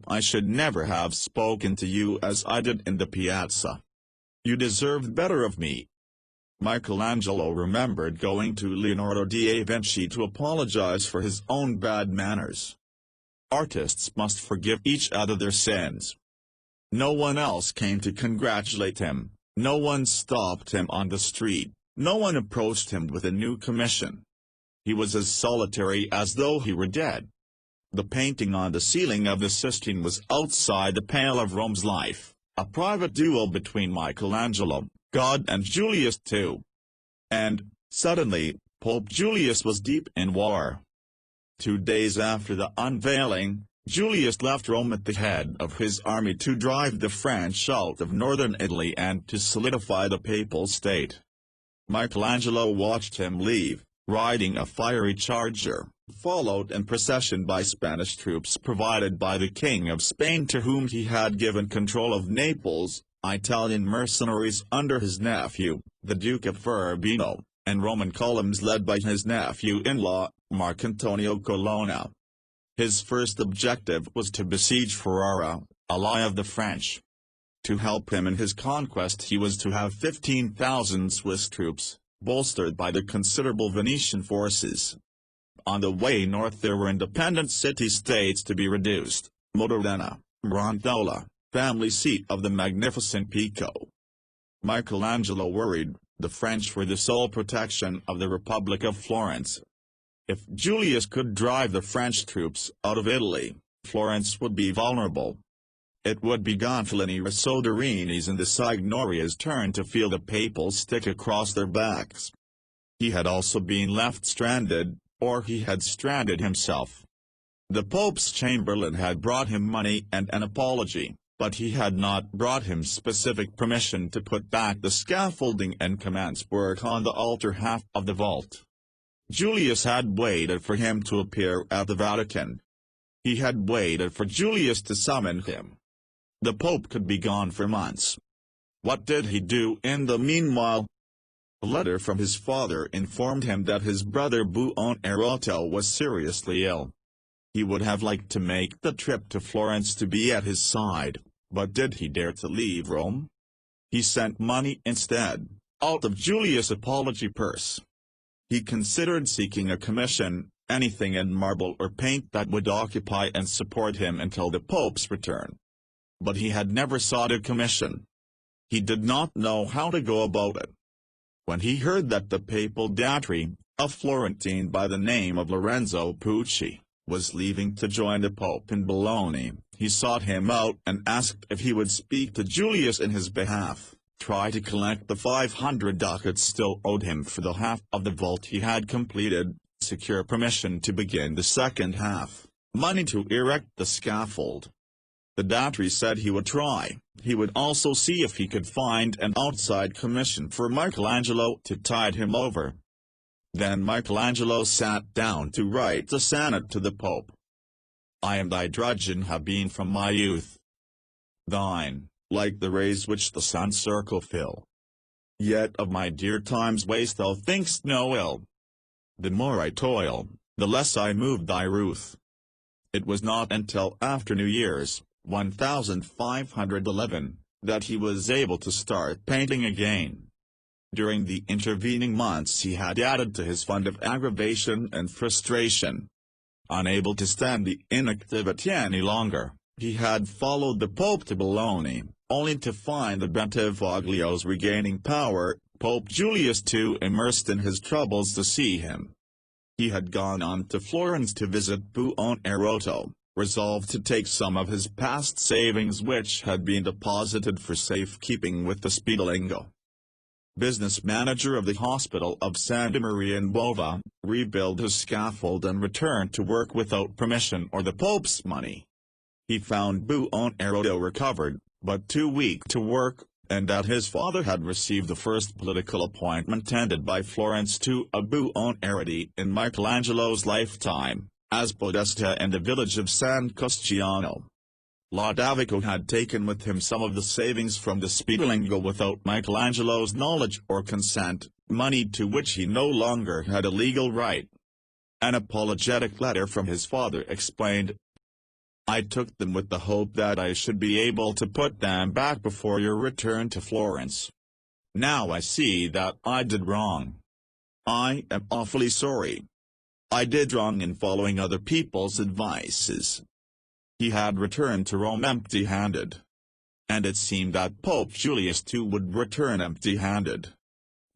I should never have spoken to you as I did in the piazza. You deserved better of me." Michelangelo remembered going to Leonardo da Vinci to apologize for his own bad manners. Artists must forgive each other their sins. No one else came to congratulate him, no one stopped him on the street, no one approached him with a new commission. He was as solitary as though he were dead. The painting on the ceiling of the Sistine was outside the pale of Rome's life, a private duel between Michelangelo, God and Julius II. And, suddenly, Pope Julius was deep in war. 2 days after the unveiling, Julius left Rome at the head of his army to drive the French out of northern Italy and to solidify the papal state. Michelangelo watched him leave, riding a fiery charger, followed in procession by Spanish troops provided by the King of Spain, to whom he had given control of Naples, Italian mercenaries under his nephew, the Duke of Urbino, and Roman columns led by his nephew-in-law, Marcantonio Colonna. His first objective was to besiege Ferrara, ally of the French. To help him in his conquest he was to have 15,000 Swiss troops, bolstered by the considerable Venetian forces. On the way north there were independent city-states to be reduced: Modena, Brontola, family seat of the magnificent Pico. Michelangelo worried, the French were the sole protection of the Republic of Florence. If Julius could drive the French troops out of Italy, Florence would be vulnerable. It would be Gonfaloni's, Soderini's and the Signoria's turn to feel the papal stick across their backs. He had also been left stranded, or he had stranded himself. The Pope's Chamberlain had brought him money and an apology, but he had not brought him specific permission to put back the scaffolding and commence work on the altar half of the vault. Julius had waited for him to appear at the Vatican. He had waited for Julius to summon him. The Pope could be gone for months. What did he do in the meanwhile? A letter from his father informed him that his brother Buonarroti was seriously ill. He would have liked to make the trip to Florence to be at his side, but did he dare to leave Rome? He sent money instead, out of Julius' apology purse. He considered seeking a commission, anything in marble or paint that would occupy and support him until the Pope's return. But he had never sought a commission. He did not know how to go about it. When he heard that the papal datry, a Florentine by the name of Lorenzo Pucci, was leaving to join the Pope in Bologna, he sought him out and asked if he would speak to Julius in his behalf, try to collect the 500 ducats still owed him for the half of the vault he had completed, secure permission to begin the second half, money to erect the scaffold. The datry said he would try. He would also see if he could find an outside commission for Michelangelo to tide him over. Then Michelangelo sat down to write the sonnet to the Pope. I am thy drudge and have been from my youth. Thine, like the rays which the sun's circle fill. Yet of my dear time's waste thou think'st no ill. The more I toil, the less I move thy ruth. It was not until after New Year's, 1511, that he was able to start painting again. During the intervening months he had added to his fund of aggravation and frustration. Unable to stand the inactivity any longer, he had followed the Pope to Bologna, only to find the Bentivoglios regaining power, Pope Julius II immersed in his troubles to see him. He had gone on to Florence to visit Buonarrotti, resolved to take some of his past savings which had been deposited for safekeeping with the Spiedalingo. Business manager of the hospital of Santa Maria in Bova, rebuild his scaffold and returned to work without permission or the Pope's money. He found Buonarrotti recovered, but too weak to work, and that his father had received the first political appointment tended by Florence to a Buonarrotti in Michelangelo's lifetime, as podesta in the village of San Costiano. Lodovico had taken with him some of the savings from the Spiedalingo without Michelangelo's knowledge or consent, money to which he no longer had a legal right. An apologetic letter from his father explained, I took them with the hope that I should be able to put them back before your return to Florence. Now I see that I did wrong. I am awfully sorry. I did wrong in following other people's advices. He had returned to Rome empty-handed. And it seemed that Pope Julius II would return empty-handed.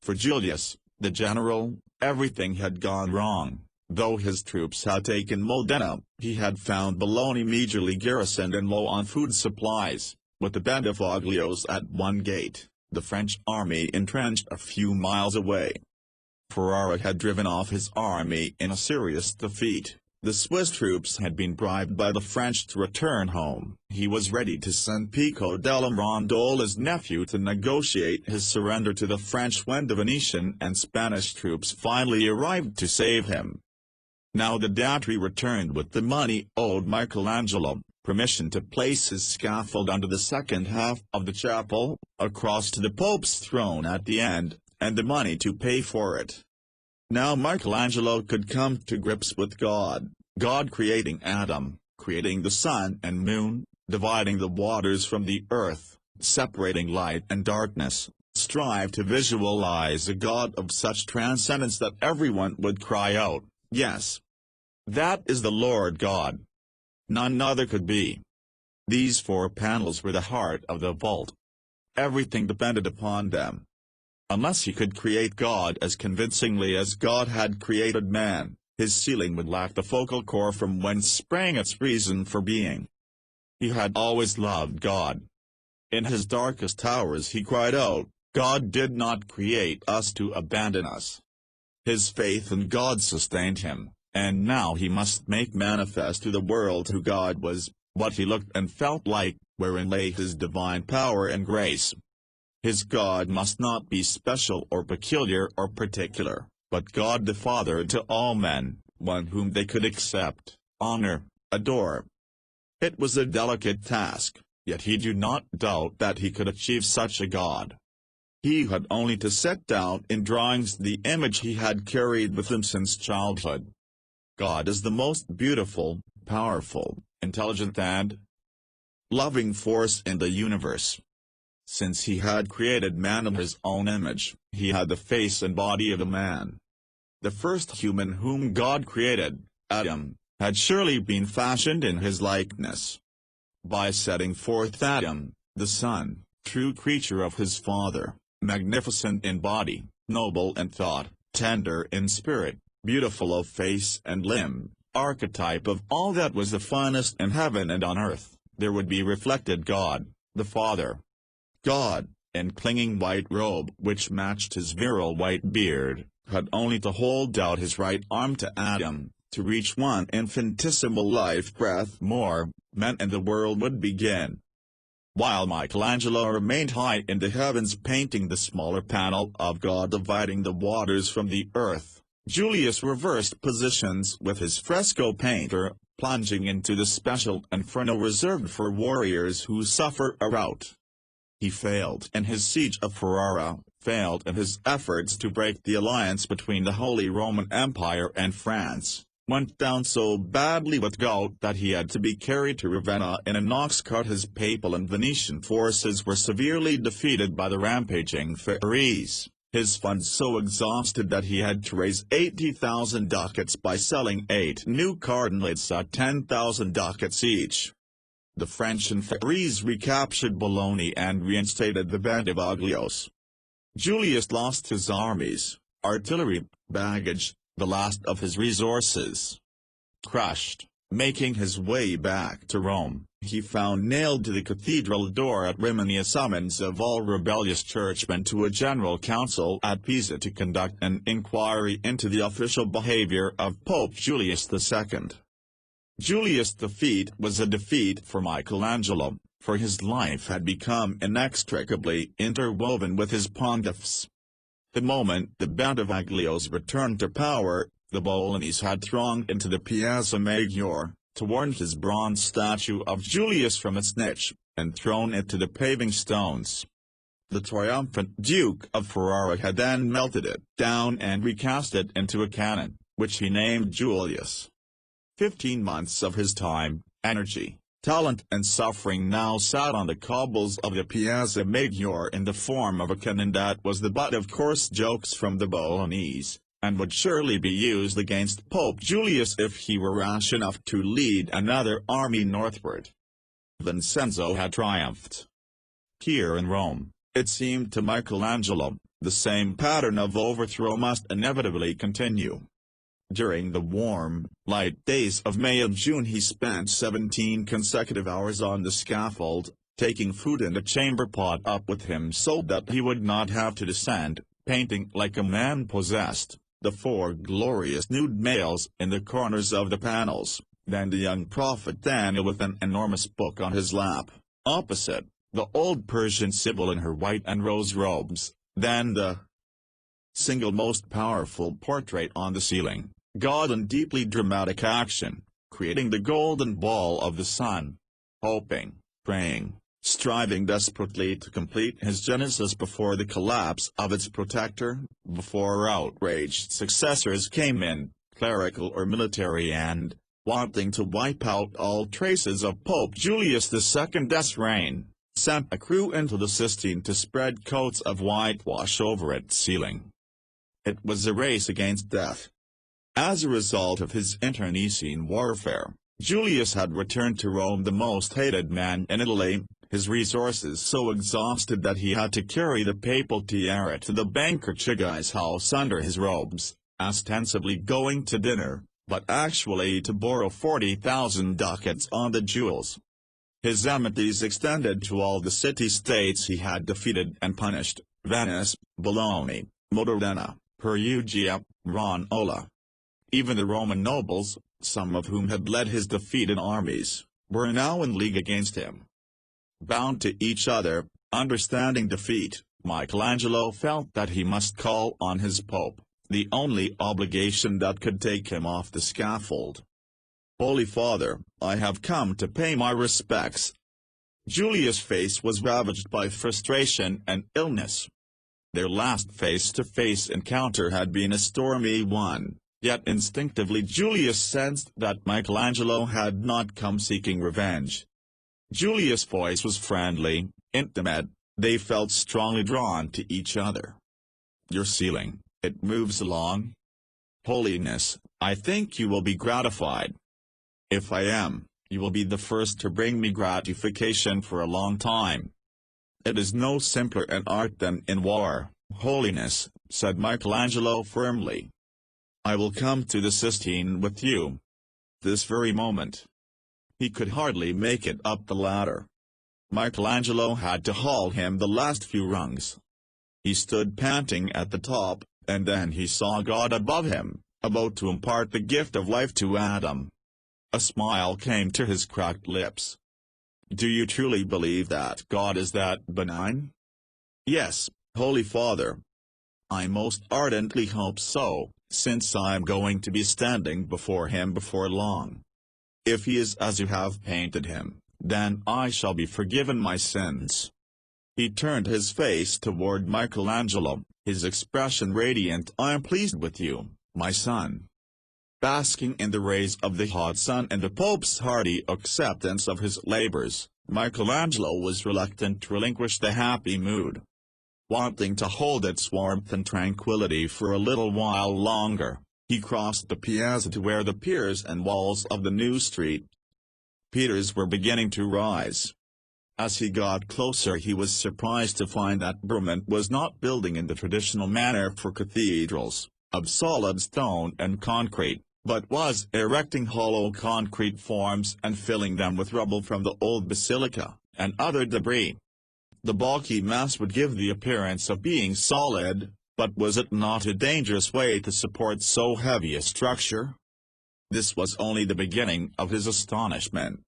For Julius, the general, everything had gone wrong. Though his troops had taken Modena, he had found Bologna meagerly garrisoned and low on food supplies, with the Bentivoglios at one gate, the French army entrenched a few miles away. Ferrara had driven off his army in a serious defeat. The Swiss troops had been bribed by the French to return home. He was ready to send Pico della Mirandola's nephew to negotiate his surrender to the French when the Venetian and Spanish troops finally arrived to save him. Now the datry returned with the money owed Michelangelo, permission to place his scaffold under the second half of the chapel, across to the Pope's throne at the end, and the money to pay for it. Now Michelangelo could come to grips with God, God creating Adam, creating the sun and moon, dividing the waters from the earth, separating light and darkness, strive to visualize a God of such transcendence that everyone would cry out, yes. That is the Lord God. None other could be. These 4 panels were the heart of the vault. Everything depended upon them. Unless he could create God as convincingly as God had created man, his ceiling would lack the focal core from whence sprang its reason for being. He had always loved God. In his darkest hours he cried out, God did not create us to abandon us. His faith in God sustained him, and now he must make manifest to the world who God was, what he looked and felt like, wherein lay his divine power and grace. His God must not be special or peculiar or particular, but God the Father to all men, one whom they could accept, honor, adore. It was a delicate task, yet he did not doubt that he could achieve such a God. He had only to set down in drawings the image he had carried with him since childhood. God is the most beautiful, powerful, intelligent and loving force in the universe. Since he had created man in his own image, he had the face and body of a man. The first human whom God created, Adam, had surely been fashioned in his likeness. By setting forth Adam, the son, true creature of his father, magnificent in body, noble in thought, tender in spirit, beautiful of face and limb, archetype of all that was the finest in heaven and on earth, there would be reflected God, the Father. God, in clinging white robe which matched his virile white beard, had only to hold out his right arm to Adam, to reach one infinitesimal life-breath more, men and the world would begin. While Michelangelo remained high in the heavens painting the smaller panel of God dividing the waters from the earth, Julius reversed positions with his fresco painter, plunging into the special inferno reserved for warriors who suffer a rout. He failed in his siege of Ferrara, failed in his efforts to break the alliance between the Holy Roman Empire and France, went down so badly with gout that he had to be carried to Ravenna in an ox cart. His papal and Venetian forces were severely defeated by the rampaging quarries, his funds so exhausted that he had to raise 80,000 ducats by selling 8 new cartonnades at 10,000 ducats each. The French and quarries recaptured Bologna and reinstated the Band of Aglios. Julius lost his armies, artillery, baggage, the last of his resources. Crushed, making his way back to Rome, he found nailed to the cathedral door at Rimini a summons of all rebellious churchmen to a general council at Pisa to conduct an inquiry into the official behavior of Pope Julius II. Julius' defeat was a defeat for Michelangelo, for his life had become inextricably interwoven with his pontiffs. The moment the Band of Aglios returned to power, the Bolognese had thronged into the Piazza Maggiore, torn his bronze statue of Julius from its niche, and thrown it to the paving stones. The triumphant Duke of Ferrara had then melted it down and recast it into a cannon, which he named Julius. 15 months of his time, energy, talent and suffering now sat on the cobbles of the Piazza Maggiore in the form of a cannon that was the butt of coarse jokes from the Bolognese, and would surely be used against Pope Julius if he were rash enough to lead another army northward. Vincenzo had triumphed. Here in Rome, it seemed to Michelangelo, the same pattern of overthrow must inevitably continue. During the warm, light days of May and June he spent 17 consecutive hours on the scaffold, taking food and a chamber pot up with him so that he would not have to descend, painting like a man possessed, the 4 glorious nude males in the corners of the panels, then the young prophet Daniel with an enormous book on his lap, opposite, the old Persian Sibyl in her white and rose robes, then the single most powerful portrait on the ceiling, God in deeply dramatic action, creating the golden ball of the sun, hoping, praying, striving desperately to complete his genesis before the collapse of its protector, before outraged successors came in, clerical or military, and, wanting to wipe out all traces of Pope Julius II's reign, sent a crew into the Sistine to spread coats of whitewash over its ceiling. It was a race against death. As a result of his internecine warfare, Julius had returned to Rome the most hated man in Italy, his resources so exhausted that he had to carry the papal tiara to the banker Chigai's house under his robes, ostensibly going to dinner, but actually to borrow 40,000 ducats on the jewels. His enmities extended to all the city-states he had defeated and punished: Venice, Bologna, Modena, Perugia, Roncola. Even the Roman nobles, some of whom had led his defeated armies, were now in league against him. Bound to each other, understanding defeat, Michelangelo felt that he must call on his pope, the only obligation that could take him off the scaffold. "Holy Father, I have come to pay my respects." Julius' face was ravaged by frustration and illness. Their last face-to-face encounter had been a stormy one. Yet instinctively Julius sensed that Michelangelo had not come seeking revenge. Julius' voice was friendly, intimate. They felt strongly drawn to each other. "Your ceiling, it moves along. Holiness, I think you will be gratified. If I am, you will be the first to bring me gratification for a long time. It is no simpler an art than in war, Holiness," said Michelangelo firmly. "I will come to the Sistine with you. This very moment." He could hardly make it up the ladder. Michelangelo had to haul him the last few rungs. He stood panting at the top, and then he saw God above him, about to impart the gift of life to Adam. A smile came to his cracked lips. "Do you truly believe that God is that benign?" "Yes, Holy Father. I most ardently hope so, since I am going to be standing before him before long. If he is as you have painted him, then I shall be forgiven my sins." He turned his face toward Michelangelo, his expression radiant. "I am pleased with you, my son." Basking in the rays of the hot sun and the Pope's hearty acceptance of his labors, Michelangelo was reluctant to relinquish the happy mood. Wanting to hold its warmth and tranquility for a little while longer, he crossed the piazza to where the piers and walls of the new street Peters were beginning to rise. As he got closer he was surprised to find that Brummont was not building in the traditional manner for cathedrals, of solid stone and concrete, but was erecting hollow concrete forms and filling them with rubble from the old basilica, and other debris. The bulky mass would give the appearance of being solid, but was it not a dangerous way to support so heavy a structure? This was only the beginning of his astonishment.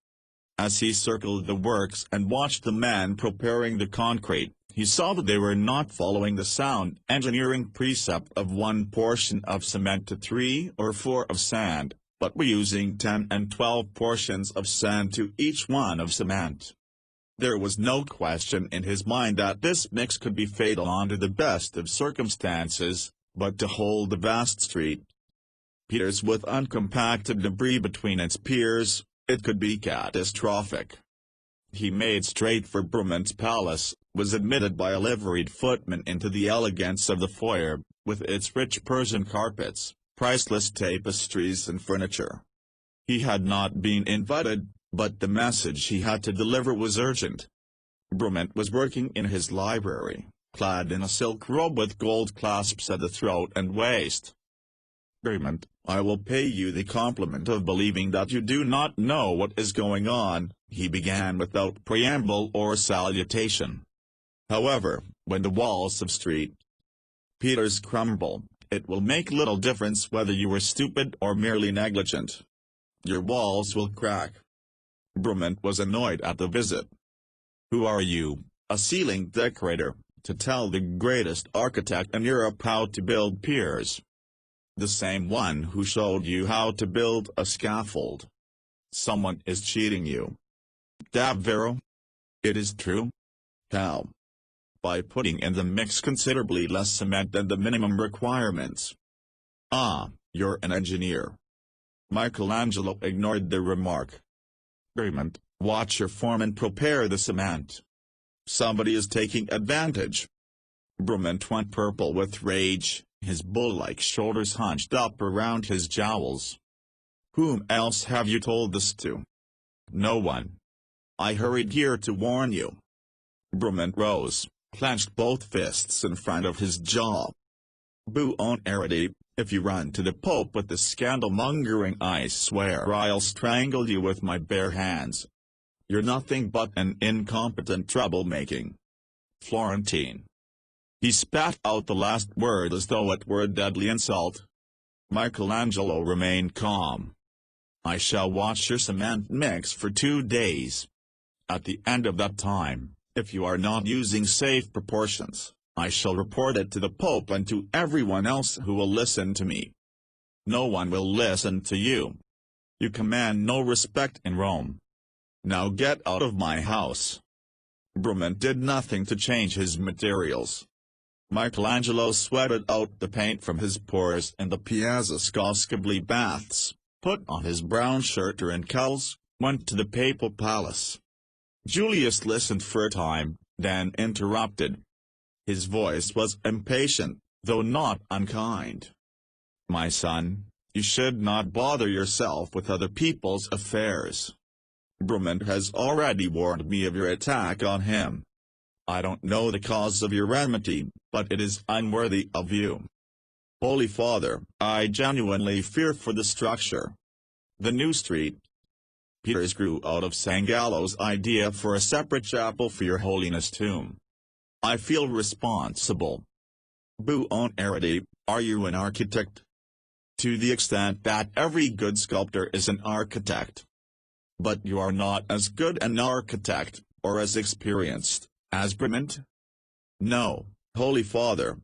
As he circled the works and watched the men preparing the concrete, he saw that they were not following the sound engineering precept of 1 portion of cement to 3 or 4 of sand, but were using 10 and 12 portions of sand to each one of cement. There was no question in his mind that this mix could be fatal under the best of circumstances, but to hold the vast street Peters with uncompacted debris between its piers, it could be catastrophic. He made straight for Brummont's palace, was admitted by a liveried footman into the elegance of the foyer, with its rich Persian carpets, priceless tapestries and furniture. He had not been invited, but the message he had to deliver was urgent. Brummont was working in his library, clad in a silk robe with gold clasps at the throat and waist. "Brummont, I will pay you the compliment of believing that you do not know what is going on," he began without preamble or salutation. "However, when the walls of St. Peter's crumble, it will make little difference whether you were stupid or merely negligent. Your walls will crack." Brummont was annoyed at the visit. "Who are you, a ceiling decorator, to tell the greatest architect in Europe how to build piers?" "The same one who showed you how to build a scaffold." "Someone is cheating you." "Davvero?" "It is true." "How?" "By putting in the mix considerably less cement than the minimum requirements." "Ah, you're an engineer." Michelangelo ignored the remark. "Brummont, watch your foreman prepare the cement. Somebody is taking advantage." Brummont went purple with rage, his bull-like shoulders hunched up around his jowls. "Whom else have you told this to?" "No one. I hurried here to warn you." Brummont rose, clenched both fists in front of his jaw. "Buonarrotti, if you run to the Pope with this scandal-mongering I swear I'll strangle you with my bare hands. You're nothing but an incompetent troublemaking Florentine." He spat out the last word as though it were a deadly insult. Michelangelo remained calm. "I shall watch your cement mix for 2 days. At the end of that time, if you are not using safe proportions, I shall report it to the Pope and to everyone else who will listen to me." "No one will listen to you. You command no respect in Rome. Now get out of my house." Brummont did nothing to change his materials. Michelangelo sweated out the paint from his pores in the Piazza Scolascabili baths, put on his brown shirt and cowls, went to the papal palace. Julius listened for a time, then interrupted. His voice was impatient, though not unkind. "My son, you should not bother yourself with other people's affairs. Brummond has already warned me of your attack on him. I don't know the cause of your enmity, but it is unworthy of you. Holy Father, I genuinely fear for the structure. The new street. Peters grew out of Sangallo's idea for a separate chapel for your Holiness' tomb. I feel responsible. Buonarrotti, are you an architect? To the extent that every good sculptor is an architect. But you are not as good an architect, or as experienced, as Brummond? No, Holy Father.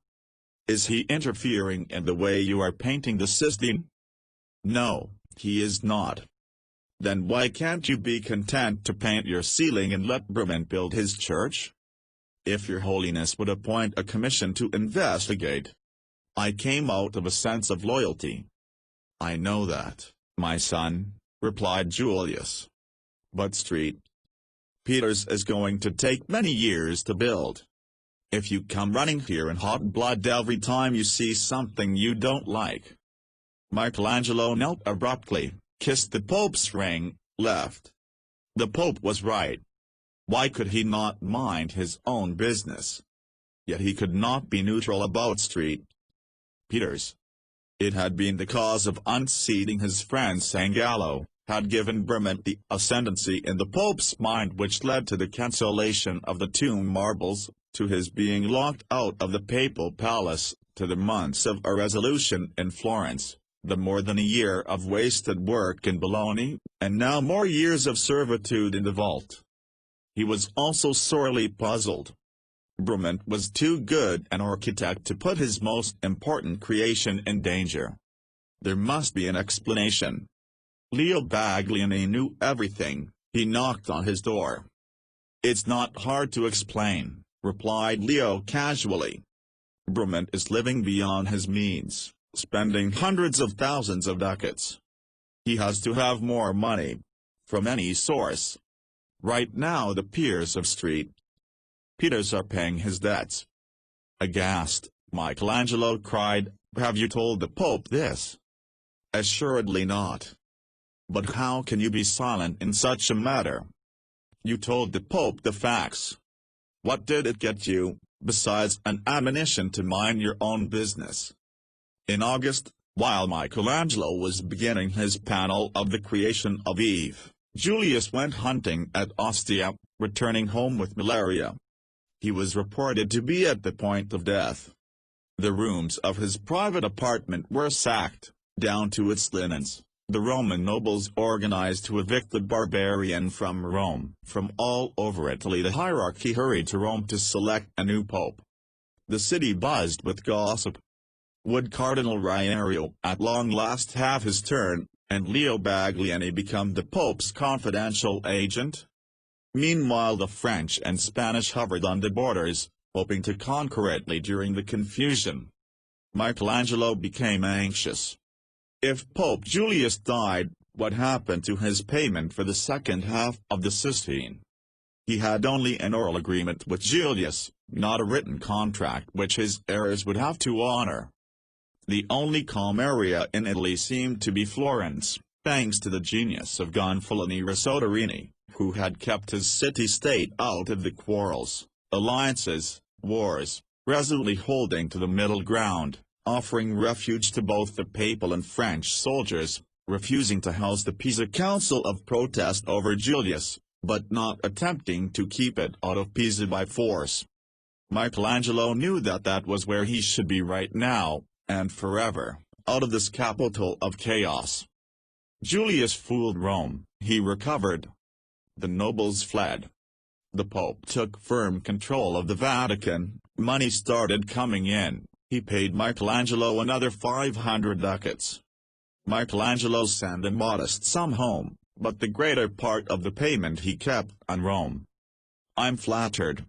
Is he interfering in the way you are painting the Sistine? No, he is not. Then why can't you be content to paint your ceiling and let Brummond build his church? If your Holiness would appoint a commission to investigate. I came out of a sense of loyalty. I know that, my son, replied Julius. But Street Peters is going to take many years to build. If you come running here in hot blood every time you see something you don't like. Michelangelo knelt abruptly, kissed the Pope's ring, left. The Pope was right. Why could he not mind his own business? Yet he could not be neutral about Street Peters. It had been the cause of unseating his friend Sangallo, had given Brummond the ascendancy in the Pope's mind which led to the cancellation of the tomb marbles, to his being locked out of the papal palace, to the months of irresolution in Florence, the more than a year of wasted work in Bologna, and now more years of servitude in the vault. He was also sorely puzzled. Brummond was too good an architect to put his most important creation in danger. There must be an explanation. Leo Bagliani knew everything. He knocked on his door. "It's not hard to explain," replied Leo casually. "Brummond is living beyond his means, spending hundreds of thousands of ducats. He has to have more money. From any source. Right now the peers of Street Peters are paying his debts." Aghast, Michelangelo cried, "Have you told the Pope this?" "Assuredly not." "But how can you be silent in such a matter? You told the Pope the facts. What did it get you, besides an admonition to mind your own business?" In August, while Michelangelo was beginning his panel of the Creation of Eve, Julius went hunting at Ostia, returning home with malaria. He was reported to be at the point of death. The rooms of his private apartment were sacked, down to its linens. The Roman nobles organized to evict the barbarian from Rome. From all over Italy the hierarchy hurried to Rome to select a new pope. The city buzzed with gossip. Would Cardinal Riario at long last have his turn, and Leo Bagliani become the Pope's confidential agent? Meanwhile the French and Spanish hovered on the borders, hoping to conquer Italy during the confusion. Michelangelo became anxious. If Pope Julius died, what happened to his payment for the second half of the Sistine? He had only an oral agreement with Julius, not a written contract which his heirs would have to honor. The only calm area in Italy seemed to be Florence, thanks to the genius of Gonfaloniere Soderini, who had kept his city-state out of the quarrels, alliances, wars, resolutely holding to the middle ground, offering refuge to both the papal and French soldiers, refusing to house the Pisa Council of Protest over Julius, but not attempting to keep it out of Pisa by force. Michelangelo knew that that was where he should be right now, and forever, out of this capital of chaos. Julius fooled Rome, he recovered. The nobles fled. The Pope took firm control of the Vatican, money started coming in, he paid Michelangelo another 500 ducats. Michelangelo sent a modest sum home, but the greater part of the payment he kept on Rome. "I'm flattered,"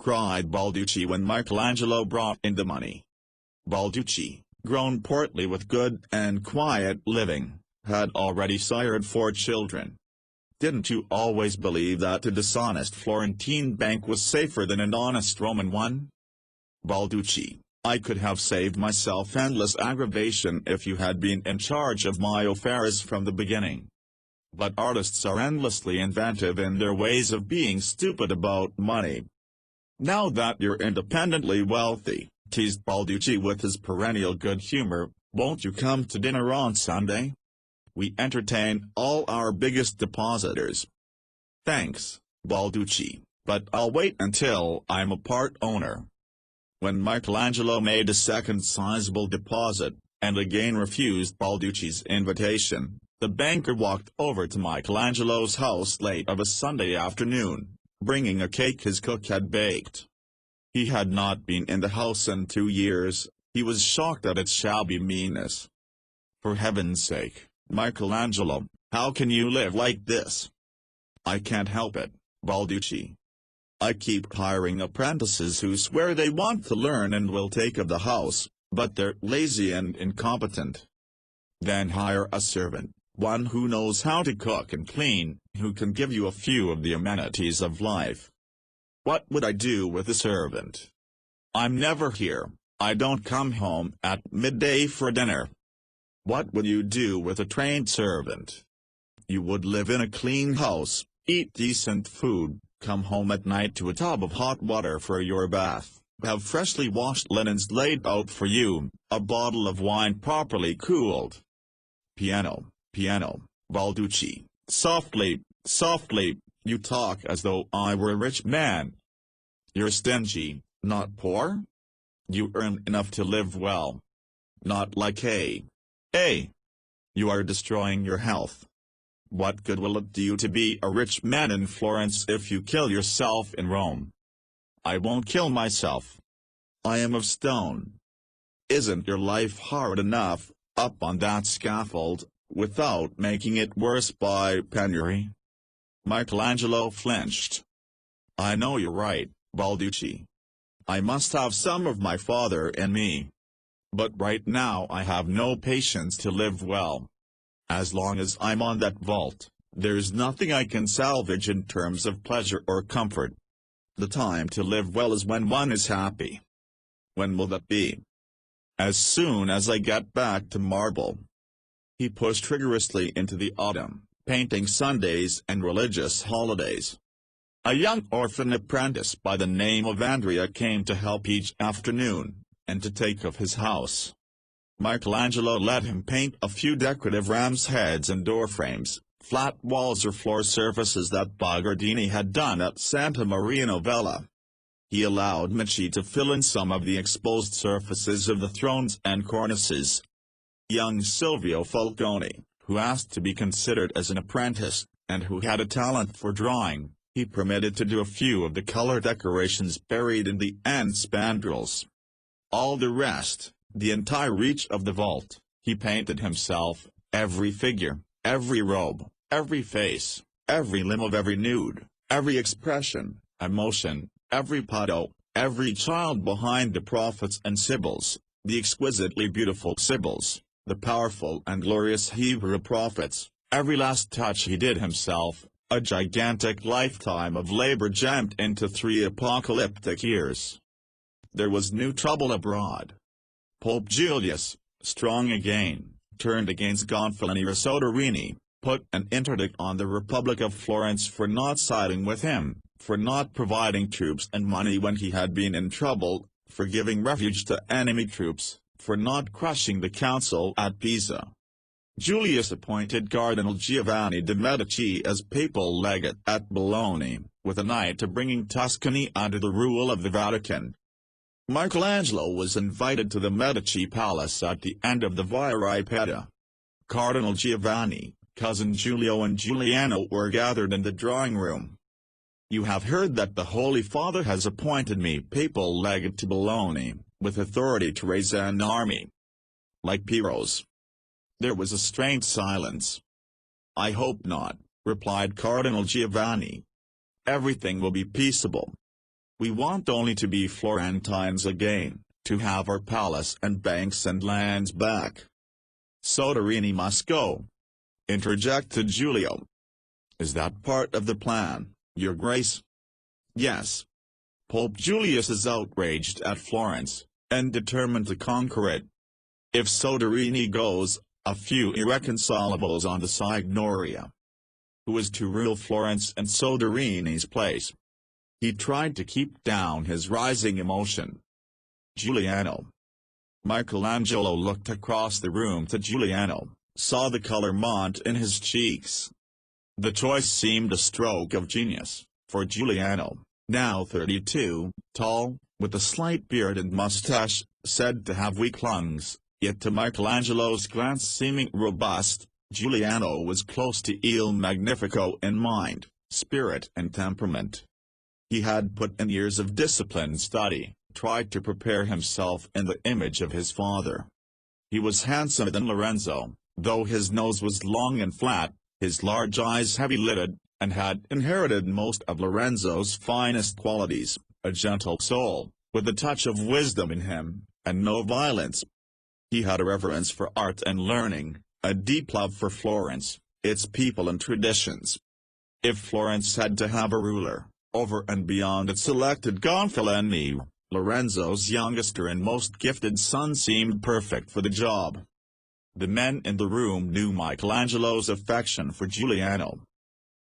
cried Balducci when Michelangelo brought in the money. Balducci, grown portly with good and quiet living, had already sired 4 children. Didn't you always believe that a dishonest Florentine bank was safer than an honest Roman one? Balducci, I could have saved myself endless aggravation if you had been in charge of my affairs from the beginning. But artists are endlessly inventive in their ways of being stupid about money. Now that you're independently wealthy, teased Balducci with his perennial good humor, won't you come to dinner on Sunday? We entertain all our biggest depositors. Thanks, Balducci, but I'll wait until I'm a part owner. When Michelangelo made a second sizable deposit, and again refused Balducci's invitation, the banker walked over to Michelangelo's house late of a Sunday afternoon, bringing a cake his cook had baked. He had not been in the house in 2 years. He was shocked at its shabby meanness. For heaven's sake, Michelangelo, how can you live like this? I can't help it, Balducci. I keep hiring apprentices who swear they want to learn and will take of the house, but they're lazy and incompetent. Then hire a servant, one who knows how to cook and clean, who can give you a few of the amenities of life. What would I do with a servant? I'm never here. I don't come home at midday for dinner. What would you do with a trained servant? You would live in a clean house, eat decent food, come home at night to a tub of hot water for your bath, have freshly washed linens laid out for you, a bottle of wine properly cooled. Piano, piano, Balducci, softly, softly, you talk as though I were a rich man. You're stingy, not poor? You earn enough to live well. Not like you are destroying your health. What good will it do you to be a rich man in Florence if you kill yourself in Rome? I won't kill myself. I am of stone. Isn't your life hard enough, up on that scaffold, without making it worse by penury? Michelangelo flinched. I know you're right, Balducci. I must have some of my father in me. But right now I have no patience to live well. As long as I'm on that vault, there's nothing I can salvage in terms of pleasure or comfort. The time to live well is when one is happy. When will that be? As soon as I get back to marble. He pushed rigorously into the autumn, painting Sundays and religious holidays. A young orphan apprentice by the name of Andrea came to help each afternoon, and to take of his house. Michelangelo let him paint a few decorative ram's heads and door frames, flat walls or floor surfaces that Bogardini had done at Santa Maria Novella. He allowed Medici to fill in some of the exposed surfaces of the thrones and cornices. Young Silvio Falcone, who asked to be considered as an apprentice, and who had a talent for drawing, he permitted to do a few of the color decorations buried in the end spandrels. All the rest, the entire reach of the vault, he painted himself, every figure, every robe, every face, every limb of every nude, every expression, emotion, every pado, every child behind the prophets and sibyls, the exquisitely beautiful sibyls, the powerful and glorious Hebrew prophets, every last touch he did himself, a gigantic lifetime of labor jammed into 3 apocalyptic years. There was new trouble abroad. Pope Julius, strong again, turned against Gonfaloni or Soderini, put an interdict on the Republic of Florence for not siding with him, for not providing troops and money when he had been in trouble, for giving refuge to enemy troops, for not crushing the council at Pisa. Julius appointed Cardinal Giovanni de' Medici as papal legate at Bologna, with an eye to bringing Tuscany under the rule of the Vatican. Michelangelo was invited to the Medici palace at the end of the Via Ripetta. Cardinal Giovanni, cousin Giulio and Giuliano were gathered in the drawing room. You have heard that the Holy Father has appointed me papal legate to Bologna, with authority to raise an army. Like Piro's. There was a strained silence. I hope not, replied Cardinal Giovanni. Everything will be peaceable. We want only to be Florentines again, to have our palace and banks and lands back. Soderini must go," interjected Giulio. "Is that part of the plan, Your Grace?" "Yes. Pope Julius is outraged at Florence, and determined to conquer it. If Soderini goes, a few irreconcilables on the Signoria. Who is to rule Florence in Soderini's place?" He tried to keep down his rising emotion. "Giuliano." Michelangelo looked across the room to Giuliano, saw the color mount in his cheeks. The choice seemed a stroke of genius, for Giuliano, now 32, tall, with a slight beard and mustache, said to have weak lungs, yet to Michelangelo's glance seeming robust. Giuliano was close to Il Magnifico in mind, spirit and temperament. He had put in years of disciplined study, tried to prepare himself in the image of his father. He was handsomer than Lorenzo, though his nose was long and flat, his large eyes heavy-lidded, and had inherited most of Lorenzo's finest qualities, a gentle soul, with a touch of wisdom in him, and no violence. He had a reverence for art and learning, a deep love for Florence, its people and traditions. If Florence had to have a ruler, over and beyond its selected Gonfaloni, Lorenzo's youngest and most gifted son seemed perfect for the job. The men in the room knew Michelangelo's affection for Giuliano.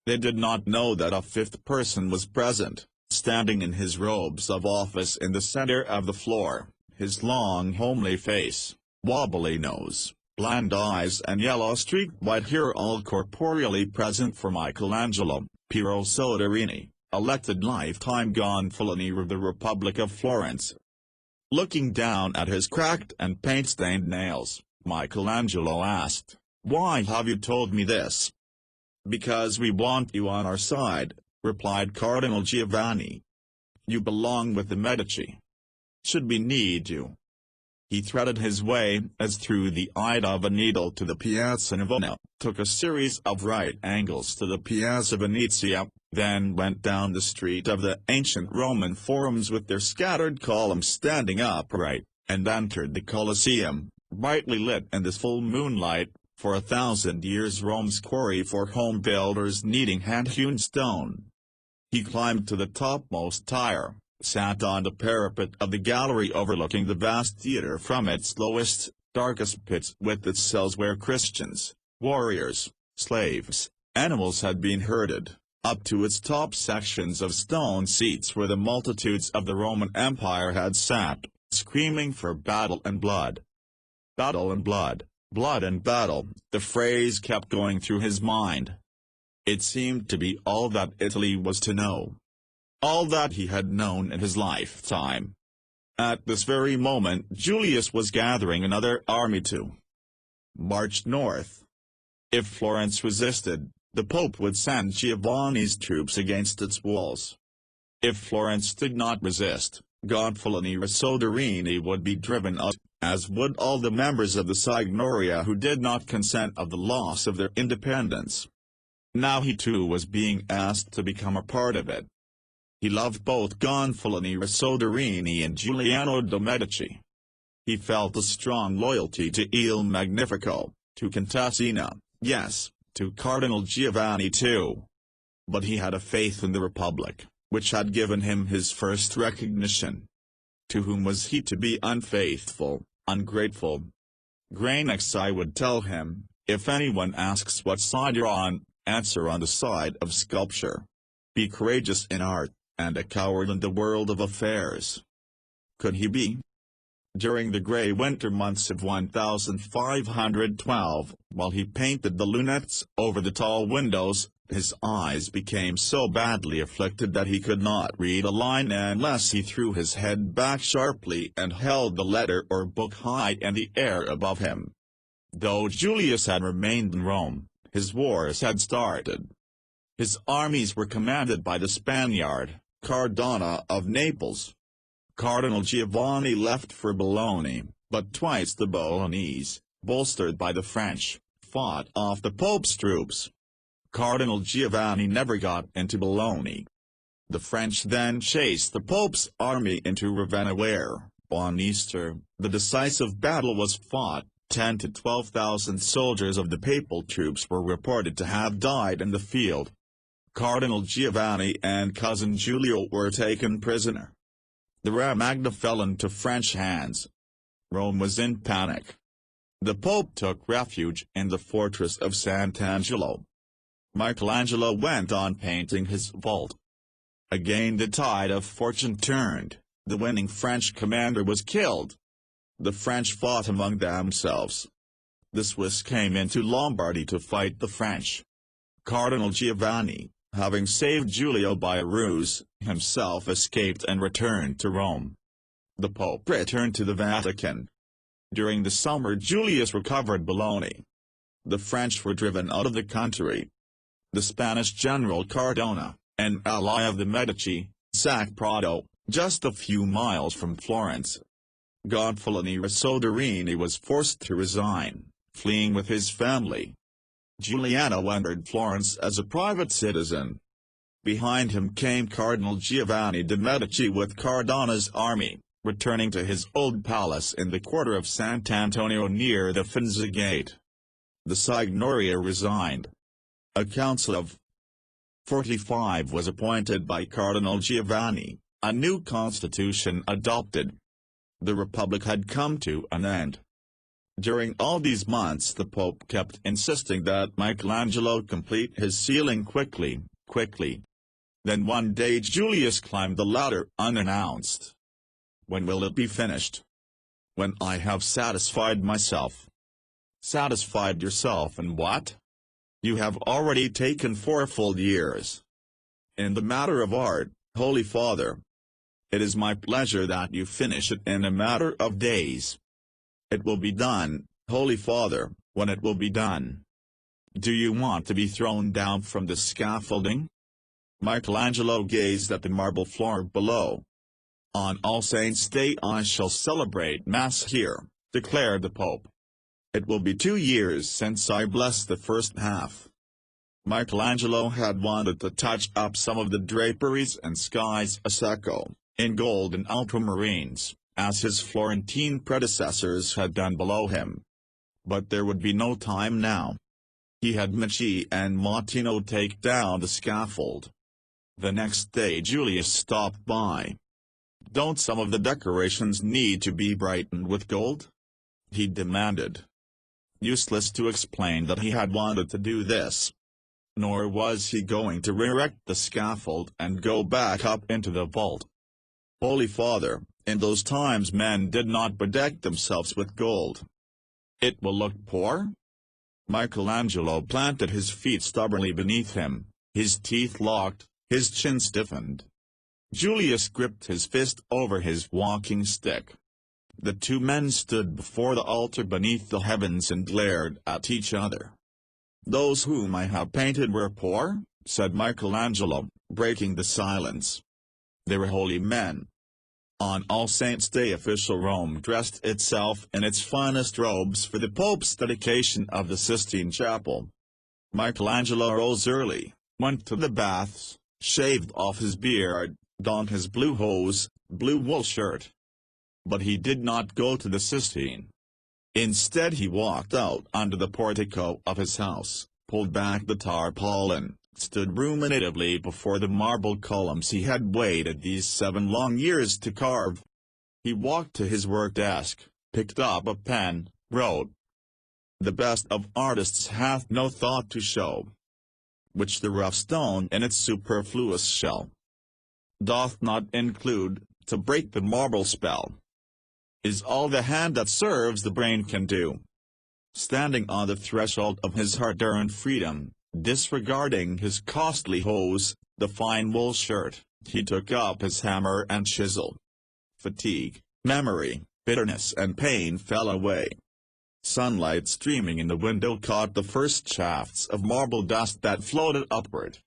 They did not know that a fifth person was present, standing in his robes of office in the center of the floor, his long homely face, wobbly nose, bland eyes and yellow-streaked white hair all corporeally present for Michelangelo, Piero Soderini, elected lifetime Gonfaloniere of the Republic of Florence. Looking down at his cracked and paint-stained nails, Michelangelo asked, "Why have you told me this?" "Because we want you on our side," replied Cardinal Giovanni. "You belong with the Medici. Should we need you?" He threaded his way as through the eye of a needle to the Piazza Navona, took a series of right angles to the Piazza Venezia, then went down the street of the ancient Roman forums with their scattered columns standing upright, and entered the Colosseum, brightly lit in the full moonlight, for 1,000 years Rome's quarry for home builders needing hand-hewn stone. He climbed to the topmost tier, sat on the parapet of the gallery overlooking the vast theater from its lowest, darkest pits with its cells where Christians, warriors, slaves, animals had been herded, up to its top sections of stone seats where the multitudes of the Roman Empire had sat, screaming for battle and blood. Battle and blood, blood and battle, the phrase kept going through his mind. It seemed to be all that Italy was to know. All that he had known in his lifetime. At this very moment Julius was gathering another army to march north. If Florence resisted, the Pope would send Giovanni's troops against its walls. If Florence did not resist, Gonfaloniere Soderini would be driven out, as would all the members of the Signoria who did not consent of the loss of their independence. Now he too was being asked to become a part of it. He loved both Gonfaloniere Soderini and Giuliano de' Medici. He felt a strong loyalty to Il Magnifico, to Contessina, yes, to Cardinal Giovanni too. But he had a faith in the Republic, which had given him his first recognition. To whom was he to be unfaithful, ungrateful? Granici would tell him, if anyone asks what side you're on, answer on the side of sculpture. Be courageous in art, and a coward in the world of affairs. Could he be? During the grey winter months of 1512, while he painted the lunettes over the tall windows, his eyes became so badly afflicted that he could not read a line unless he threw his head back sharply and held the letter or book high in the air above him. Though Julius had remained in Rome, his wars had started. His armies were commanded by the Spaniard, Cardona of Naples. Cardinal Giovanni left for Bologna, but twice the Bolognese, bolstered by the French, fought off the Pope's troops. Cardinal Giovanni never got into Bologna. The French then chased the Pope's army into Ravenna where, on Easter, the decisive battle was fought. 10 to 12,000 soldiers of the papal troops were reported to have died in the field. Cardinal Giovanni and cousin Giulio were taken prisoner. The Re Magna fell into French hands. Rome was in panic. The Pope took refuge in the fortress of Sant'Angelo. Michelangelo went on painting his vault. Again the tide of fortune turned, the winning French commander was killed. The French fought among themselves. The Swiss came into Lombardy to fight the French. Cardinal Giovanni, having saved Giulio by a ruse, himself escaped and returned to Rome. The Pope returned to the Vatican. During the summer Julius recovered Bologna. The French were driven out of the country. The Spanish general Cardona, an ally of the Medici, sacked Prato, just a few miles from Florence. Gonfaloniere Soderini was forced to resign, fleeing with his family. Giuliano entered Florence as a private citizen. Behind him came Cardinal Giovanni de' Medici with Cardona's army, returning to his old palace in the quarter of Sant'Antonio near the Finzi Gate. The Signoria resigned. A council of 45 was appointed by Cardinal Giovanni, a new constitution adopted. The Republic had come to an end. During all these months the Pope kept insisting that Michelangelo complete his ceiling quickly. Then one day Julius climbed the ladder unannounced. "When will it be finished?" "When I have satisfied myself." "Satisfied yourself in what?" "You have already taken 4 full years. In the matter of art, Holy Father, it is my pleasure that you finish it in a matter of days." "It will be done, Holy Father, when it will be done." "Do you want to be thrown down from the scaffolding?" Michelangelo gazed at the marble floor below. "On All Saints' Day I shall celebrate Mass here," declared the Pope. "It will be 2 years since I blessed the first half." Michelangelo had wanted to touch up some of the draperies and skies a secco, in gold and ultramarines, as his Florentine predecessors had done below him. But there would be no time now. He had Medici and Martino take down the scaffold. The next day Julius stopped by. "Don't some of the decorations need to be brightened with gold?" he demanded. Useless to explain that he had wanted to do this. Nor was he going to re-erect the scaffold and go back up into the vault. "Holy Father, in those times men did not bedeck themselves with gold. It will look poor?" Michelangelo planted his feet stubbornly beneath him, his teeth locked, his chin stiffened. Julius gripped his fist over his walking stick. The two men stood before the altar beneath the heavens and glared at each other. "Those whom I have painted were poor," said Michelangelo, breaking the silence. "They were holy men." On All Saints' Day official Rome dressed itself in its finest robes for the Pope's dedication of the Sistine Chapel. Michelangelo rose early, went to the baths, shaved off his beard, donned his blue hose, blue wool shirt. But he did not go to the Sistine. Instead he walked out under the portico of his house, pulled back the tarpaulin, stood ruminatively before the marble columns he had waited these 7 long years to carve. He walked to his work desk, picked up a pen, wrote, "The best of artists hath no thought to show, which the rough stone in its superfluous shell doth not include, to break the marble spell, is all the hand that serves the brain can do." Standing on the threshold of his hard-earned freedom, disregarding his costly hose, the fine wool shirt, he took up his hammer and chisel. Fatigue, memory, bitterness and pain fell away. Sunlight streaming in the window caught the first shafts of marble dust that floated upward.